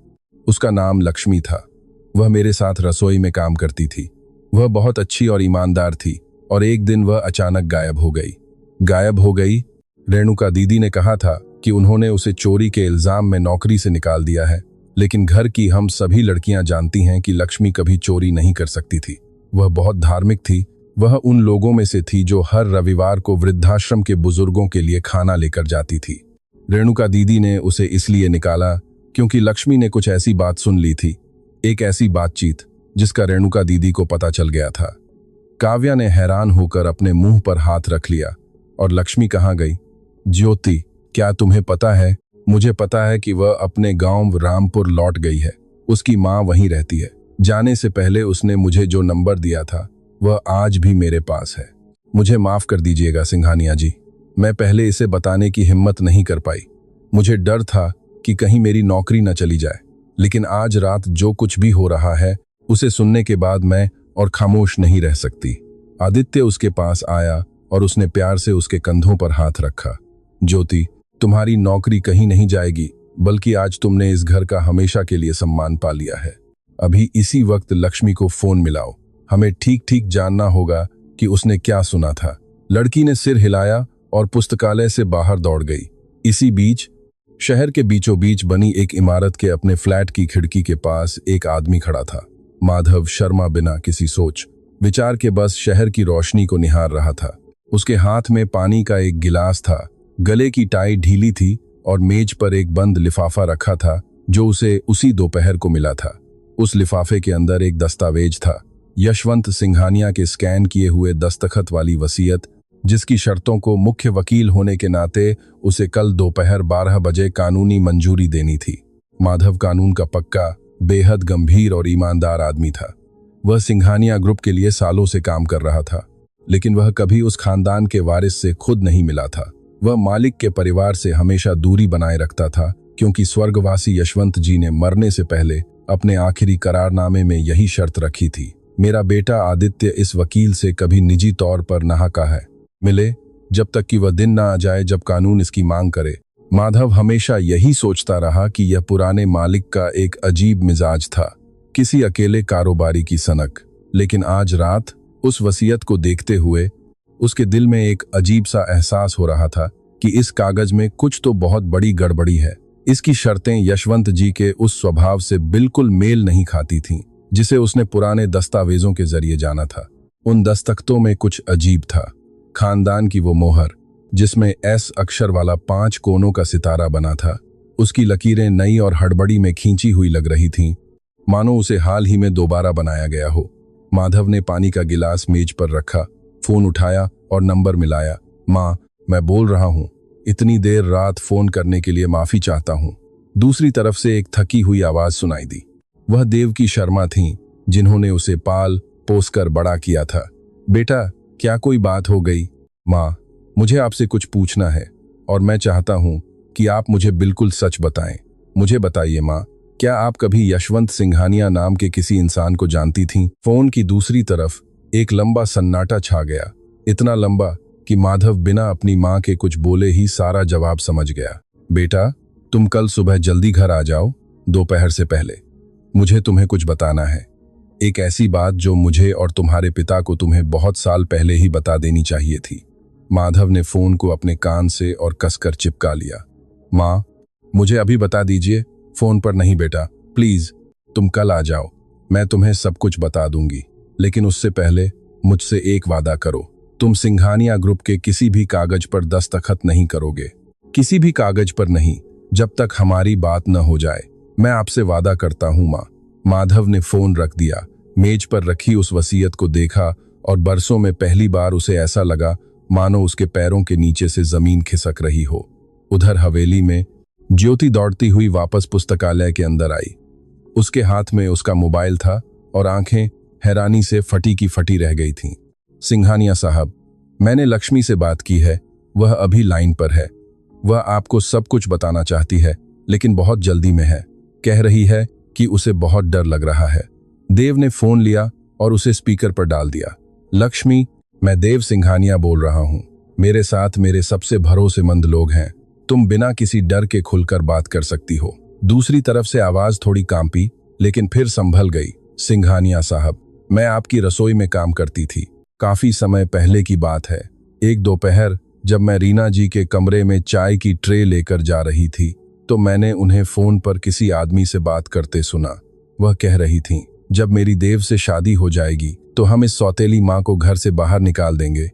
उसका नाम लक्ष्मी था। वह मेरे साथ रसोई में काम करती थी। वह बहुत अच्छी और ईमानदार थी और एक दिन वह अचानक गायब हो गई। रेणुका दीदी ने कहा था कि उन्होंने उसे चोरी के इल्जाम में नौकरी से निकाल दिया है, लेकिन घर की हम सभी लड़कियां जानती हैं कि लक्ष्मी कभी चोरी नहीं कर सकती थी। वह बहुत धार्मिक थी। वह उन लोगों में से थी जो हर रविवार को वृद्धाश्रम के बुजुर्गों के लिए खाना लेकर जाती थी। रेणुका दीदी ने उसे इसलिए निकाला क्योंकि लक्ष्मी ने कुछ ऐसी बात सुन ली थी, एक ऐसी बातचीत जिसका रेणुका दीदी को पता चल गया था। काव्या ने हैरान होकर अपने मुंह पर हाथ रख लिया और लक्ष्मी कहाँ गई? ज्योति, क्या तुम्हें पता है? मुझे पता है कि वह अपने गांव रामपुर लौट गई है। उसकी माँ वहीं रहती है। जाने से पहले उसने मुझे जो नंबर दिया था वह आज भी मेरे पास है। मुझे माफ कर दीजिएगा सिंघानिया जी, मैं पहले इसे बताने की हिम्मत नहीं कर पाई। मुझे डर था कि कहीं मेरी नौकरी न चली जाए, लेकिन आज रात जो कुछ भी हो रहा है उसे सुनने के बाद मैं और खामोश नहीं रह सकती। आदित्य उसके पास आया और उसने प्यार से उसके कंधों पर हाथ रखा। ज्योति, तुम्हारी नौकरी कहीं नहीं जाएगी, बल्कि आज तुमने इस घर का हमेशा के लिए सम्मान पा लिया है। अभी इसी वक्त लक्ष्मी को फोन मिलाओ, हमें ठीक ठीक जानना होगा कि उसने क्या सुना था। लड़की ने सिर हिलाया और पुस्तकालय से बाहर दौड़ गई। इसी बीच शहर के बीचों बीच बनी एक इमारत के अपने फ्लैट की खिड़की के पास एक आदमी खड़ा था। माधव शर्मा बिना किसी सोच विचार के बस शहर की रोशनी को निहार रहा था। उसके हाथ में पानी का एक गिलास था, गले की टाई ढीली थी और मेज पर एक बंद लिफाफा रखा था जो उसे उसी दोपहर को मिला था। उस लिफाफे के अंदर एक दस्तावेज था, यशवंत सिंघानिया के स्कैन किए हुए दस्तखत वाली वसीयत, जिसकी शर्तों को मुख्य वकील होने के नाते उसे कल दोपहर 12 बजे कानूनी मंजूरी देनी थी। माधव कानून का पक्का, बेहद गंभीर और ईमानदार आदमी था। वह सिंघानिया ग्रुप के लिए सालों से काम कर रहा था, लेकिन वह कभी उस खानदान के वारिस से खुद नहीं मिला था। वह मालिक के परिवार से हमेशा दूरी बनाए रखता था, क्योंकि स्वर्गवासी यशवंत जी ने मरने से पहले अपने आखिरी करारनामे में यही शर्त रखी थी, मेरा बेटा आदित्य इस वकील से कभी निजी तौर पर नाहका है मिले, जब तक कि वह दिन ना आ जाए जब कानून इसकी मांग करे। माधव हमेशा यही सोचता रहा कि यह पुराने मालिक का एक अजीब मिजाज था, किसी अकेले कारोबारी की सनक। लेकिन आज रात उस वसीयत को देखते हुए उसके दिल में एक अजीब सा एहसास हो रहा था कि इस कागज में कुछ तो बहुत बड़ी गड़बड़ी है। इसकी शर्तें यशवंत जी के उस स्वभाव से बिल्कुल मेल नहीं खाती थीं, जिसे उसने पुराने दस्तावेजों के जरिए जाना था। उन दस्तखतों में कुछ अजीब था। खानदान की वो मोहर, जिसमें एस अक्षर वाला 5 कोनों का सितारा बना था, उसकी लकीरें नई और हड़बड़ी में खींची हुई लग रही थीं, मानो उसे हाल ही में दोबारा बनाया गया हो। माधव ने पानी का गिलास मेज पर रखा, फोन उठाया और नंबर मिलाया। माँ, मैं बोल रहा हूँ, इतनी देर रात फोन करने के लिए माफी चाहता हूँ। दूसरी तरफ से एक थकी हुई आवाज सुनाई दी। वह देवकी शर्मा थीं, जिन्होंने उसे पाल पोस कर बड़ा किया था। बेटा, क्या कोई बात हो गई? माँ, मुझे आपसे कुछ पूछना है और मैं चाहता हूँ कि आप मुझे बिल्कुल सच बताएं। मुझे बताइए माँ, क्या आप कभी यशवंत सिंघानिया नाम के किसी इंसान को जानती थीं? फोन की दूसरी तरफ एक लंबा सन्नाटा छा गया, इतना लंबा कि माधव बिना अपनी माँ के कुछ बोले ही सारा जवाब समझ गया। बेटा, तुम कल सुबह जल्दी घर आ जाओ, दोपहर से पहले। मुझे तुम्हें कुछ बताना है, एक ऐसी बात जो मुझे और तुम्हारे पिता को तुम्हें बहुत साल पहले ही बता देनी चाहिए थी। माधव ने फोन को अपने कान से और कसकर चिपका लिया। माँ, मुझे अभी बता दीजिए, फोन पर नहीं बेटा, प्लीज तुम कल आ जाओ, मैं तुम्हें सब कुछ बता दूंगी। लेकिन उससे पहले मुझसे एक वादा करो, तुम सिंघानिया ग्रुप के किसी भी कागज पर दस्तखत नहीं करोगे, किसी भी कागज पर नहीं, जब तक हमारी बात न हो जाए। मैं आपसे वादा करता हूं माँ। माधव ने फोन रख दिया, मेज पर रखी उस वसीयत को देखा और बरसों में पहली बार उसे ऐसा लगा मानो उसके पैरों के नीचे से जमीन खिसक रही हो। उधर हवेली में ज्योति दौड़ती हुई वापस पुस्तकालय के अंदर आई। उसके हाथ में उसका मोबाइल था और आंखें हैरानी से फटी की फटी रह गई थीं। सिंघानिया साहब, मैंने लक्ष्मी से बात की है, वह अभी लाइन पर है। वह आपको सब कुछ बताना चाहती है, लेकिन बहुत जल्दी में है। कह रही है कि उसे बहुत डर लग रहा है। देव ने फोन लिया और उसे स्पीकर पर डाल दिया। लक्ष्मी, मैं देव सिंघानिया बोल रहा हूँ। मेरे साथ मेरे सबसे भरोसेमंद लोग हैं, तुम बिना किसी डर के खुलकर बात कर सकती हो। दूसरी तरफ से आवाज थोड़ी कांपी, लेकिन फिर संभल गई। सिंघानिया साहब, मैं आपकी रसोई में काम करती थी। काफी समय पहले की बात है। एक दोपहर जब मैं रीना जी के कमरे में चाय की ट्रे लेकर जा रही थी तो मैंने उन्हें फोन पर किसी आदमी से बात करते सुना। वह कह रही थीं, जब मेरी देव से शादी हो जाएगी तो हम इस सौतेली माँ को घर से बाहर निकाल देंगे,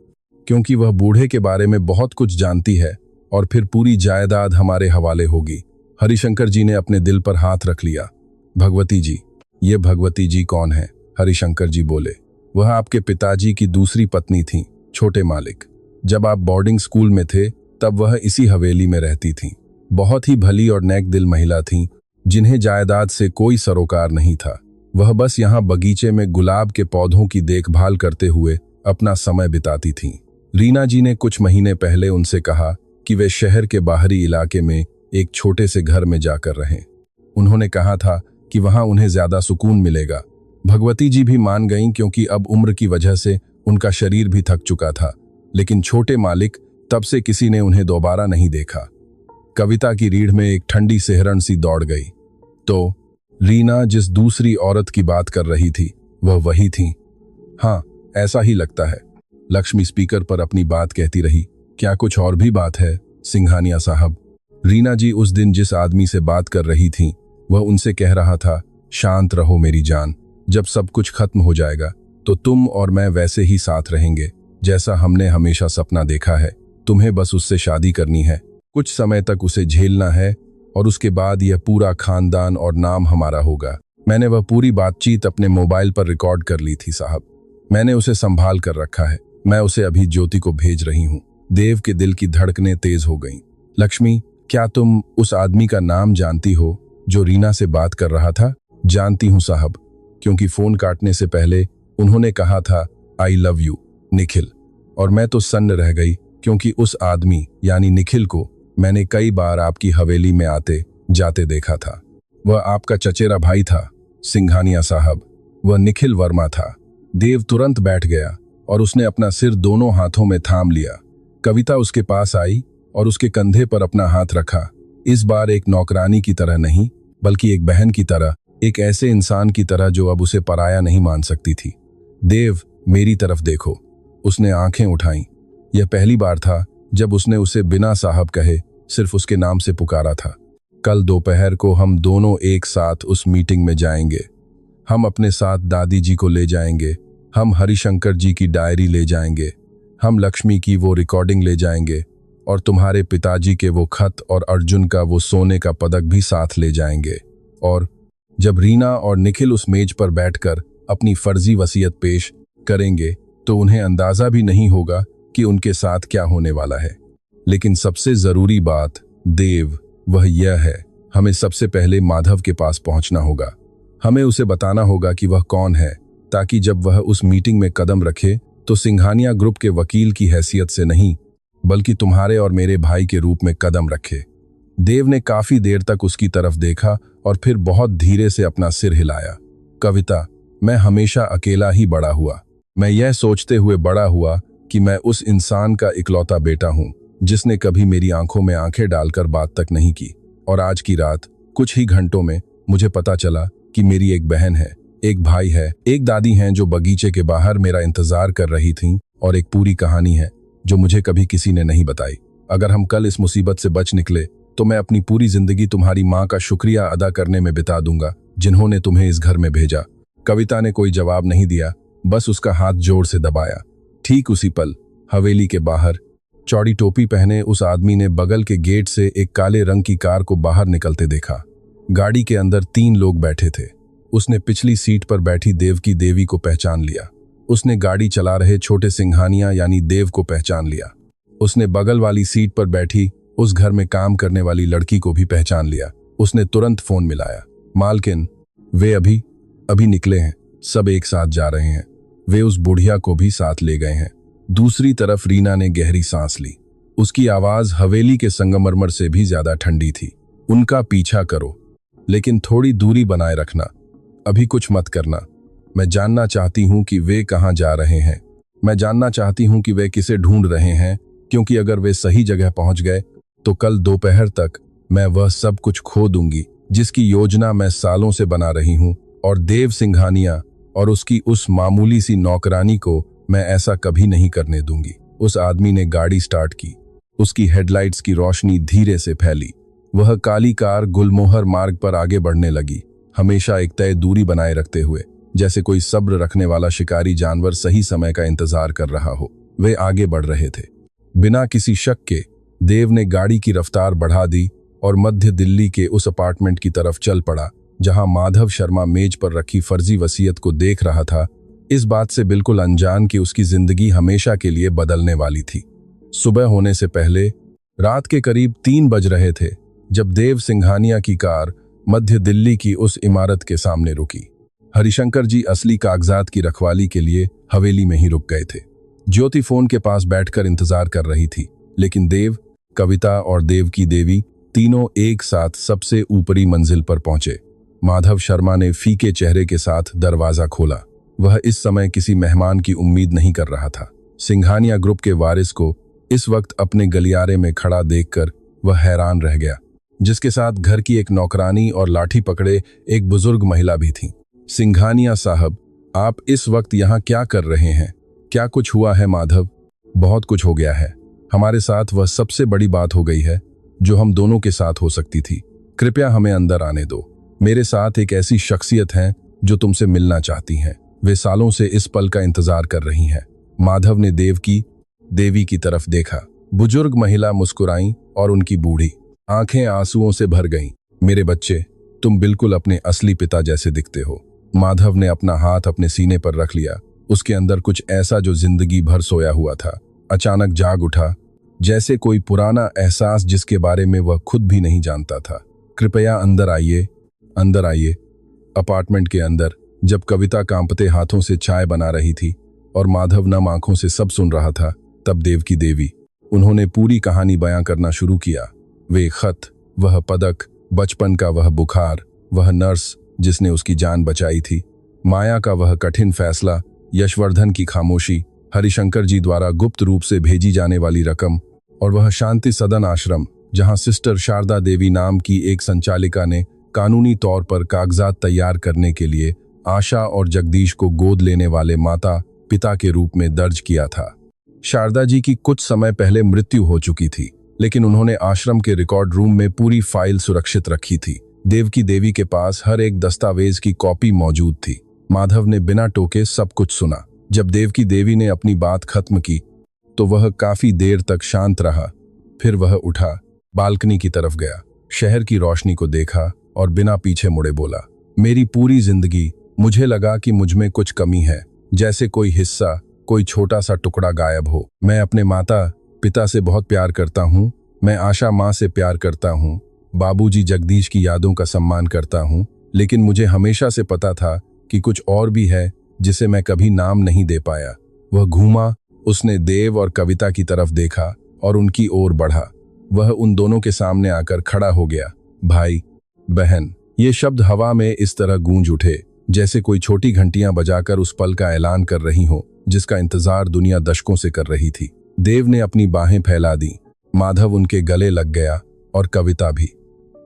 क्योंकि वह बूढ़े के बारे में बहुत कुछ जानती है और फिर पूरी जायदाद हमारे हवाले होगी। हरिशंकर जी ने अपने दिल पर हाथ रख लिया। भगवती जी? ये भगवती जी कौन है? हरिशंकर जी बोले। वह आपके पिताजी की दूसरी पत्नी थीं, छोटे मालिक। जब आप बोर्डिंग स्कूल में थे तब वह इसी हवेली में रहती थीं। बहुत ही भली और नेक दिल महिला थीं, जिन्हें जायदाद से कोई सरोकार नहीं था। वह बस यहाँ बगीचे में गुलाब के पौधों की देखभाल करते हुए अपना समय बिताती थीं। रीना जी ने कुछ महीने पहले उनसे कहा कि वे शहर के बाहरी इलाके में एक छोटे से घर में जाकर रहें। उन्होंने कहा था कि वहां उन्हें ज्यादा सुकून मिलेगा। भगवती जी भी मान गईं, क्योंकि अब उम्र की वजह से उनका शरीर भी थक चुका था। लेकिन छोटे मालिक, तब से किसी ने उन्हें दोबारा नहीं देखा। कविता की रीढ़ में एक ठंडी सिहरन सी दौड़ गई। तो रीना जिस दूसरी औरत की बात कर रही थी वह वही थी। हाँ, ऐसा ही लगता है। लक्ष्मी स्पीकर पर अपनी बात कहती रही। क्या कुछ और भी बात है सिंघानिया साहब? रीना जी उस दिन जिस आदमी से बात कर रही थीं, वह उनसे कह रहा था, शांत रहो मेरी जान, जब सब कुछ खत्म हो जाएगा तो तुम और मैं वैसे ही साथ रहेंगे जैसा हमने हमेशा सपना देखा है। तुम्हें बस उससे शादी करनी है, कुछ समय तक उसे झेलना है और उसके बाद यह पूरा खानदान और नाम हमारा होगा। मैंने वह पूरी बातचीत अपने मोबाइल पर रिकॉर्ड कर ली थी साहब। मैंने उसे संभाल कर रखा है। मैं उसे अभी ज्योति को भेज रही हूँ। देव के दिल की धड़कनें तेज हो गईं। लक्ष्मी, क्या तुम उस आदमी का नाम जानती हो जो रीना से बात कर रहा था? जानती हूँ साहब, क्योंकि फोन काटने से पहले उन्होंने कहा था, आई लव यू निखिल। और मैं तो सन्न रह गई, क्योंकि उस आदमी यानी निखिल को मैंने कई बार आपकी हवेली में आते जाते देखा था। वह आपका चचेरा भाई था सिंघानिया साहब, वह निखिल वर्मा था। देव तुरंत बैठ गया और उसने अपना सिर दोनों हाथों में थाम लिया। कविता उसके पास आई और उसके कंधे पर अपना हाथ रखा। इस बार एक नौकरानी की तरह नहीं, बल्कि एक बहन की तरह, एक ऐसे इंसान की तरह जो अब उसे पराया नहीं मान सकती थी। देव, मेरी तरफ देखो। उसने आंखें उठाईं। यह पहली बार था जब उसने उसे बिना साहब कहे सिर्फ उसके नाम से पुकारा था। कल दोपहर को हम दोनों एक साथ उस मीटिंग में जाएंगे। हम अपने साथ दादी जी को ले जाएंगे, हम हरिशंकर जी की डायरी ले जाएंगे, हम लक्ष्मी की वो रिकॉर्डिंग ले जाएंगे और तुम्हारे पिताजी के वो खत और अर्जुन का वो सोने का पदक भी साथ ले जाएंगे। और जब रीना और निखिल उस मेज पर बैठकर अपनी फर्जी वसीयत पेश करेंगे तो उन्हें अंदाजा भी नहीं होगा कि उनके साथ क्या होने वाला है। लेकिन सबसे जरूरी बात, देव, वह यह है, हमें सबसे पहले माधव के पास पहुंचना होगा। हमें उसे बताना होगा कि वह कौन है, ताकि जब वह उस मीटिंग में कदम रखे तो सिंघानिया ग्रुप के वकील की हैसियत से नहीं, बल्कि तुम्हारे और मेरे भाई के रूप में कदम रखे। देव ने काफी देर तक उसकी तरफ देखा और फिर बहुत धीरे से अपना सिर हिलाया। कविता, मैं हमेशा अकेला ही बड़ा हुआ। मैं यह सोचते हुए बड़ा हुआ कि मैं उस इंसान का इकलौता बेटा हूं जिसने कभी मेरी आंखों में आंखें डालकर बात तक नहीं की। और आज की रात कुछ ही घंटों में मुझे पता चला कि मेरी एक बहन है, एक भाई है, एक दादी हैं जो बगीचे के बाहर मेरा इंतजार कर रही थीं, और एक पूरी कहानी है जो मुझे कभी किसी ने नहीं बताई। अगर हम कल इस मुसीबत से बच निकले तो मैं अपनी पूरी जिंदगी तुम्हारी माँ का शुक्रिया अदा करने में बिता दूंगा, जिन्होंने तुम्हें इस घर में भेजा। कविता ने कोई जवाब नहीं दिया, बस उसका हाथ जोर से दबाया। ठीक उसी पल हवेली के बाहर चौड़ी टोपी पहने उस आदमी ने बगल के गेट से एक काले रंग की कार को बाहर निकलते देखा। गाड़ी के अंदर 3 लोग बैठे थे। उसने पिछली सीट पर बैठी देव की देवी को पहचान लिया। उसने गाड़ी चला रहे छोटे सिंघानिया यानी देव को पहचान लिया। उसने बगल वाली सीट पर बैठी उस घर में काम करने वाली लड़की को भी पहचान लिया। उसने तुरंत फोन मिलाया। मालकिन, वे अभी निकले हैं, सब एक साथ जा रहे हैं। वे उस बुढ़िया को भी साथ ले गए हैं। दूसरी तरफ रीना ने गहरी सांस ली। उसकी आवाज हवेली के संगमरमर से भी ज्यादा ठंडी थी। उनका पीछा करो, लेकिन थोड़ी दूरी बनाए रखना। अभी कुछ मत करना। मैं जानना चाहती हूं कि वे कहां जा रहे हैं। मैं जानना चाहती हूं कि वे किसे ढूंढ रहे हैं, क्योंकि अगर वे सही जगह पहुंच गए तो कल दोपहर तक मैं वह सब कुछ खो दूंगी जिसकी योजना मैं सालों से बना रही हूं, और देव सिंघानिया और उसकी उस मामूली सी नौकरानी को मैं ऐसा कभी नहीं करने दूंगी। उस आदमी ने गाड़ी स्टार्ट की। उसकी हेडलाइट्स की रोशनी धीरे से फैली। वह काली कार गुलमोहर मार्ग पर आगे बढ़ने लगी, हमेशा एक तय दूरी बनाए रखते हुए, जैसे कोई सब्र रखने वाला शिकारी जानवर सही समय का इंतजार कर रहा हो। वे आगे बढ़ रहे थे। बिना किसी शक के देव ने गाड़ी की रफ्तार बढ़ा दी और मध्य दिल्ली के उस अपार्टमेंट की तरफ चल पड़ा जहां माधव शर्मा मेज पर रखी फर्जी वसीयत को देख रहा था, इस बात से बिल्कुल अनजान कि उसकी जिंदगी हमेशा के लिए बदलने वाली थी। सुबह होने से पहले रात के करीब 3 बज रहे थे जब देव सिंघानिया की कार मध्य दिल्ली की उस इमारत के सामने रुकी। हरिशंकर जी असली कागजात की रखवाली के लिए हवेली में ही रुक गए थे। ज्योति फोन के पास बैठकर इंतजार कर रही थी, लेकिन देव, कविता और देव की देवी तीनों एक साथ सबसे ऊपरी मंजिल पर पहुंचे। माधव शर्मा ने फीके चेहरे के साथ दरवाजा खोला। वह इस समय किसी मेहमान की उम्मीद नहीं कर रहा था। सिंघानिया ग्रुप के वारिस को इस वक्त अपने गलियारे में खड़ा देखकर वह हैरान रह गया, जिसके साथ घर की एक नौकरानी और लाठी पकड़े एक बुजुर्ग महिला भी थी। सिंघानिया साहब, आप इस वक्त यहाँ क्या कर रहे हैं? क्या कुछ हुआ है माधव? बहुत कुछ हो गया है। हमारे साथ वह सबसे बड़ी बात हो गई है जो हम दोनों के साथ हो सकती थी। कृपया हमें अंदर आने दो। मेरे साथ एक ऐसी शख्सियत है जो तुमसे मिलना चाहती हैं। वे सालों से इस पल का इंतजार कर रही हैं। माधव ने देवी की तरफ देखा। बुजुर्ग महिला मुस्कुराई और उनकी बूढ़ी आंखें आंसुओं से भर गईं। मेरे बच्चे, तुम बिल्कुल अपने असली पिता जैसे दिखते हो। माधव ने अपना हाथ अपने सीने पर रख लिया। उसके अंदर कुछ ऐसा जो जिंदगी भर सोया हुआ था अचानक जाग उठा, जैसे कोई पुराना एहसास जिसके बारे में वह खुद भी नहीं जानता था। कृपया अंदर आइए, अंदर आइए। अपार्टमेंट के अंदर जब कविता कांपते हाथों से चाय बना रही थी और माधव नम आंखों से सब सुन रहा था, तब देव की देवी, उन्होंने पूरी कहानी बयां करना शुरू किया। वे खत, वह पदक, बचपन का वह बुखार, वह नर्स जिसने उसकी जान बचाई थी, माया का वह कठिन फैसला, यशवर्धन की खामोशी, हरिशंकर जी द्वारा गुप्त रूप से भेजी जाने वाली रकम और वह शांति सदन आश्रम जहां सिस्टर शारदा देवी नाम की एक संचालिका ने कानूनी तौर पर कागजात तैयार करने के लिए आशा और जगदीश को गोद लेने वाले माता पिता के रूप में दर्ज किया था। शारदा जी की कुछ समय पहले मृत्यु हो चुकी थी, लेकिन उन्होंने आश्रम के रिकॉर्ड रूम में पूरी फाइल सुरक्षित रखी थी। देव की देवी के पास हर एक दस्तावेज की कॉपी मौजूद थी। माधव ने बिना टोके सब कुछ सुना। जब देव की देवी ने अपनी बात खत्म की तो वह काफी देर तक शांत रहा। फिर वह उठा, बालकनी की तरफ गया, शहर की रोशनी को देखा और बिना पीछे मुड़े बोला, मेरी पूरी जिंदगी मुझे लगा कि मुझमें कुछ कमी है, जैसे कोई हिस्सा, कोई छोटा सा टुकड़ा गायब हो। मैं अपने माता पिता से बहुत प्यार करता हूँ। मैं आशा माँ से प्यार करता हूँ। बाबूजी जगदीश की यादों का सम्मान करता हूँ। लेकिन मुझे हमेशा से पता था कि कुछ और भी है जिसे मैं कभी नाम नहीं दे पाया। वह घूमा, उसने देव और कविता की तरफ देखा और उनकी ओर बढ़ा। वह उन दोनों के सामने आकर खड़ा हो गया। भाई, बहन, ये शब्द हवा में इस तरह गूंज उठे जैसे कोई छोटी घंटियां बजाकर उस पल का ऐलान कर रही हो जिसका इंतजार दुनिया दशकों से कर रही थी। देव ने अपनी बाहें फैला दी। माधव उनके गले लग गया और कविता भी।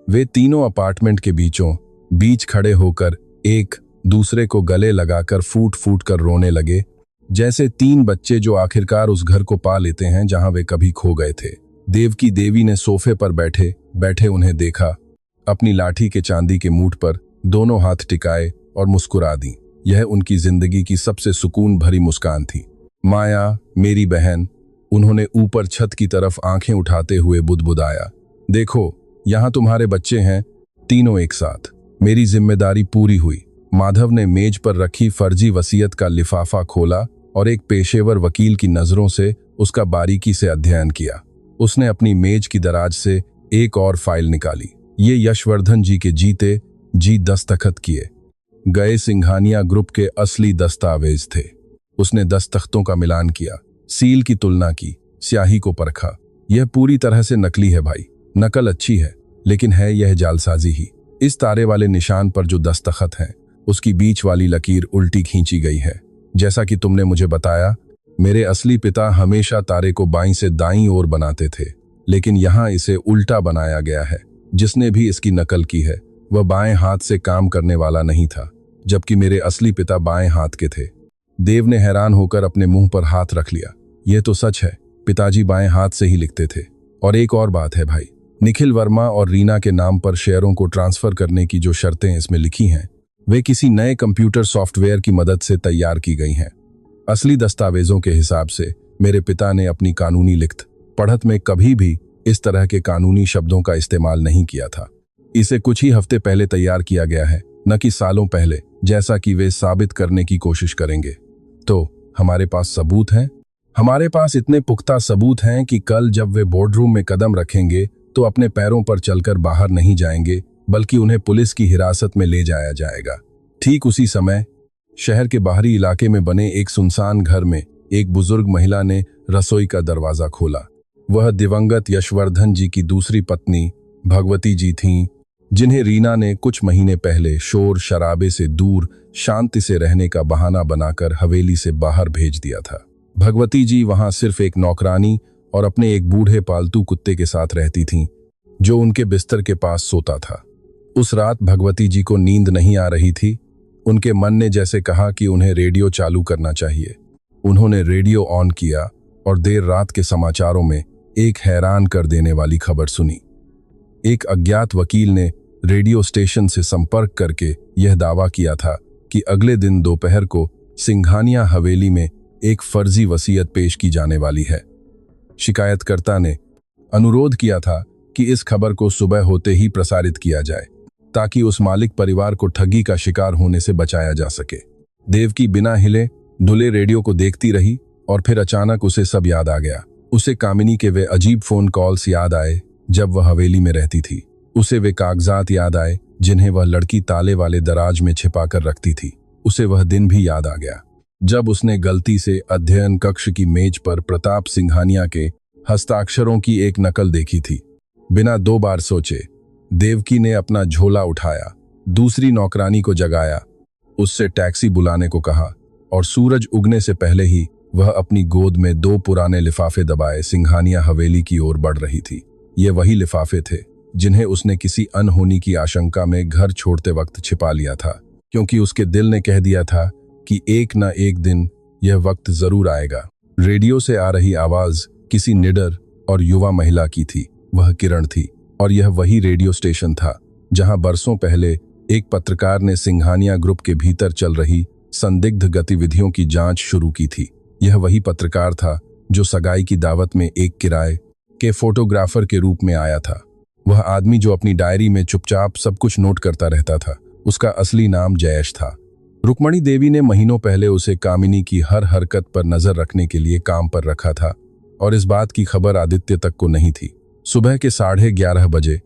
वे तीनों अपार्टमेंट के बीचों बीच खड़े होकर एक दूसरे को गले लगाकर फूट फूट कर रोने लगे, जैसे 3 बच्चे जो आखिरकार उस घर को पा लेते हैं जहां वे कभी खो गए थे। देव की देवी ने सोफे पर बैठे बैठे उन्हें देखा, अपनी लाठी के चांदी के मूठ पर दोनों हाथ टिकाए और मुस्कुरा दी। यह उनकी जिंदगी की सबसे सुकून भरी मुस्कान थी। माया, मेरी बहन, उन्होंने ऊपर छत की तरफ आंखें उठाते हुए बुदबुदाया, देखो यहाँ तुम्हारे बच्चे हैं, तीनों एक साथ। मेरी जिम्मेदारी पूरी हुई। माधव ने मेज पर रखी फर्जी वसीयत का लिफाफा खोला और एक पेशेवर वकील की नजरों से उसका बारीकी से अध्ययन किया। उसने अपनी मेज की दराज से एक और फाइल निकाली। ये यशवर्धन जी के जीते जी दस्तखत किए गए सिंघानिया ग्रुप के असली दस्तावेज थे। उसने दस्तखतों का मिलान किया, सील की तुलना की, स्याही को परखा। यह पूरी तरह से नकली है भाई। नकल अच्छी है, लेकिन है यह जालसाजी ही। इस तारे वाले निशान पर जो दस्तखत हैं, उसकी बीच वाली लकीर उल्टी खींची गई है। जैसा कि तुमने मुझे बताया, मेरे असली पिता हमेशा तारे को बाईं से दाईं ओर बनाते थे, लेकिन यहाँ इसे उल्टा बनाया गया है। जिसने भी इसकी नकल की है वह बाएं हाथ से काम करने वाला नहीं था। जबकि मेरे असली पिता बाएं हाथ के थे। देव ने हैरान होकर अपने मुंह पर हाथ रख लिया। यह तो सच है, पिताजी बाएं हाथ से ही लिखते थे। और एक और बात है भाई, निखिल वर्मा और रीना के नाम पर शेयरों को ट्रांसफर करने की जो शर्तें इसमें लिखी हैं, वे किसी नए कंप्यूटर सॉफ्टवेयर की मदद से तैयार की गई हैं। असली दस्तावेजों के हिसाब से मेरे पिता ने अपनी कानूनी लिखत पढ़त में कभी भी इस तरह के कानूनी शब्दों का इस्तेमाल नहीं किया था। इसे कुछ ही हफ्ते पहले तैयार किया गया है, न कि सालों पहले, जैसा कि वे साबित करने की कोशिश करेंगे। तो हमारे पास सबूत हैं। हमारे पास इतने पुख्ता सबूत हैं कि कल जब वे बोर्डरूम में कदम रखेंगे तो अपने पैरों पर चलकर बाहर नहीं जाएंगे, बल्कि उन्हें पुलिस की हिरासत में ले जाया जाएगा। ठीक उसी समय शहर के बाहरी इलाके में बने एक सुनसान घर में एक बुजुर्ग महिला ने रसोई का दरवाजा खोला। वह दिवंगत यशवर्धन जी की दूसरी पत्नी भगवती जी थीं, जिन्हें रीना ने कुछ महीने पहले शोर शराबे से दूर शांति से रहने का बहाना बनाकर हवेली से बाहर भेज दिया था। भगवती जी वहां सिर्फ एक नौकरानी और अपने एक बूढ़े पालतू कुत्ते के साथ रहती थीं, जो उनके बिस्तर के पास सोता था। उस रात भगवती जी को नींद नहीं आ रही थी। उनके मन ने जैसे कहा कि उन्हें रेडियो चालू करना चाहिए। उन्होंने रेडियो ऑन किया और देर रात के समाचारों में एक हैरान कर देने वाली खबर सुनी। एक अज्ञात वकील ने रेडियो स्टेशन से संपर्क करके यह दावा किया था कि अगले दिन दोपहर को सिंघानिया हवेली में एक फर्जी वसीयत पेश की जाने वाली है। शिकायतकर्ता ने अनुरोध किया था कि इस खबर को सुबह होते ही प्रसारित किया जाए, ताकि उस मालिक परिवार को ठगी का शिकार होने से बचाया जा सके। देवकी बिना हिले डुले रेडियो को देखती रही और फिर अचानक उसे सब याद आ गया। उसे कामिनी के वे अजीब फोन कॉल्स याद आए जब वह हवेली में रहती थी। उसे वे कागजात याद आए जिन्हें वह लड़की ताले वाले दराज में छिपाकर रखती थी। उसे वह दिन भी याद आ गया जब उसने गलती से अध्ययन कक्ष की मेज पर प्रताप सिंघानिया के हस्ताक्षरों की एक नकल देखी थी। बिना दो बार सोचे देवकी ने अपना झोला उठाया, दूसरी नौकरानी को जगाया, उससे टैक्सी बुलाने को कहा और सूरज उगने से पहले ही वह अपनी गोद में 2 पुराने लिफाफे दबाए सिंघानिया हवेली की ओर बढ़ रही थी। ये वही लिफाफे थे जिन्हें उसने किसी अनहोनी की आशंका में घर छोड़ते वक्त छिपा लिया था, क्योंकि उसके दिल ने कह दिया था कि एक न एक दिन यह वक्त जरूर आएगा। रेडियो से आ रही आवाज किसी निडर और युवा महिला की थी। वह किरण थी और यह वही रेडियो स्टेशन था जहां बरसों पहले एक पत्रकार ने सिंघानिया ग्रुप के भीतर चल रही संदिग्ध गतिविधियों की जांच शुरू की थी। यह वही पत्रकार था जो सगाई की दावत में एक किराए के फोटोग्राफर के रूप में आया था। वह आदमी जो अपनी डायरी में चुपचाप सब कुछ नोट करता रहता था, उसका असली नाम जयेश था। रुक्मणी देवी ने महीनों पहले उसे कामिनी की हर हरकत पर नजर रखने के लिए काम पर रखा था और इस बात की खबर आदित्य तक को नहीं थी। सुबह के 11:30 बजे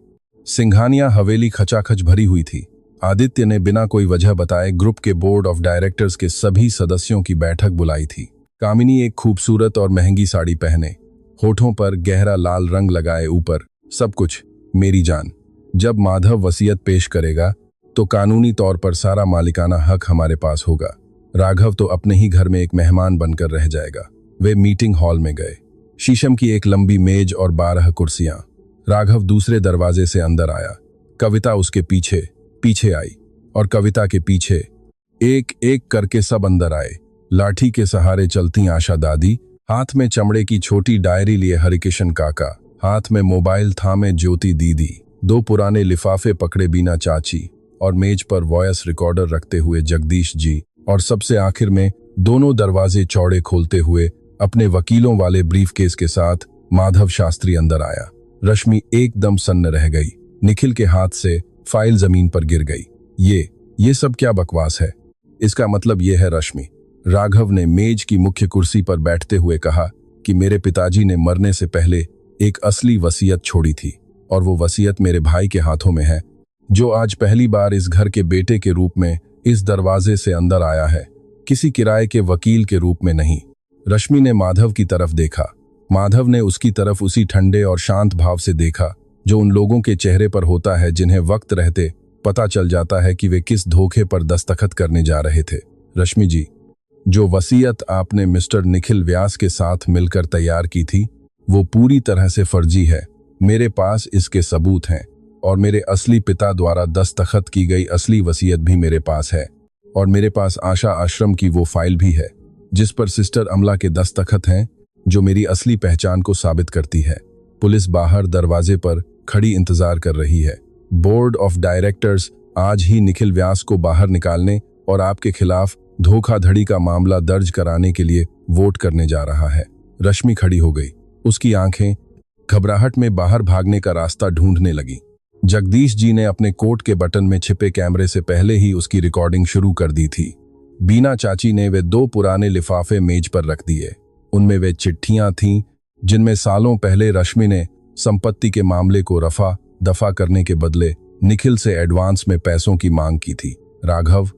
सिंघानिया हवेली खचाखच भरी हुई थी। आदित्य ने बिना कोई वजह बताए ग्रुप के बोर्ड ऑफ डायरेक्टर्स के सभी सदस्यों की बैठक बुलाई थी। कामिनी एक खूबसूरत और महंगी साड़ी पहने, होठों पर गहरा लाल रंग लगाए, ऊपर सब कुछ मेरी जान। जब माधव वसीयत पेश करेगा तो कानूनी तौर पर सारा मालिकाना हक हमारे पास होगा। राघव तो अपने ही घर में एक मेहमान बनकर रह जाएगा। वे मीटिंग हॉल में गए। शीशम की एक लंबी मेज और 12 कुर्सियां। राघव दूसरे दरवाजे से अंदर आया। कविता उसके पीछे पीछे आई और कविता के पीछे एक एक करके सब अंदर आए। लाठी के सहारे चलती आशा दादी, हाथ में चमड़े की छोटी डायरी लिए हरिकिशन काका, हाथ में मोबाइल थामे ज्योति दीदी, 2 पुराने लिफाफे पकड़े बीना चाची और मेज पर वॉयस रिकॉर्डर रखते हुए जगदीश जी, और सबसे आखिर में दोनों दरवाजे चौड़े खोलते हुए अपने वकीलों वाले ब्रीफकेस के साथ माधव शास्त्री अंदर आया। रश्मि एकदम सन्न रह गई। निखिल के हाथ से फाइल जमीन पर गिर गई। ये सब क्या बकवास है? इसका मतलब ये है रश्मि, राघव ने मेज की मुख्य कुर्सी पर बैठते हुए कहा, कि मेरे पिताजी ने मरने से पहले एक असली वसीयत छोड़ी थी और वो वसीयत मेरे भाई के हाथों में है, जो आज पहली बार इस घर के बेटे के रूप में इस दरवाजे से अंदर आया है, किसी किराए के वकील के रूप में नहीं। रश्मि ने माधव की तरफ देखा। माधव ने उसकी तरफ उसी ठंडे और शांत भाव से देखा जो उन लोगों के चेहरे पर होता है जिन्हें वक्त रहते पता चल जाता है कि वे किस धोखे पर दस्तखत करने जा रहे थे। रश्मि जी, जो वसीयत आपने मिस्टर निखिल व्यास के साथ मिलकर तैयार की थी वो पूरी तरह से फर्जी है। मेरे पास इसके सबूत हैं और मेरे असली पिता द्वारा दस्तखत की गई असली वसीयत भी मेरे पास है और मेरे पास आशा आश्रम की वो फाइल भी है जिस पर सिस्टर अमला के दस्तखत हैं, जो मेरी असली पहचान को साबित करती है। पुलिस बाहर दरवाजे पर खड़ी इंतजार कर रही है। बोर्ड ऑफ डायरेक्टर्स आज ही निखिल व्यास को बाहर निकालने और आपके खिलाफ धोखाधड़ी का मामला दर्ज कराने के लिए वोट करने जा रहा है। रश्मि खड़ी हो गई। उसकी आंखें घबराहट में बाहर भागने का रास्ता ढूंढने लगी। जगदीश जी ने अपने कोट के बटन में छिपे कैमरे से पहले ही उसकी रिकॉर्डिंग शुरू कर दी थी। बीना चाची ने वे 2 पुराने लिफाफे मेज पर रख दिए। उनमें वे चिट्ठियां थीं जिनमें सालों पहले रश्मि ने संपत्ति के मामले को रफा दफा करने के बदले निखिल से एडवांस में पैसों की मांग की थी। राघव,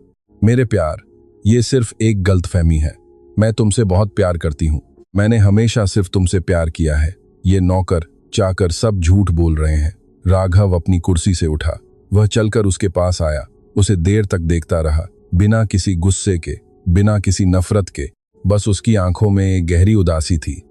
मेरे प्यार, ये सिर्फ एक गलतफहमी है। मैं तुमसे बहुत प्यार करती हूँ। मैंने हमेशा सिर्फ तुमसे प्यार किया है। ये नौकर चाकर सब झूठ बोल रहे हैं। राघव अपनी कुर्सी से उठा। वह चलकर उसके पास आया। उसे देर तक देखता रहा, बिना किसी गुस्से के, बिना किसी नफरत के। बस उसकी आंखों में एक गहरी उदासी थी।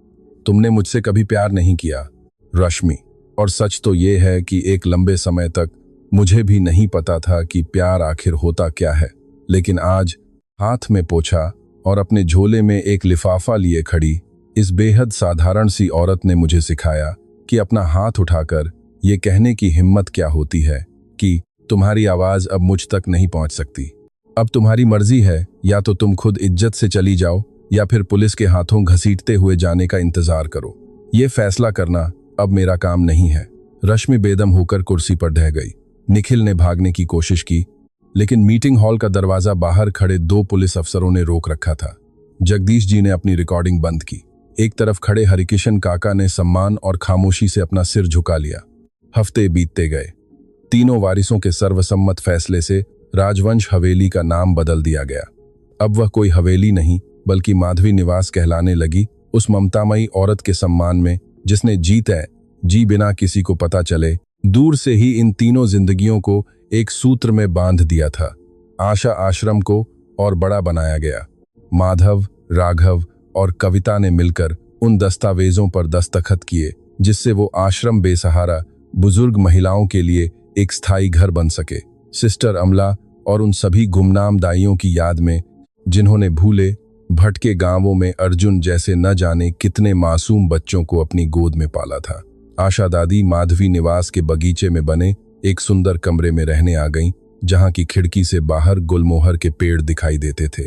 तुमने मुझसे कभी प्यार नहीं किया रश्मि, और सच तो ये है कि एक लंबे समय तक मुझे भी नहीं पता था कि प्यार आखिर होता क्या है। लेकिन आज हाथ में पोछा और अपने झोले में एक लिफाफा लिए खड़ी इस बेहद साधारण सी औरत ने मुझे सिखाया कि अपना हाथ उठाकर ये कहने की हिम्मत क्या होती है कि तुम्हारी आवाज अब मुझ तक नहीं पहुंच सकती। अब तुम्हारी मर्जी है, या तो तुम खुद इज्जत से चली जाओ या फिर पुलिस के हाथों घसीटते हुए जाने का इंतजार करो। ये फैसला करना अब मेरा काम नहीं है। रश्मि बेदम होकर कुर्सी पर ढह गई। निखिल ने भागने की कोशिश की, लेकिन मीटिंग हॉल का दरवाजा बाहर खड़े 2 पुलिस अफसरों ने रोक रखा था। जगदीश जी ने अपनी रिकॉर्डिंग बंद की। एक तरफ खड़े हरिकिशन काका ने सम्मान और खामोशी से अपना सिर झुका लिया। हफ्ते बीतते गए। तीनों वारिसों के सर्वसम्मत फैसले से राजवंश हवेली का नाम बदल दिया गया। अब वह कोई हवेली नहीं बल्कि माधवी निवास कहलाने लगी, उस ममतामयी औरत के सम्मान में जिसने जी बिना किसी को पता चले दूर से ही इन तीनों जिंदगियों को एक सूत्र में बांध दिया था। आशा आश्रम को और बड़ा बनाया गया। माधव, राघव और कविता ने मिलकर उन दस्तावेजों पर दस्तखत किए जिससे वो आश्रम बेसहारा बुजुर्ग महिलाओं के लिए एक स्थायी घर बन सके। सिस्टर अमला और उन सभी गुमनाम दाइयों की याद में जिन्होंने भूले भटके गांवों में अर्जुन जैसे न जाने कितने मासूम बच्चों को अपनी गोद में पाला था। आशा दादी माधवी निवास के बगीचे में बने एक सुंदर कमरे में रहने आ गईं, जहां की खिड़की से बाहर गुलमोहर के पेड़ दिखाई देते थे।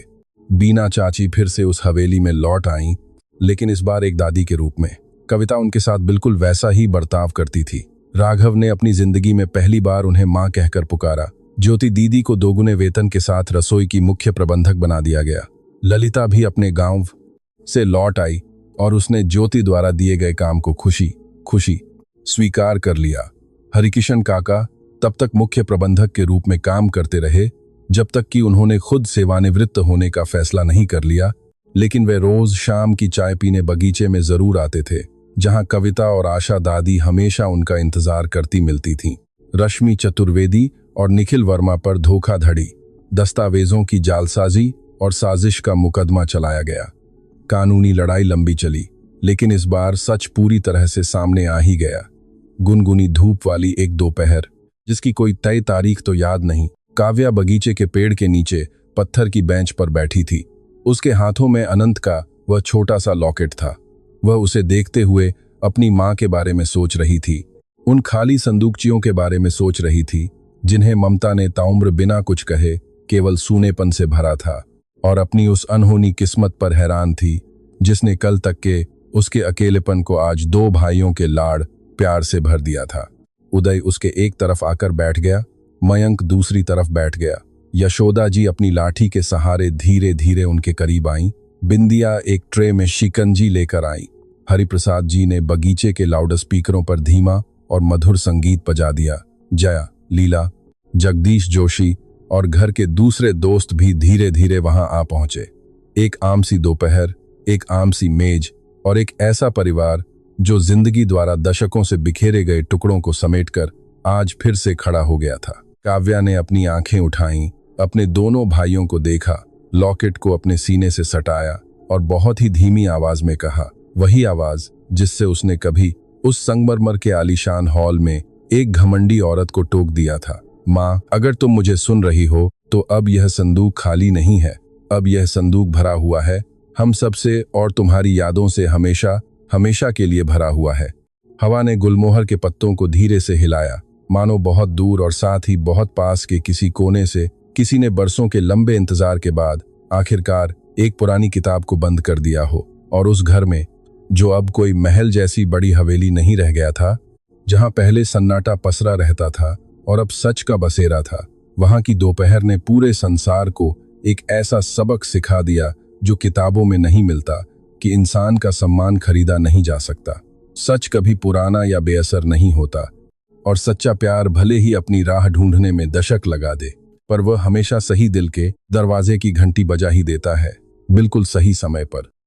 बीना चाची फिर से उस हवेली में लौट आईं, लेकिन इस बार एक दादी के रूप में। कविता उनके साथ बिल्कुल वैसा ही बर्ताव करती थी। राघव ने अपनी जिंदगी में पहली बार उन्हें मां कहकर पुकारा। ज्योति दीदी को 2 गुने वेतन के साथ रसोई की मुख्य प्रबंधक बना दिया गया। ललिता भी अपने गांव से लौट आई और उसने ज्योति द्वारा दिए गए काम को खुशी खुशी स्वीकार कर लिया। हरिकिशन काका तब तक मुख्य प्रबंधक के रूप में काम करते रहे जब तक कि उन्होंने खुद सेवानिवृत्त होने का फैसला नहीं कर लिया, लेकिन वे रोज शाम की चाय पीने बगीचे में जरूर आते थे, जहां कविता और आशा दादी हमेशा उनका इंतजार करती मिलती थीं। रश्मि चतुर्वेदी और निखिल वर्मा पर धोखाधड़ी, दस्तावेजों की जालसाजी और साजिश का मुकदमा चलाया गया। कानूनी लड़ाई लंबी चली, लेकिन इस बार सच पूरी तरह से सामने आ ही गया। गुनगुनी धूप वाली एक दोपहर, जिसकी कोई तय तारीख तो याद नहीं, काव्या बगीचे के पेड़ के नीचे पत्थर की बेंच पर बैठी थी। उसके हाथों में अनंत का वह छोटा सा लॉकेट था। वह उसे देखते हुए अपनी मां के बारे में सोच रही थी, उन खाली संदूकचियों के बारे में सोच रही थी जिन्हें ममता ने ताउम्र बिना कुछ कहे केवल सूनेपन से भरा था, और अपनी उस अनहोनी किस्मत पर हैरान थी जिसने कल तक के उसके अकेलेपन को आज 2 भाइयों के लाड़ प्यार से भर दिया था। उदय उसके एक तरफ आकर बैठ गया, मयंक दूसरी तरफ बैठ गया। यशोदा जी अपनी लाठी के सहारे धीरे धीरे उनके करीब आईं। बिंदिया एक ट्रे में शिकंजी लेकर आई। हरिप्रसाद जी ने बगीचे के लाउड स्पीकरों पर धीमा और मधुर संगीत बजा दिया। जया, लीला, जगदीश जोशी और घर के दूसरे दोस्त भी धीरे धीरे वहां आ पहुंचे। एक आम सी दोपहर, एक आम सी मेज और एक ऐसा परिवार जो जिंदगी द्वारा दशकों से बिखेरे गए टुकड़ों को समेटकर आज फिर से खड़ा हो गया था। काव्या ने अपनी आंखें उठाईं, अपने दोनों भाइयों को देखा, लॉकेट को अपने सीने से सटाया और बहुत ही धीमी आवाज में कहा, वही आवाज जिससे उसने कभी उस संगमरमर के आलीशान हॉल में एक घमंडी औरत को टोक दिया था। माँ, अगर तुम मुझे सुन रही हो तो अब यह संदूक खाली नहीं है, अब यह संदूक भरा हुआ है, हम सब से और तुम्हारी यादों से हमेशा हमेशा के लिए भरा हुआ है। हवा ने गुलमोहर के पत्तों को धीरे से हिलाया, मानो बहुत दूर और साथ ही बहुत पास के किसी कोने से किसी ने बरसों के लंबे इंतजार के बाद आखिरकार एक पुरानी किताब को बंद कर दिया हो। और उस घर में, जो अब कोई महल जैसी बड़ी हवेली नहीं रह गया था, जहां पहले सन्नाटा पसरा रहता था और अब सच का बसेरा था, वहां की दोपहर ने पूरे संसार को एक ऐसा सबक सिखा दिया जो किताबों में नहीं मिलता, कि इंसान का सम्मान खरीदा नहीं जा सकता। सच कभी पुराना या बेअसर नहीं होता, और सच्चा प्यार भले ही अपनी राह ढूंढने में दशक लगा दे, पर वह हमेशा सही दिल के दरवाजे की घंटी बजा ही देता है, बिल्कुल सही समय पर।